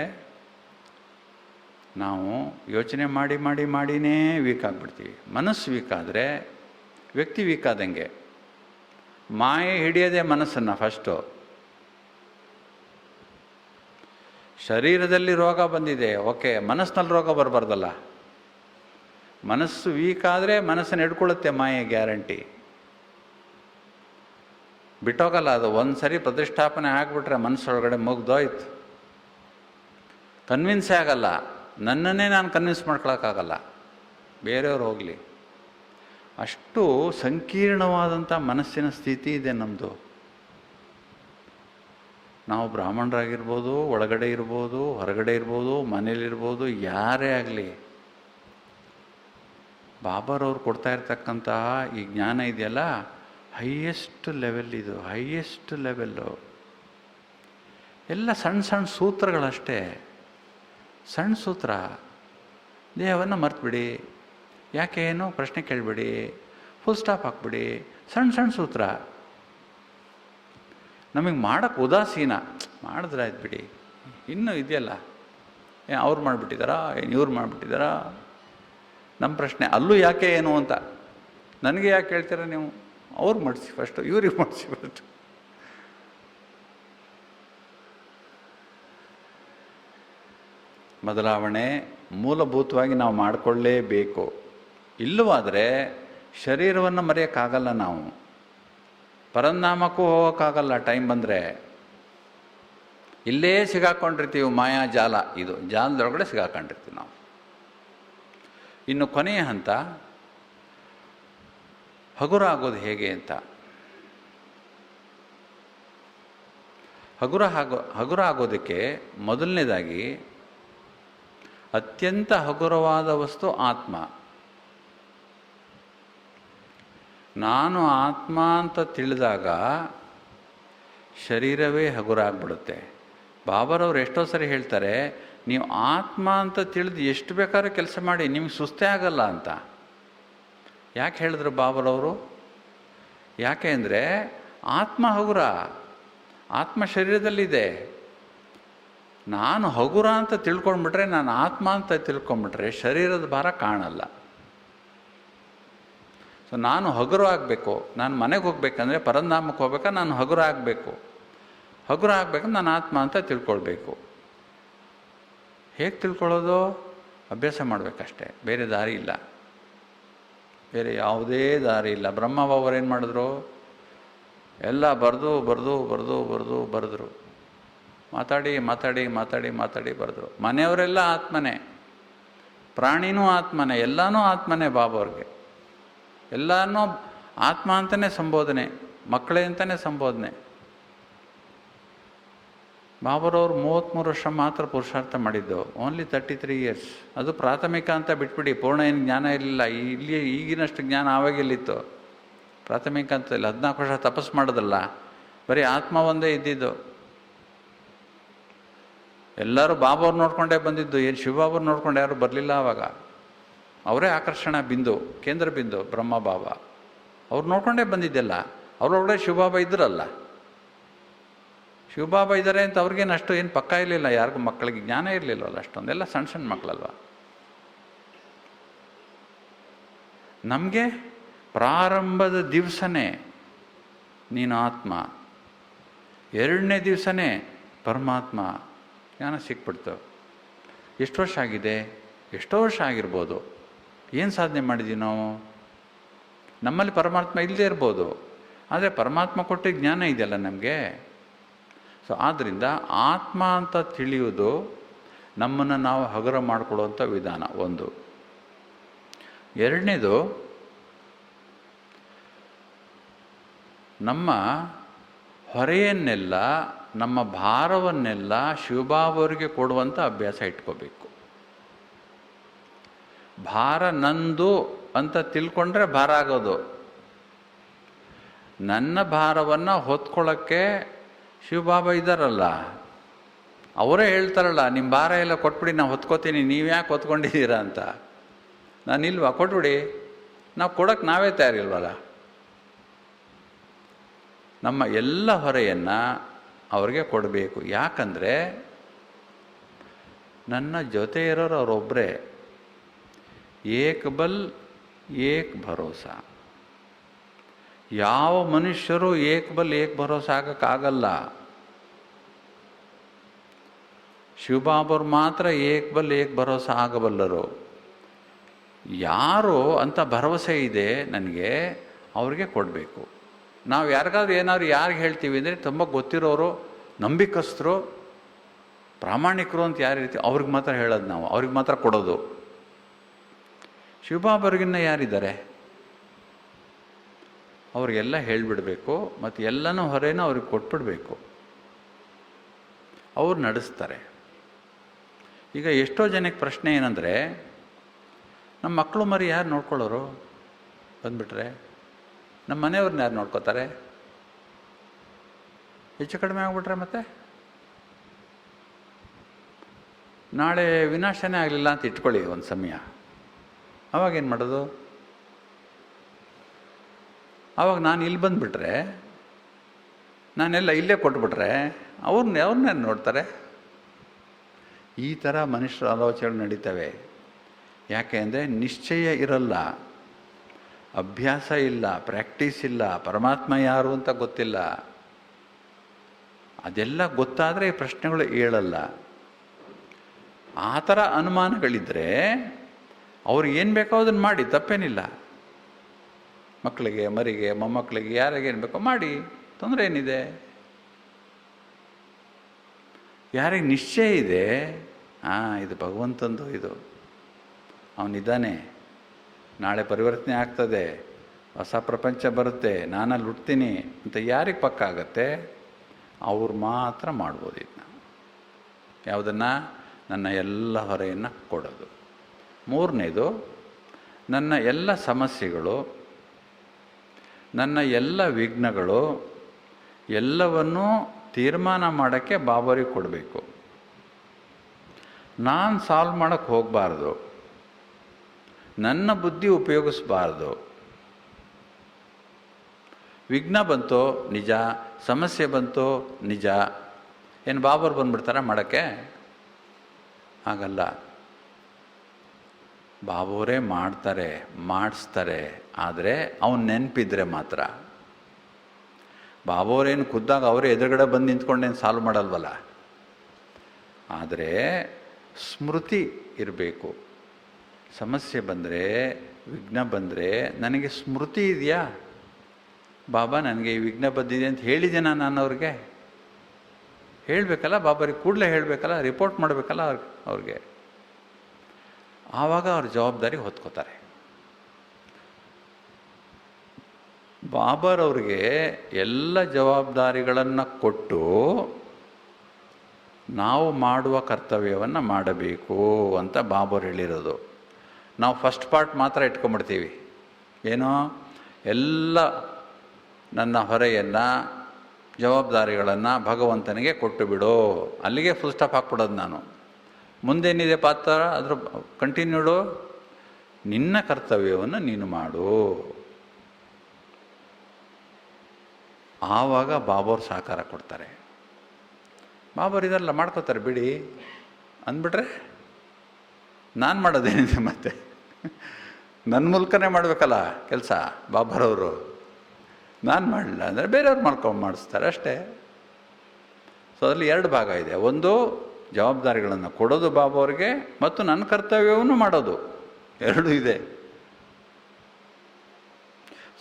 ನಾವು ಯೋಚನೆ ಮಾಡಿ ಮಾಡಿ ಮಾಡಿನೇ ವೀಕ್ ಆಗಿಬಿಡ್ತೀವಿ. ಮನಸ್ಸು ವೀಕ್ ಆದರೆ ವ್ಯಕ್ತಿ ವೀಕ್ ಆದಂಗೆ. ಮಾಯೆ ಹಿಡಿಯೋದೇ ಮನಸ್ಸನ್ನು ಫಸ್ಟು. ಶರೀರದಲ್ಲಿ ರೋಗ ಬಂದಿದೆ, ಓಕೆ, ಮನಸ್ಸಿನಲ್ಲಿ ರೋಗ ಬರಬಾರ್ದಲ್ಲ. ಮನಸ್ಸು ವೀಕ್ ಆದರೆ ಮನಸ್ಸನ್ನು ಹಿಡ್ಕೊಳ್ಳುತ್ತೆ ಮಾಯೆ, ಗ್ಯಾರಂಟಿ. ಬಿಟ್ಟೋಗಲ್ಲ ಅದು. ಒಂದು ಸರಿ ಪ್ರತಿಷ್ಠಾಪನೆ ಆಗಿಬಿಟ್ರೆ ಮನಸ್ಸೊಳಗಡೆ ಮುಗ್ದೋಯ್ತು. ಕನ್ವಿನ್ಸೇ ಆಗಲ್ಲ. ನನ್ನನ್ನೇ ನಾನು ಕನ್ವಿನ್ಸ್ ಮಾಡ್ಕೊಳಕ್ಕಾಗಲ್ಲ, ಬೇರೆಯವ್ರು ಹೋಗಲಿ. ಅಷ್ಟು ಸಂಕೀರ್ಣವಾದಂಥ ಮನಸ್ಸಿನ ಸ್ಥಿತಿ ಇದೆ ನಮ್ಮದು. ನಾವು ಬ್ರಾಹ್ಮಣರಾಗಿರ್ಬೋದು, ಒಳಗಡೆ ಇರ್ಬೋದು, ಹೊರಗಡೆ ಇರ್ಬೋದು, ಮನೇಲಿರ್ಬೋದು, ಯಾರೇ ಆಗಲಿ, ಬಾಬಾರವ್ರು ಕೊಡ್ತಾ ಇರ್ತಕ್ಕಂತಹ ಈ ಜ್ಞಾನ ಇದೆಯಲ್ಲ, ಹೈಯೆಸ್ಟ್ ಲೆವೆಲ್. ಇದು ಹೈಯೆಸ್ಟ್ ಲೆವೆಲ್ಲು. ಎಲ್ಲ ಸಣ್ಣ ಸಣ್ಣ ಸೂತ್ರಗಳಷ್ಟೇ. ಸಣ್ಣ ಸೂತ್ರ. ದೇಹವನ್ನು ಮರ್ತುಬಿಡಿ, ಯಾಕೆ ಏನು ಪ್ರಶ್ನೆ ಕೇಳಿಬಿಡಿ, ಫುಲ್ ಸ್ಟಾಪ್ ಹಾಕ್ಬಿಡಿ. ಸಣ್ಣ ಸಣ್ಣ ಸೂತ್ರ. ನಮಗೆ ಮಾಡೋಕ್ಕೆ ಉದಾಸೀನ. ಮಾಡಿದ್ರೆ ಆಯ್ತು ಬಿಡಿ, ಇನ್ನೂ ಇದೆಯಲ್ಲ, ಅವ್ರು ಮಾಡಿಬಿಟ್ಟಿದ್ದಾರಾ, ಏನು ಇವ್ರು ಮಾಡಿಬಿಟ್ಟಿದ್ದಾರಾ. ನಮ್ಮ ಪ್ರಶ್ನೆ ಅಲ್ಲೂ ಯಾಕೆ ಏನು ಅಂತ. ನನಗೆ ಯಾಕೆ ಹೇಳ್ತೀರ ನೀವು? ಅವ್ರು ಮಾಡಿಸಿ ಫಸ್ಟು, ಇವ್ರಿಗೆ ಮಾಡಿಸಿ ಫಸ್ಟು. ಬದಲಾವಣೆ ಮೂಲಭೂತವಾಗಿ ನಾವು ಮಾಡಿಕೊಳ್ಳೇಬೇಕು. ಇಲ್ಲವಾದರೆ ಶರೀರವನ್ನು ಮರೆಯೋಕ್ಕಾಗಲ್ಲ. ನಾವು ಪರಂಧಾಮಕ್ಕೂ ಹೋಗೋಕ್ಕಾಗಲ್ಲ. ಟೈಮ್ ಬಂದರೆ ಇಲ್ಲೇ ಸಿಗಾಕೊಂಡಿರ್ತೀವಿ. ಮಾಯಾಜಾಲ, ಇದು ಜಾಲದೊಳಗಡೆ ಸಿಗಾಕೊಂಡಿರ್ತೀವಿ ನಾವು. ಇನ್ನು ಕೊನೆಯ ಹಂತ ಹಗುರ ಆಗೋದು ಹೇಗೆ ಅಂತ. ಹಗುರ ಆಗೋದಕ್ಕೆ ಮೊದಲನೇದಾಗಿ ಅತ್ಯಂತ ಹಗುರವಾದ ವಸ್ತು ಆತ್ಮ. ನಾನು ಆತ್ಮ ಅಂತ ತಿಳಿದಾಗ ಶರೀರವೇ ಹಗುರ ಆಗಿಬಿಡುತ್ತೆ. ಬಾಬಾರವ್ರು ಎಷ್ಟೋ ಸರಿ ಹೇಳ್ತಾರೆ, ನೀವು ಆತ್ಮ ಅಂತ ತಿಳಿದು ಎಷ್ಟು ಬೇಕಾದ್ರೂ ಕೆಲಸ ಮಾಡಿ, ನಿಮ್ಗೆ ಸುಸ್ತೇ ಆಗಲ್ಲ ಅಂತ. ಯಾಕೆ ಹೇಳಿದ್ರು ಬಾಬಾರವರು? ಯಾಕೆ ಅಂದರೆ ಆತ್ಮ ಹಗುರ, ಆತ್ಮ ಶರೀರದಲ್ಲಿದೆ. ನಾನು ಹಗುರ ಅಂತ ತಿಳ್ಕೊಂಡ್ಬಿಟ್ರೆ, ನಾನು ಆತ್ಮ ಅಂತ ತಿಳ್ಕೊಂಡ್ಬಿಟ್ರೆ ಶರೀರದ ಭಾರ ಕಾಣಲ್ಲ. ಸೊ ನಾನು ಹಗುರ ಆಗಬೇಕು. ನಾನು ಮನೆಗೆ ಹೋಗ್ಬೇಕಂದ್ರೆ, ಪರಂಧಾಮಕ್ಕೆ ಹೋಗ್ಬೇಕಾದ್ರೆ ನಾನು ಹಗುರ ಆಗಬೇಕು. ಹಗುರ ಆಗಬೇಕಂದ್ರೆ ನಾನು ಆತ್ಮ ಅಂತ ತಿಳ್ಕೊಳ್ಬೇಕು. ಹೇಗೆ ತಿಳ್ಕೊಳ್ಳೋದು? ಅಭ್ಯಾಸ ಮಾಡಬೇಕಷ್ಟೇ, ಬೇರೆ ದಾರಿ ಇಲ್ಲ. ಬೇರೆ ಯಾವುದೇ ದಾರಿ ಇಲ್ಲ. ಬ್ರಹ್ಮಬಾಬರು ಏನು ಮಾಡಿದ್ರು? ಎಲ್ಲ ಬರೆದ್ರು. ಮಾತಾಡಿ ಬರೆದ್ರು. ಮನೆಯವರೆಲ್ಲ ಆತ್ಮನೇ, ಪ್ರಾಣಿನೂ ಆತ್ಮನೇ, ಎಲ್ಲನೂ ಆತ್ಮನೇ. ಬಾಬಾವ್ರಿಗೆ ಎಲ್ಲನೂ ಆತ್ಮ ಅಂತಲೇ ಸಂಬೋಧನೆ, ಮಕ್ಕಳೇ ಅಂತಲೇ ಸಂಬೋಧನೆ. ಬಾಬಾರವ್ರು 33 ವರ್ಷ ಮಾತ್ರ ಪುರುಷಾರ್ಥ ಮಾಡಿದ್ದು. Only 33 years. ಅದು ಪ್ರಾಥಮಿಕ ಅಂತ ಬಿಟ್ಬಿಡಿ, ಪೂರ್ಣ ಏನು ಜ್ಞಾನ ಇರಲಿಲ್ಲ. ಇಲ್ಲಿ ಈಗಿನಷ್ಟು ಜ್ಞಾನ ಆವಾಗಿಲ್ಲಿತ್ತು. ಪ್ರಾಥಮಿಕ ಅಂತ ಇಲ್ಲ. 14 ವರ್ಷ ತಪಸ್ಸು ಮಾಡೋದಲ್ಲ, ಬರೀ ಆತ್ಮ ಒಂದೇ ಇದ್ದಿದ್ದು. ಎಲ್ಲರೂ ಬಾಬಾವ್ರು ನೋಡ್ಕೊಂಡೇ ಬಂದಿದ್ದು. ಏನು ಶಿವಬಾಬರು ನೋಡ್ಕೊಂಡು ಯಾರು ಬರಲಿಲ್ಲ ಆವಾಗ. ಅವರೇ ಆಕರ್ಷಣಾ ಬಿಂದು, ಕೇಂದ್ರ ಬಿಂದು ಬ್ರಹ್ಮ ಬಾಬಾ. ಅವ್ರು ನೋಡ್ಕೊಂಡೇ ಬಂದಿದ್ದೆಲ್ಲ. ಅವ್ರೊಳಗಡೆ ಶಿವಬಾಬಾ ಇದ್ರಲ್ಲ. ಶಿವಬಾಬಾ ಇದ್ದಾರೆ ಅಂತ ಅವ್ರಿಗೇನು ಅಷ್ಟು ಏನು ಪಕ್ಕ ಇರಲಿಲ್ಲ. ಯಾರಿಗೂ ಮಕ್ಕಳಿಗೆ ಜ್ಞಾನ ಇರಲಿಲ್ಲವಲ್ಲ ಅಷ್ಟೊಂದೆಲ್ಲ. ಸಣ್ಣ ಸಣ್ಣ ಮಕ್ಕಳಲ್ವ. ನಮಗೆ ಪ್ರಾರಂಭದ ದಿವಸನೇ ನೀನು ಆತ್ಮ, 2ನೇ ದಿವಸನೇ ಪರಮಾತ್ಮ ಜ್ಞಾನ ಸಿಕ್ಬಿಡ್ತು. ಎಷ್ಟು ವರ್ಷ ಆಗಿದೆ? ಎಷ್ಟೋ ವರ್ಷ ಆಗಿರ್ಬೋದು. ಏನು ಸಾಧನೆ ಮಾಡಿದ್ದೀವಿ ನಾವು? ನಮ್ಮಲ್ಲಿ ಪರಮಾತ್ಮ ಇಲ್ಲದೇ ಇರ್ಬೋದು, ಆದರೆ ಪರಮಾತ್ಮ ಕೊಟ್ಟ ಜ್ಞಾನ ಇದೆಯಲ್ಲ ನಮಗೆ. ಸೊ ಆದ್ದರಿಂದ ಆತ್ಮ ಅಂತ ತಿಳಿಯುವುದು ನಮ್ಮನ್ನು ನಾವು ಹಗುರ ಮಾಡಿಕೊಳ್ಳುವಂಥ ವಿಧಾನ ಒಂದು. ಎರಡನೇದು, ನಮ್ಮ ಹೊರೆಯನ್ನೆಲ್ಲ, ನಮ್ಮ ಭಾರವನ್ನೆಲ್ಲ ಶಿವಬಾಬರಿಗೆ ಕೊಡುವಂಥ ಅಭ್ಯಾಸ ಇಟ್ಕೋಬೇಕು. ಭಾರ ನಂದು ಅಂತ ತಿಳ್ಕೊಂಡ್ರೆ ಭಾರ ಆಗೋದು. ನನ್ನ ಭಾರವನ್ನು ಹೊತ್ಕೊಳ್ಳೋಕ್ಕೆ ಶಿವಬಾಬಾ ಇದ್ದಾರಲ್ಲ, ಅವರೇ ಹೇಳ್ತಾರಲ್ಲ, ನಿಮ್ಮ ಭಾರ ಎಲ್ಲ ಕೊಟ್ಬಿಡಿ, ನಾನು ಹೊತ್ಕೋತೀನಿ, ನೀವು ಯಾಕೆ ಹೊತ್ಕೊಂಡಿದ್ದೀರಾ ಅಂತ. ನಾನಿಲ್ವಾ, ಕೊಟ್ಬಿಡಿ. ನಾವು ಕೊಡೋಕ್ಕೆ ನಾವೇ ತಯಾರಿಲ್ವಲ್ಲ. ನಮ್ಮ ಎಲ್ಲ ಹೊರೆಯನ್ನು ಅವ್ರಿಗೆ ಕೊಡಬೇಕು. ಯಾಕಂದರೆ ನನ್ನ ಜೊತೆ ಇರೋರು ಅವರೊಬ್ಬರೇ. ಏಕ್ ಬಲ್ ಏಕ್ ಭರೋಸ. ಯಾವ ಮನುಷ್ಯರು ಏಕ್ ಬಲ್ ಏಕ್ ಭರೋಸ ಆಗೋಕ್ಕಾಗಲ್ಲ. ಶಿವಬಾಬರು ಮಾತ್ರ ಏಕ್ ಬಲ್ ಏಕ್ ಭರೋಸ ಆಗಬಲ್ಲರು. ಯಾರು ಅಂತ ಭರವಸೆ ಇದೆ ನನಗೆ, ಅವ್ರಿಗೆ ಕೊಡಬೇಕು. ನಾವು ಯಾರಿಗಾದ್ರೂ ಏನಾದ್ರು ಯಾರಿಗೆ ಹೇಳ್ತೀವಿ ಅಂದರೆ, ತುಂಬ ಗೊತ್ತಿರೋರು, ನಂಬಿಕಸ್ಥರು, ಪ್ರಾಮಾಣಿಕರು ಅಂತ ಯಾರು ಇರ್ತೀವಿ ಅವ್ರಿಗೆ ಮಾತ್ರ ಹೇಳೋದು, ನಾವು ಅವ್ರಿಗೆ ಮಾತ್ರ ಕೊಡೋದು. ಶಿವಬಾಬರಿಗಿನ್ನ ಯಾರಿದ್ದಾರೆ? ಅವ್ರಿಗೆಲ್ಲ ಹೇಳಿಬಿಡಬೇಕು, ಮತ್ತು ಎಲ್ಲನೂ ಹೊರೆನೂ ಅವ್ರಿಗೆ ಕೊಟ್ಬಿಡಬೇಕು. ಅವ್ರು ನಡೆಸ್ತಾರೆ. ಈಗ ಎಷ್ಟೋ ಜನಕ್ಕೆ ಪ್ರಶ್ನೆ ಏನಂದರೆ, ನಮ್ಮ ಮಕ್ಕಳು ಮರಿ ಯಾರು ನೋಡ್ಕೊಳ್ಳೋರು ಬಂದುಬಿಟ್ರೆ, ನಮ್ಮ ಮನೆಯವ್ರನ್ನ ಯಾರು ನೋಡ್ಕೋತಾರೆ? ಹೆಚ್ಚು ಕಡಿಮೆ ಆಗ್ಬಿಟ್ರೆ ಮತ್ತೆ ನಾಳೆ ವಿನಾಶನೇ ಆಗಲಿಲ್ಲ ಅಂತ ಇಟ್ಕೊಳ್ಳಿ ಒಂದು ಸಮಯ, ಅವಾಗೇನು ಮಾಡೋದು? ಆವಾಗ ನಾನು ಇಲ್ಲಿ ಬಂದುಬಿಟ್ರೆ, ನಾನೆಲ್ಲ ಇಲ್ಲೇ ಕೊಟ್ಬಿಟ್ರೆ ಅವ್ರನ್ನೇ ನೋಡ್ತಾರೆ. ಈ ಥರ ಮನುಷ್ಯರ ಆಲೋಚನೆ ನಡೀತವೆ. ಯಾಕೆ ಅಂದರೆ ನಿಶ್ಚಯ ಇರಲ್ಲ, ಅಭ್ಯಾಸ ಇಲ್ಲ, ಪ್ರಾಕ್ಟೀಸ್ ಇಲ್ಲ, ಪರಮಾತ್ಮ ಯಾರು ಅಂತ ಗೊತ್ತಿಲ್ಲ. ಅದೆಲ್ಲ ಗೊತ್ತಾದರೆ ಈ ಪ್ರಶ್ನೆಗಳು ಏಳಲ್ಲ. ಆ ಥರ ಅನುಮಾನಗಳಿದ್ದರೆ ಅವ್ರಿಗೆ ಏನು ಬೇಕೋ ಅದನ್ನು ಮಾಡಿ, ತಪ್ಪೇನಿಲ್ಲ. ಮಕ್ಕಳಿಗೆ, ಮರಿಗೆ, ಮೊಮ್ಮಕ್ಕಳಿಗೆ, ಯಾರಿಗೇನು ಬೇಕೋ ಮಾಡಿ, ತೊಂದರೆ ಏನಿದೆ? ಯಾರಿಗೆ ನಿಶ್ಚಯ ಇದೆ, ಇದು ಭಗವಂತಂದು, ಇದು ಅವನಿದ್ದಾನೆ, ನಾಳೆ ಪರಿವರ್ತನೆ ಆಗ್ತದೆ, ಹೊಸ ಪ್ರಪಂಚ ಬರುತ್ತೆ, ನಾನಲ್ಲಿ ಹುಡ್ತೀನಿ ಅಂತ ಯಾರಿಗೆ ಪಕ್ಕ ಆಗತ್ತೆ, ಅವ್ರು ಮಾತ್ರ ಮಾಡ್ಬೋದು ಇದನ್ನ. ಯಾವುದನ್ನು? ನನ್ನ ಎಲ್ಲ ಹೊರೆಯನ್ನು ಕೊಡೋದು. ಮೂರನೇದು, ನನ್ನ ಎಲ್ಲ ಸಮಸ್ಯೆಗಳು, ನನ್ನ ಎಲ್ಲ ವಿಘ್ನಗಳು ಎಲ್ಲವನ್ನೂ ತೀರ್ಮಾನ ಮಾಡೋಕ್ಕೆ ಬಾಬರಿಗೆ ಕೊಡಬೇಕು. ನಾನು ಸಾಲ್ವ್ ಮಾಡೋಕ್ಕೆ ಹೋಗಬಾರ್ದು, ನನ್ನ ಬುದ್ಧಿ ಉಪಯೋಗಿಸಬಾರ್ದು. ವಿಘ್ನ ಬಂತು ನಿಜ, ಸಮಸ್ಯೆ ಬಂತು ನಿಜ, ಏನು ಬಾಬರು ಬಂದ್ಬಿಡ್ತಾರ ಮಾಡೋಕ್ಕೆ? ಹಾಗಲ್ಲ. ಬಾಬೋರೇ ಮಾಡ್ತಾರೆ, ಮಾಡಿಸ್ತಾರೆ. ಆದರೆ ಅವನು ನೆನಪಿದ್ರೆ ಮಾತ್ರ. ಬಾಬೋರೇನು ಖುದ್ದಾಗ ಅವರೇ ಎದುರುಗಡೆ ಬಂದು ನಿಂತ್ಕೊಂಡೇನು ಸಾಲ್ವ್ ಮಾಡಲ್ವಲ್ಲ. ಆದರೆ ಸ್ಮೃತಿ ಇರಬೇಕು. ಸಮಸ್ಯೆ ಬಂದರೆ, ವಿಘ್ನ ಬಂದರೆ ನನಗೆ ಸ್ಮೃತಿ ಇದೆಯಾ? ಬಾಬಾ ನನಗೆ ಈ ವಿಘ್ನ ಬಂದಿದೆ ಅಂತ ಹೇಳಿದ್ದೇನಾ ನಾನು ಅವ್ರಿಗೆ? ಹೇಳಬೇಕಲ್ಲ, ಬಾಬರಿಗೆ ಕೂಡಲೇ ಹೇಳಬೇಕಲ್ಲ, ರಿಪೋರ್ಟ್ ಮಾಡಬೇಕಲ್ಲ ಅವ್ರಿಗೆ. ಆವಾಗ ಅವ್ರ ಜವಾಬ್ದಾರಿ ಹೊತ್ಕೋತಾರೆ. ಬಾಬರವ್ರಿಗೆ ಎಲ್ಲ ಜವಾಬ್ದಾರಿಗಳನ್ನು ಕೊಟ್ಟು ನಾವು ಮಾಡುವ ಕರ್ತವ್ಯವನ್ನು ಮಾಡಬೇಕು ಅಂತ ಬಾಬರು ಹೇಳಿರೋದು. ನಾವು ಫಸ್ಟ್ ಪಾರ್ಟ್ ಮಾತ್ರ ಇಟ್ಕೊಂಡ್ಬಿಡ್ತೀವಿ. ಏನೋ ಎಲ್ಲ ನನ್ನ ಹೊರೆಯನ್ನು, ಜವಾಬ್ದಾರಿಗಳನ್ನು ಭಗವಂತನಿಗೆ ಕೊಟ್ಟು ಬಿಡು, ಅಲ್ಲಿಗೆ ಫುಲ್ ಸ್ಟಾಪ್ ಹಾಕ್ಬಿಡೋದು ನಾನು. ಮುಂದೇನಿದೆ ಪಾತ್ರ ಅದ್ರ ಕಂಟಿನ್ಯೂಡು, ನಿನ್ನ ಕರ್ತವ್ಯವನ್ನು ನೀನು ಮಾಡು. ಆವಾಗ ಬಾಬೋರು ಸಹಕಾರ ಕೊಡ್ತಾರೆ. ಬಾಬೋರು ಇದೆಲ್ಲ ಮಾಡ್ಕೋತಾರೆ ಬಿಡಿ ಅಂದ್ಬಿಟ್ರೆ ನಾನು ಮಾಡೋದೇನಿದೆ ಮತ್ತೆ? ನನ್ನ ಮೂಲಕನೇ ಮಾಡಬೇಕಲ್ಲ ಕೆಲಸ ಬಾಬರವರು. ನಾನು ಮಾಡಲಿಲ್ಲ ಅಂದರೆ ಬೇರೆಯವ್ರು ಮಾಡಿಸ್ತಾರೆ ಅಷ್ಟೇ. ಸೊ ಅದರಲ್ಲಿ ಎರಡು ಭಾಗ ಇದೆ. ಒಂದು ಜವಾಬ್ದಾರಿಗಳನ್ನು ಕೊಡೋದು ಬಾಬವ್ರಿಗೆ, ಮತ್ತು ನನ್ನ ಕರ್ತವ್ಯವನ್ನು ಮಾಡೋದು, ಎರಡೂ ಇದೆ.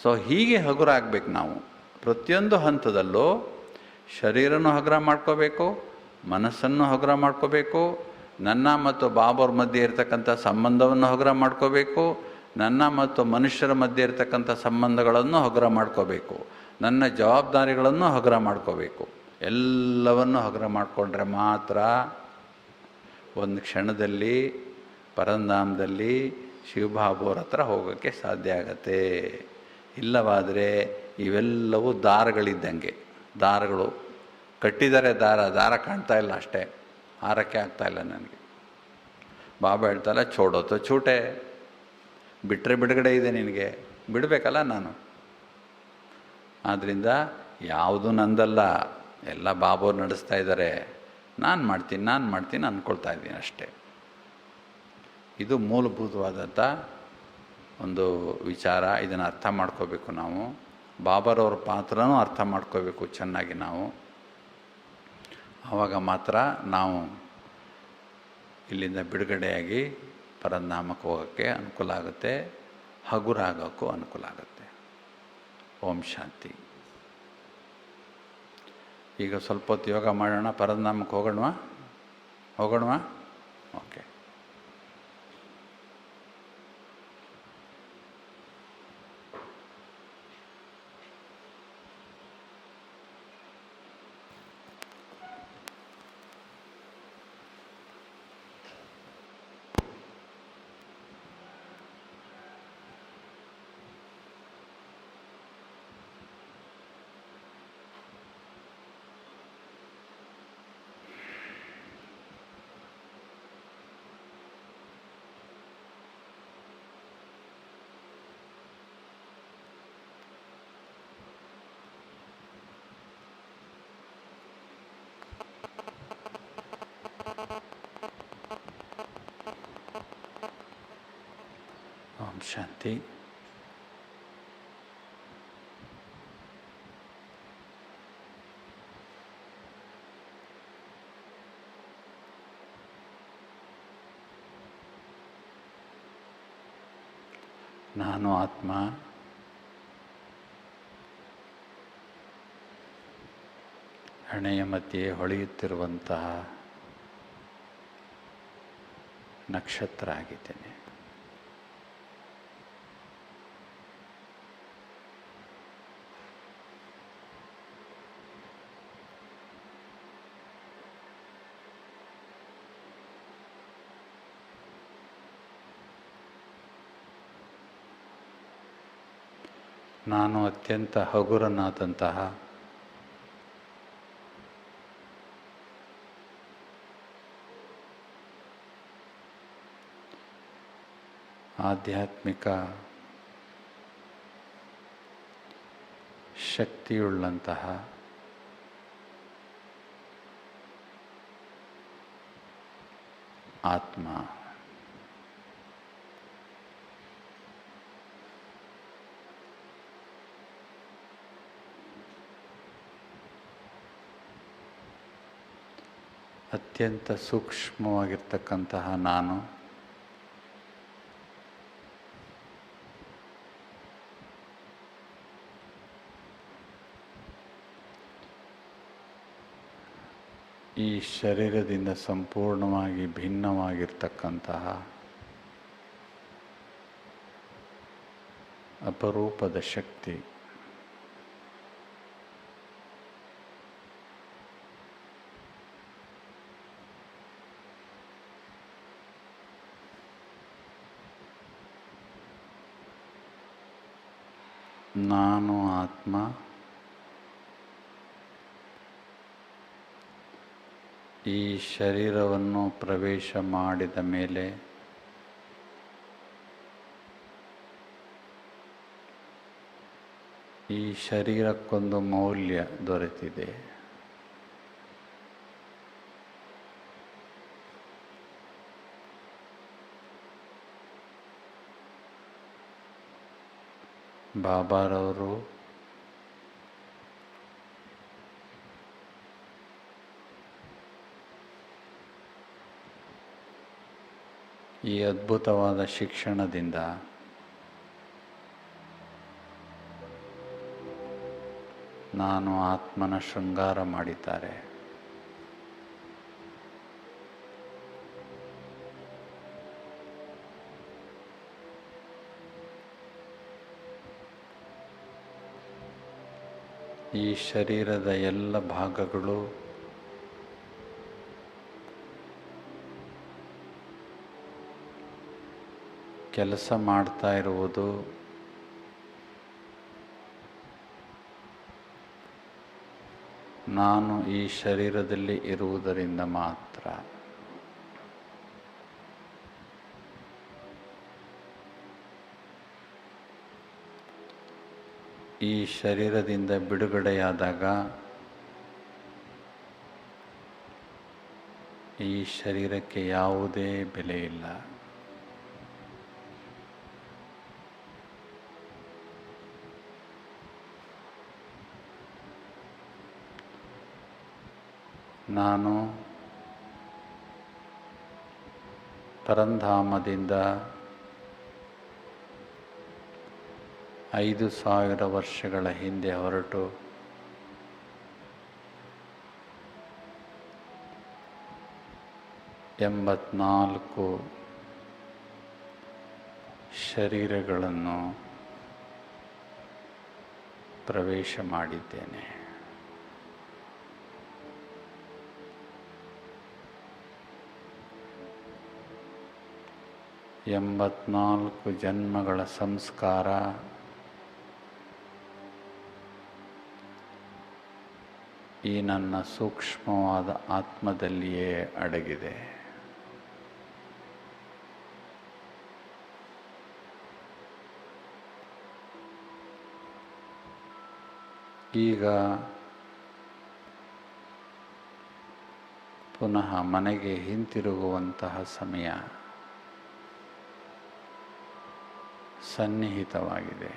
ಸೊ ಹೀಗೆ ಹಗುರ ಆಗಬೇಕು ನಾವು. ಪ್ರತಿಯೊಂದು ಹಂತದಲ್ಲೂ ಶರೀರನೂ ಹಗುರ ಮಾಡ್ಕೋಬೇಕು, ಮನಸ್ಸನ್ನು ಹಗುರ ಮಾಡ್ಕೋಬೇಕು, ನನ್ನ ಮತ್ತು ಬಾಬವ್ರ ಮಧ್ಯೆ ಇರತಕ್ಕಂಥ ಸಂಬಂಧವನ್ನು ಹಗುರ ಮಾಡ್ಕೋಬೇಕು, ನನ್ನ ಮತ್ತು ಮನುಷ್ಯರ ಮಧ್ಯೆ ಇರತಕ್ಕಂಥ ಸಂಬಂಧಗಳನ್ನು ಹಗುರ ಮಾಡ್ಕೋಬೇಕು. ನನ್ನ ಜವಾಬ್ದಾರಿಗಳನ್ನು ಹಗುರ ಮಾಡ್ಕೋಬೇಕು. ಎಲ್ಲವನ್ನು ಹಗುರ ಮಾಡಿಕೊಂಡ್ರೆ ಮಾತ್ರ ಒಂದು ಕ್ಷಣದಲ್ಲಿ ಪರಂಧಾಮದಲ್ಲಿ ಶಿವಬಾಬುವ್ರ ಹತ್ರ ಹೋಗೋಕ್ಕೆ ಸಾಧ್ಯ ಆಗತ್ತೆ. ಇಲ್ಲವಾದರೆ ಇವೆಲ್ಲವೂ ದಾರಗಳಿದ್ದಂಗೆ. ದಾರಗಳು ಕಟ್ಟಿದ್ದಾರೆ, ದಾರ ಕಾಣ್ತಾ ಇಲ್ಲ ಅಷ್ಟೇ, ಹಾರಕ್ಕೆ ಆಗ್ತಾಯಿಲ್ಲ ನನಗೆ. ಬಾಬಾ ಹೇಳ್ತಾಯಿಲ್ಲ, ಚೋಡೋತು ಚೂಟೆ, ಬಿಟ್ಟರೆ ಬಿಡುಗಡೆ ಇದೆ ನಿನಗೆ, ಬಿಡಬೇಕಲ್ಲ ನಾನು. ಆದ್ದರಿಂದ ಯಾವುದು ನಂದಲ್ಲ, ಎಲ್ಲ ಬಾಬಾವ್ರು ನಡೆಸ್ತಾ ಇದ್ದಾರೆ, ನಾನು ಮಾಡ್ತೀನಿ ಅಂದ್ಕೊಳ್ತಾ ಇದ್ದೀನಿ ಅಷ್ಟೇ. ಇದು ಮೂಲಭೂತವಾದಂಥ ಒಂದು ವಿಚಾರ. ಇದನ್ನು ಅರ್ಥ ಮಾಡ್ಕೋಬೇಕು ನಾವು. ಬಾಬಾರವ್ರ ಪಾತ್ರನೂ ಅರ್ಥ ಮಾಡ್ಕೋಬೇಕು ಚೆನ್ನಾಗಿ ನಾವು. ಆವಾಗ ಮಾತ್ರ ನಾವು ಇಲ್ಲಿಂದ ಬಿಡುಗಡೆಯಾಗಿ ಪರಂಧಾಮಕ್ಕೆ ಹೋಗೋಕ್ಕೆ ಅನುಕೂಲ ಆಗುತ್ತೆ, ಹಗುರ ಆಗೋಕ್ಕೂ ಅನುಕೂಲ ಆಗುತ್ತೆ. ಓಂ ಶಾಂತಿ. ಈಗ ಸ್ವಲ್ಪ ಹೊತ್ತು ಯೋಗ ಮಾಡೋಣ, ಪರಂಧಾಮಕ್ಕೆ ಹೋಗೋಣವಾ? ಓಕೆ. ಓಂ ಶಾಂತಿ. ನಾನು ಆತ್ಮ, ಹಣೆಯ ಮಧ್ಯೆ ಹೊಳೆಯುತ್ತಿರುವಂತಹ ನಕ್ಷತ್ರ ಆಗಿದ್ದೇನೆ. ನಾನು ಅತ್ಯಂತ ಹಗುರನಾದಂತಹ ಆಧ್ಯಾತ್ಮಿಕ ಶಕ್ತಿಯುಳ್ಳಂತಹ ಆತ್ಮ. ಅತ್ಯಂತ ಸೂಕ್ಷ್ಮವಾಗಿರ್ತಕ್ಕಂತಹ ನಾನು ಈ ಶರೀರದಿಂದ ಸಂಪೂರ್ಣವಾಗಿ ಭಿನ್ನವಾಗಿರ್ತಕ್ಕಂತಹ ಅಪರೂಪದ ಶಕ್ತಿ. ನಾನು ಆತ್ಮ ಈ ಶರೀರವನ್ನು ಪ್ರವೇಶ ಮಾಡಿದ ಮೇಲೆ ಈ ಶರೀರಕ್ಕೊಂದು ಮೌಲ್ಯ ದೊರೆತಿದೆ. ಬಾಬಾರವರು ಈ ಅದ್ಭುತವಾದ ಶಿಕ್ಷಣದಿಂದ ನಾನು ಆತ್ಮನ ಶೃಂಗಾರ ಮಾಡಿದ್ದಾರೆ. ಈ ಶರೀರದ ಎಲ್ಲ ಭಾಗಗಳು ಕೆಲಸ ಮಾಡ್ತಾ ಇರುವುದು ನಾನು ಈ ಶರೀರದಲ್ಲಿ ಇರುವುದರಿಂದ ಮಾತ್ರ. ಈ ಶರೀರದಿಂದ ಬಿಡುಗಡೆಯಾದಾಗ ಈ ಶರೀರಕ್ಕೆ ಯಾವುದೇ ಬೆಲೆ ಇಲ್ಲ. ನಾನು ಪರಂಧಾಮದಿಂದ 5000 ವರ್ಷಗಳ ಹಿಂದೆ ಹೊರಟು ಎಂಬತ್ನಾಲ್ಕು ಶರೀರಗಳನ್ನು ಪ್ರವೇಶ ಮಾಡಿದ್ದೇನೆ. ಎಂಬತ್ನಾಲ್ಕು ಜನ್ಮಗಳ ಸಂಸ್ಕಾರ ಈ ನನ್ನ ಸೂಕ್ಷ್ಮವಾದ ಆತ್ಮದಲ್ಲಿಯೇ ಅಡಗಿದೆ. ಈಗ ಪುನಃ ಮನೆಗೆ ಹಿಂತಿರುಗುವಂತಹ ಸಮಯ ಸನ್ನಿಹಿತವಾಗಿದೆ.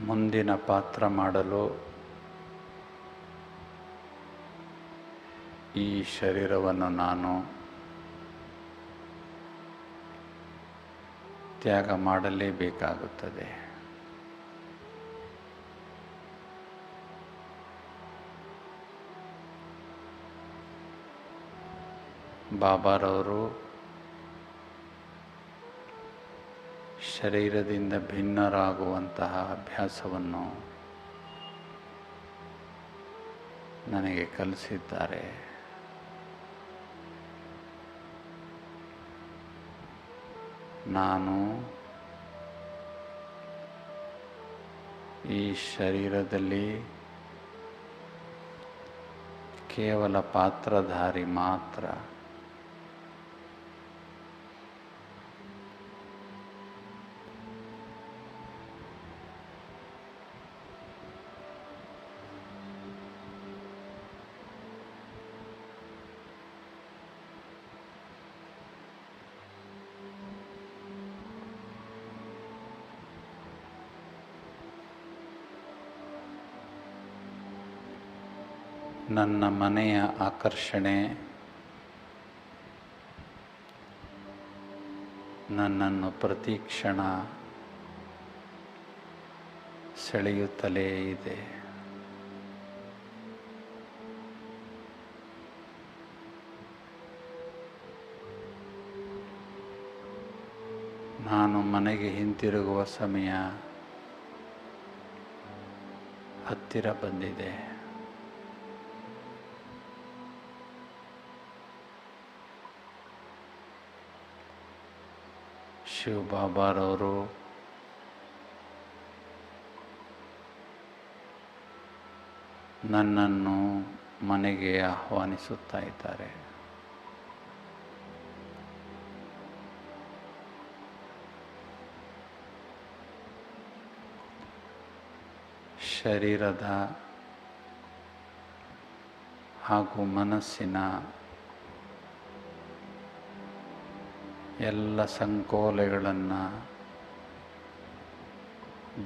ಮುಂದಿನ ಪಾತ್ರ ಮಾಡಲು ಈ ಶರೀರವನ್ನು ನಾನು ತ್ಯಾಗ ಮಾಡಲೇಬೇಕಾಗುತ್ತದೆ. ಬಾಬಾರವರು ಶರೀರದಿಂದ ಭಿನ್ನರಾಗುವಂತಹ ಅಭ್ಯಾಸವನ್ನು ನನಗೆ ಕಲಿಸಿದ್ದಾರೆ. ನಾನು ಈ ಶರೀರದಲ್ಲಿ ಕೇವಲ ಪಾತ್ರಧಾರಿ ಮಾತ್ರ. ನನ್ನ ಮನೆಯ ಆಕರ್ಷಣೆ ನನ್ನನ್ನು ಪ್ರತಿಕ್ಷಣ ಸೆಳೆಯುತ್ತಲೇ ಇದೆ. ನಾನು ಮನೆಗೆ ಹಿಂತಿರುಗುವ ಸಮಯ ಹತ್ತಿರ ಬಂದಿದೆ. ಶಿವ ಬಾಬಾರವರು ನನ್ನನ್ನು ಮನೆಗೆ ಆಹ್ವಾನಿಸುತ್ತಾ ಇದ್ದಾರೆ. ಶರೀರದ ಹಾಗೂ ಮನಸ್ಸಿನ ಎಲ್ಲ ಸಂಕೋಲೆಗಳನ್ನು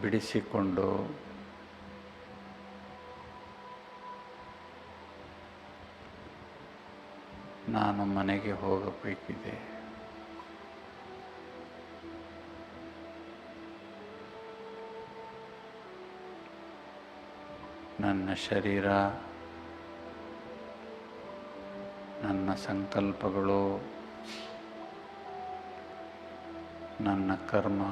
ಬಿಡಿಸಿಕೊಂಡು ನಾನು ಮನೆಗೆ ಹೋಗಬೇಕಿದೆ. ನನ್ನ ಶರೀರ, ನನ್ನ ಸಂಕಲ್ಪಗಳು, ನನ್ನ ಕರ್ಮ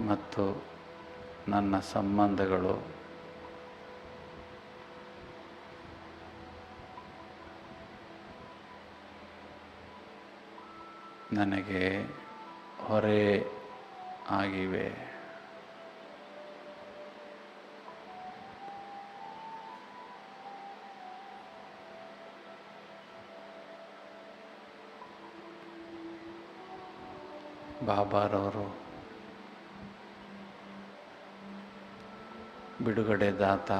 ಮತ್ತು ನನ್ನ ಸಂಬಂಧಗಳು ನನಗೆ ಹೊರೆ ಆಗಿವೆ. ಬಾಬಾರವರು ಬಿಡುಗಡೆ ದಾತ,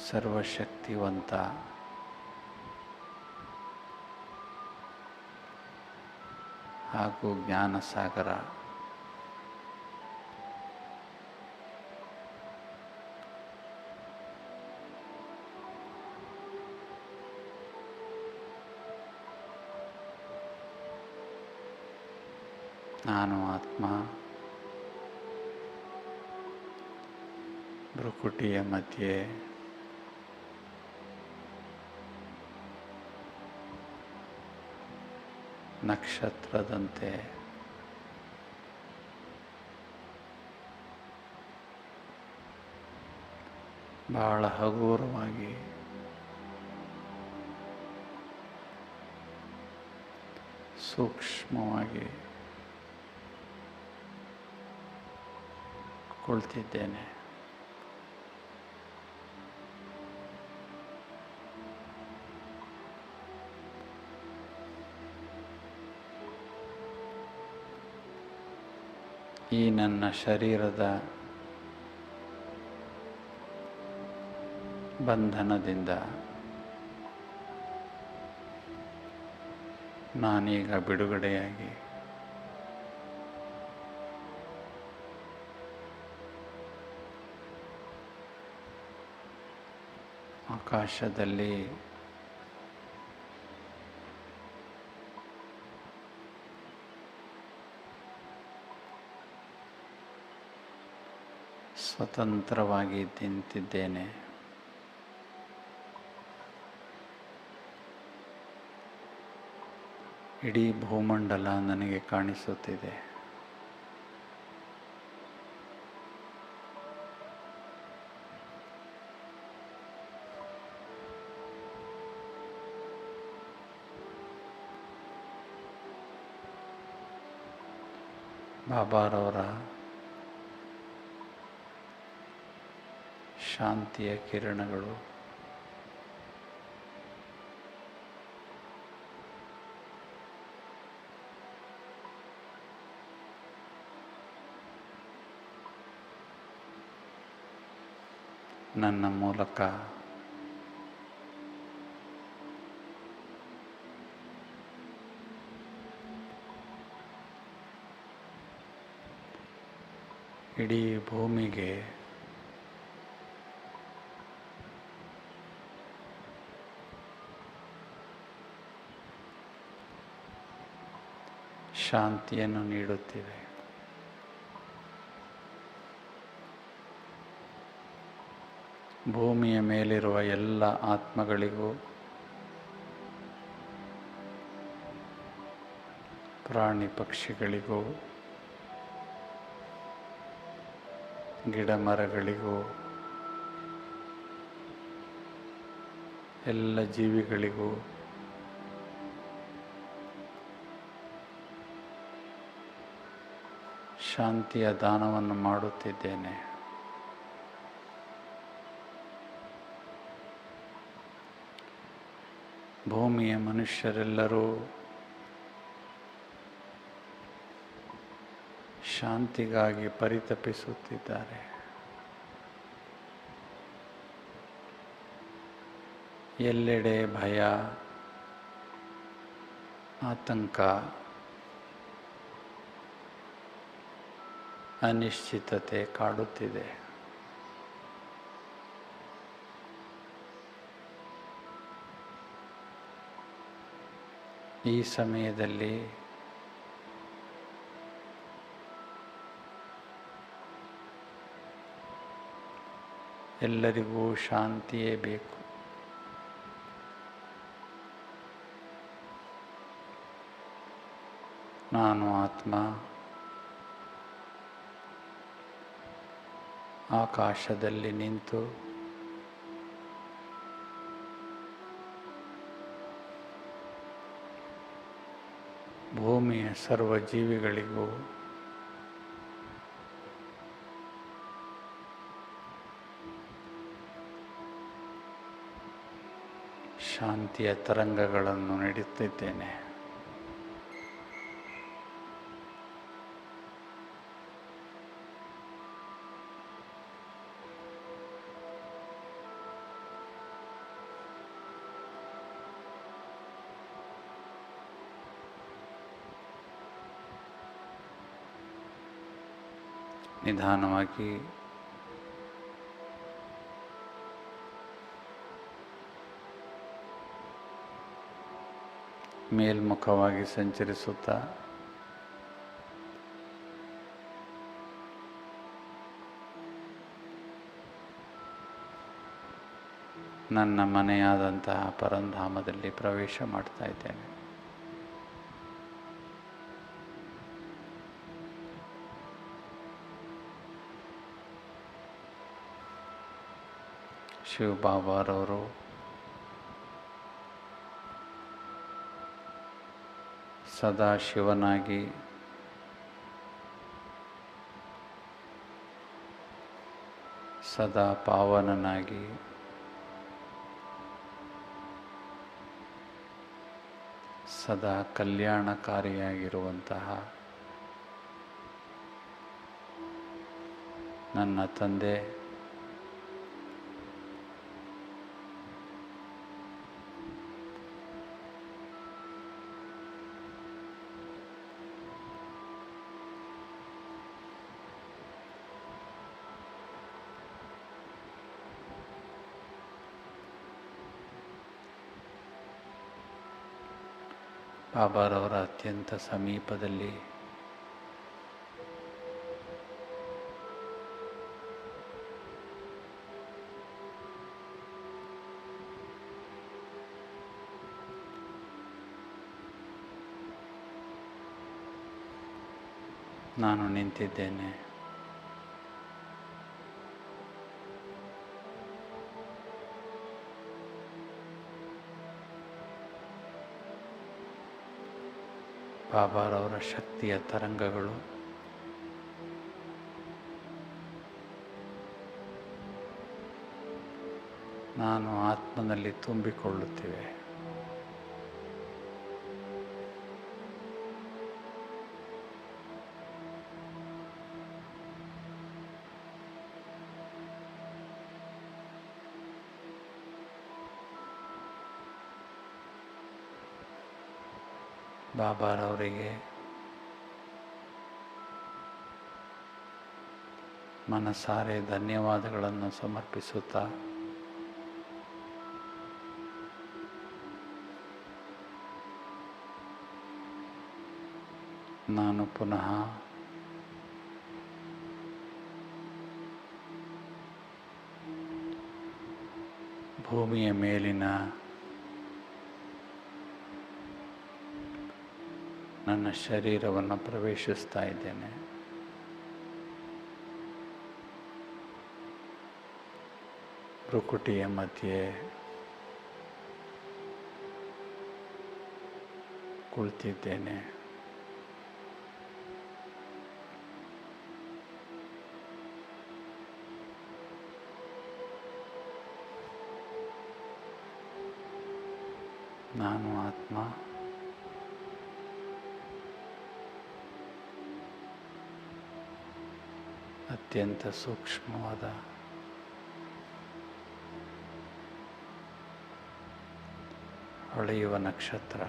ಸರ್ವಶಕ್ತಿವಂತ, ಹಾಗೂ ಜ್ಞಾನಸಾಗರ. ನಾನು ಆತ್ಮ ಭ್ರುಕುಟಿಯ ಮಧ್ಯೆ ನಕ್ಷತ್ರದಂತೆ ಬಹಳ ಹಗುರವಾಗಿ ಸೂಕ್ಷ್ಮವಾಗಿ ಕುಳಿತಿದ್ದೇನೆ. ಈ ನನ್ನ ಶರೀರದ ಬಂಧನದಿಂದ ನಾನೀಗ ಬಿಡುಗಡೆಯಾಗಿ ಆಕಾಶದಲ್ಲಿ ಸ್ವತಂತ್ರವಾಗಿ ನಿಂತಿದ್ದೇನೆ. ಇಡೀ ಭೂಮಂಡಲ ನನಗೆ ಕಾಣಿಸುತ್ತಿದೆ. ಬಾಬಾರವರ ಶಾಂತಿಯ ಕಿರಣಗಳು ನನ್ನ ಮೂಲಕ ಇಡೀ ಭೂಮಿಗೆ ಶಾಂತಿಯನ್ನು ನೀಡುತ್ತಿವೆ. ಭೂಮಿಯ ಮೇಲಿರುವ ಎಲ್ಲ ಆತ್ಮಗಳಿಗೂ, ಪ್ರಾಣಿ ಪಕ್ಷಿಗಳಿಗೂ, ಗಿಡ ಮರಗಳಿಗೂ, ಎಲ್ಲ ಜೀವಿಗಳಿಗೂ ಶಾಂತಿಯ ದಾನವನ್ನು ಮಾಡುತ್ತಿದ್ದೇನೆ. ಭೂಮಿಯ ಮನುಷ್ಯರೆಲ್ಲರೂ ಶಾಂತಿಗಾಗಿ ಪರಿತಪಿಸುತ್ತಿದ್ದಾರೆ. ಎಲ್ಲೆಡೆ ಭಯ, ಆತಂಕ, ಅನಿಶ್ಚಿತತೆ ಕಾಡುತ್ತಿದೆ. ಈ ಸಮಯದಲ್ಲಿ ಎಲ್ಲರಿಗೂ ಶಾಂತಿಯೇ ಬೇಕು. ನಾನು ಆತ್ಮ ಆಕಾಶದಲ್ಲಿ ನಿಂತು ಭೂಮಿಯ ಸರ್ವ ಜೀವಿಗಳಿಗೂ ಶಾಂತಿಯ ತರಂಗಗಳನ್ನು ನೀಡುತ್ತಿದ್ದೇನೆ. ನಿಧಾನವಾಗಿ ಮೇಲ್ಮುಖವಾಗಿ ಸಂಚರಿಸುತ್ತಾ ನನ್ನ ಮನೆಯಾದಂತಹ ಪರಂಧಾಮದಲ್ಲಿ ಪ್ರವೇಶ ಮಾಡ್ತಾ ಇದ್ದೇನೆ. ಶಿವ ಬಾಬಾರವರು ಸದಾ ಶಿವನಾಗಿ ಸದಾ ಪಾವನನಾಗಿ ಸದಾ ಕಲ್ಯಾಣಕಾರಿಯಾಗಿರುವಂತಹ ನನ್ನ ತಂದೆ ಬಾಬಾರವರ ಅತ್ಯಂತ ಸಮೀಪದಲ್ಲಿ ನಾನು ನಿಂತಿದ್ದೇನೆ. ಬಾಬಾರವರ ಶಕ್ತಿಯ ತರಂಗಗಳು ನಾನು ಆತ್ಮನಲ್ಲಿ ತುಂಬಿಕೊಳ್ಳುತ್ತಿವೆ. ಬಾಬಾರವರಿಗೆ ಮನಸಾರೆ ಧನ್ಯವಾದಗಳನ್ನು ಸಮರ್ಪಿಸುತ್ತಾ ನಾನು ಪುನಃ ಭೂಮಿಯ ಮೇಲಿನ ನನ್ನ ಶರೀರವನ್ನು ಪ್ರವೇಶಿಸ್ತಾ ಇದ್ದೇನೆ. ಭ್ರುಕುಟಿಯ ಮಧ್ಯೆ ಕುಳಿತಿದ್ದೇನೆ. ನಾನು ಆತ್ಮ ಅತ್ಯಂತ ಸೂಕ್ಷ್ಮವಾದ ಹೊಳೆಯುವ ನಕ್ಷತ್ರ.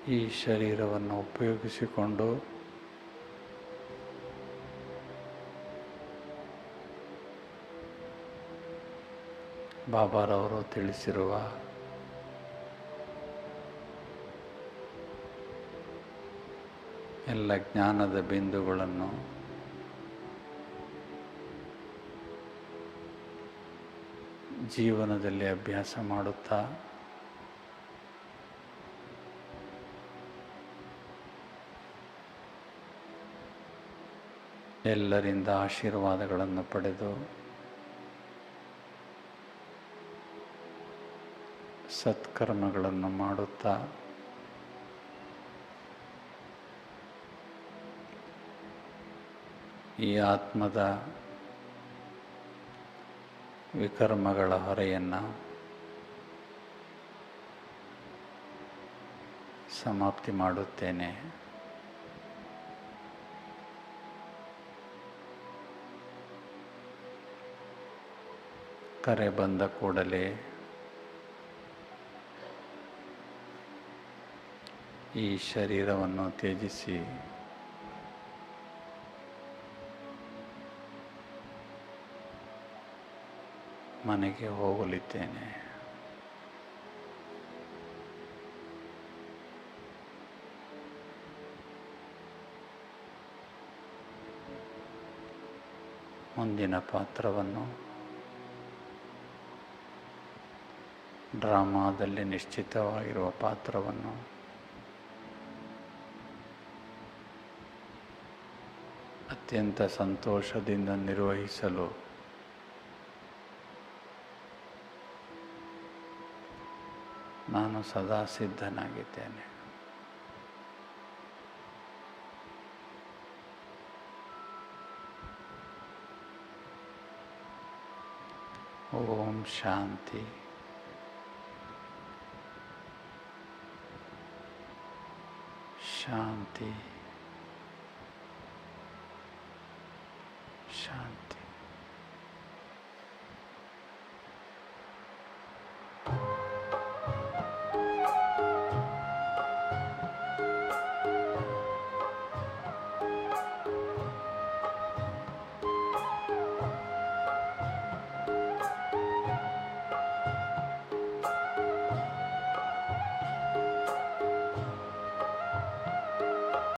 ಈ ಶರೀರವನ್ನು ಉಪಯೋಗಿಸಿಕೊಂಡು ಬಾಬಾರವರು ತಿಳಿಸಿರುವ ಎಲ್ಲ ಜ್ಞಾನದ ಬಿಂದುಗಳನ್ನು ಜೀವನದಲ್ಲಿ ಅಭ್ಯಾಸ ಮಾಡುತ್ತಾ ಎಲ್ಲರಿಂದ ಆಶೀರ್ವಾದಗಳನ್ನು ಪಡೆದು ಸತ್ಕರ್ಮಗಳನ್ನು ಮಾಡುತ್ತಾ ಈ ಆತ್ಮದ ವಿಕರ್ಮಗಳ ಹೊರೆಯನ್ನು ಸಮಾಪ್ತಿ ಮಾಡುತ್ತೇನೆ. ಕರೆ ಬಂದ ಕೂಡಲೇ ಈ ಶರೀರವನ್ನು ತ್ಯಜಿಸಿ ಮನೆಗೆ ಹೋಗಲಿದ್ದೇನೆ. ಮುಂದಿನ ಪಾತ್ರವನ್ನು ಡ್ರಾಮಾದಲ್ಲಿ ನಿಶ್ಚಿತವಾಗಿರುವ ಪಾತ್ರವನ್ನು ಅತ್ಯಂತ ಸಂತೋಷದಿಂದ ನಿರ್ವಹಿಸಲು ನಾನು ಸದಾ ಸಿದ್ಧನಾಗಿದ್ದೇನೆ. ಓಂ ಶಾಂತಿ. ಶಾಂತಿ ಶಾಂತಿ.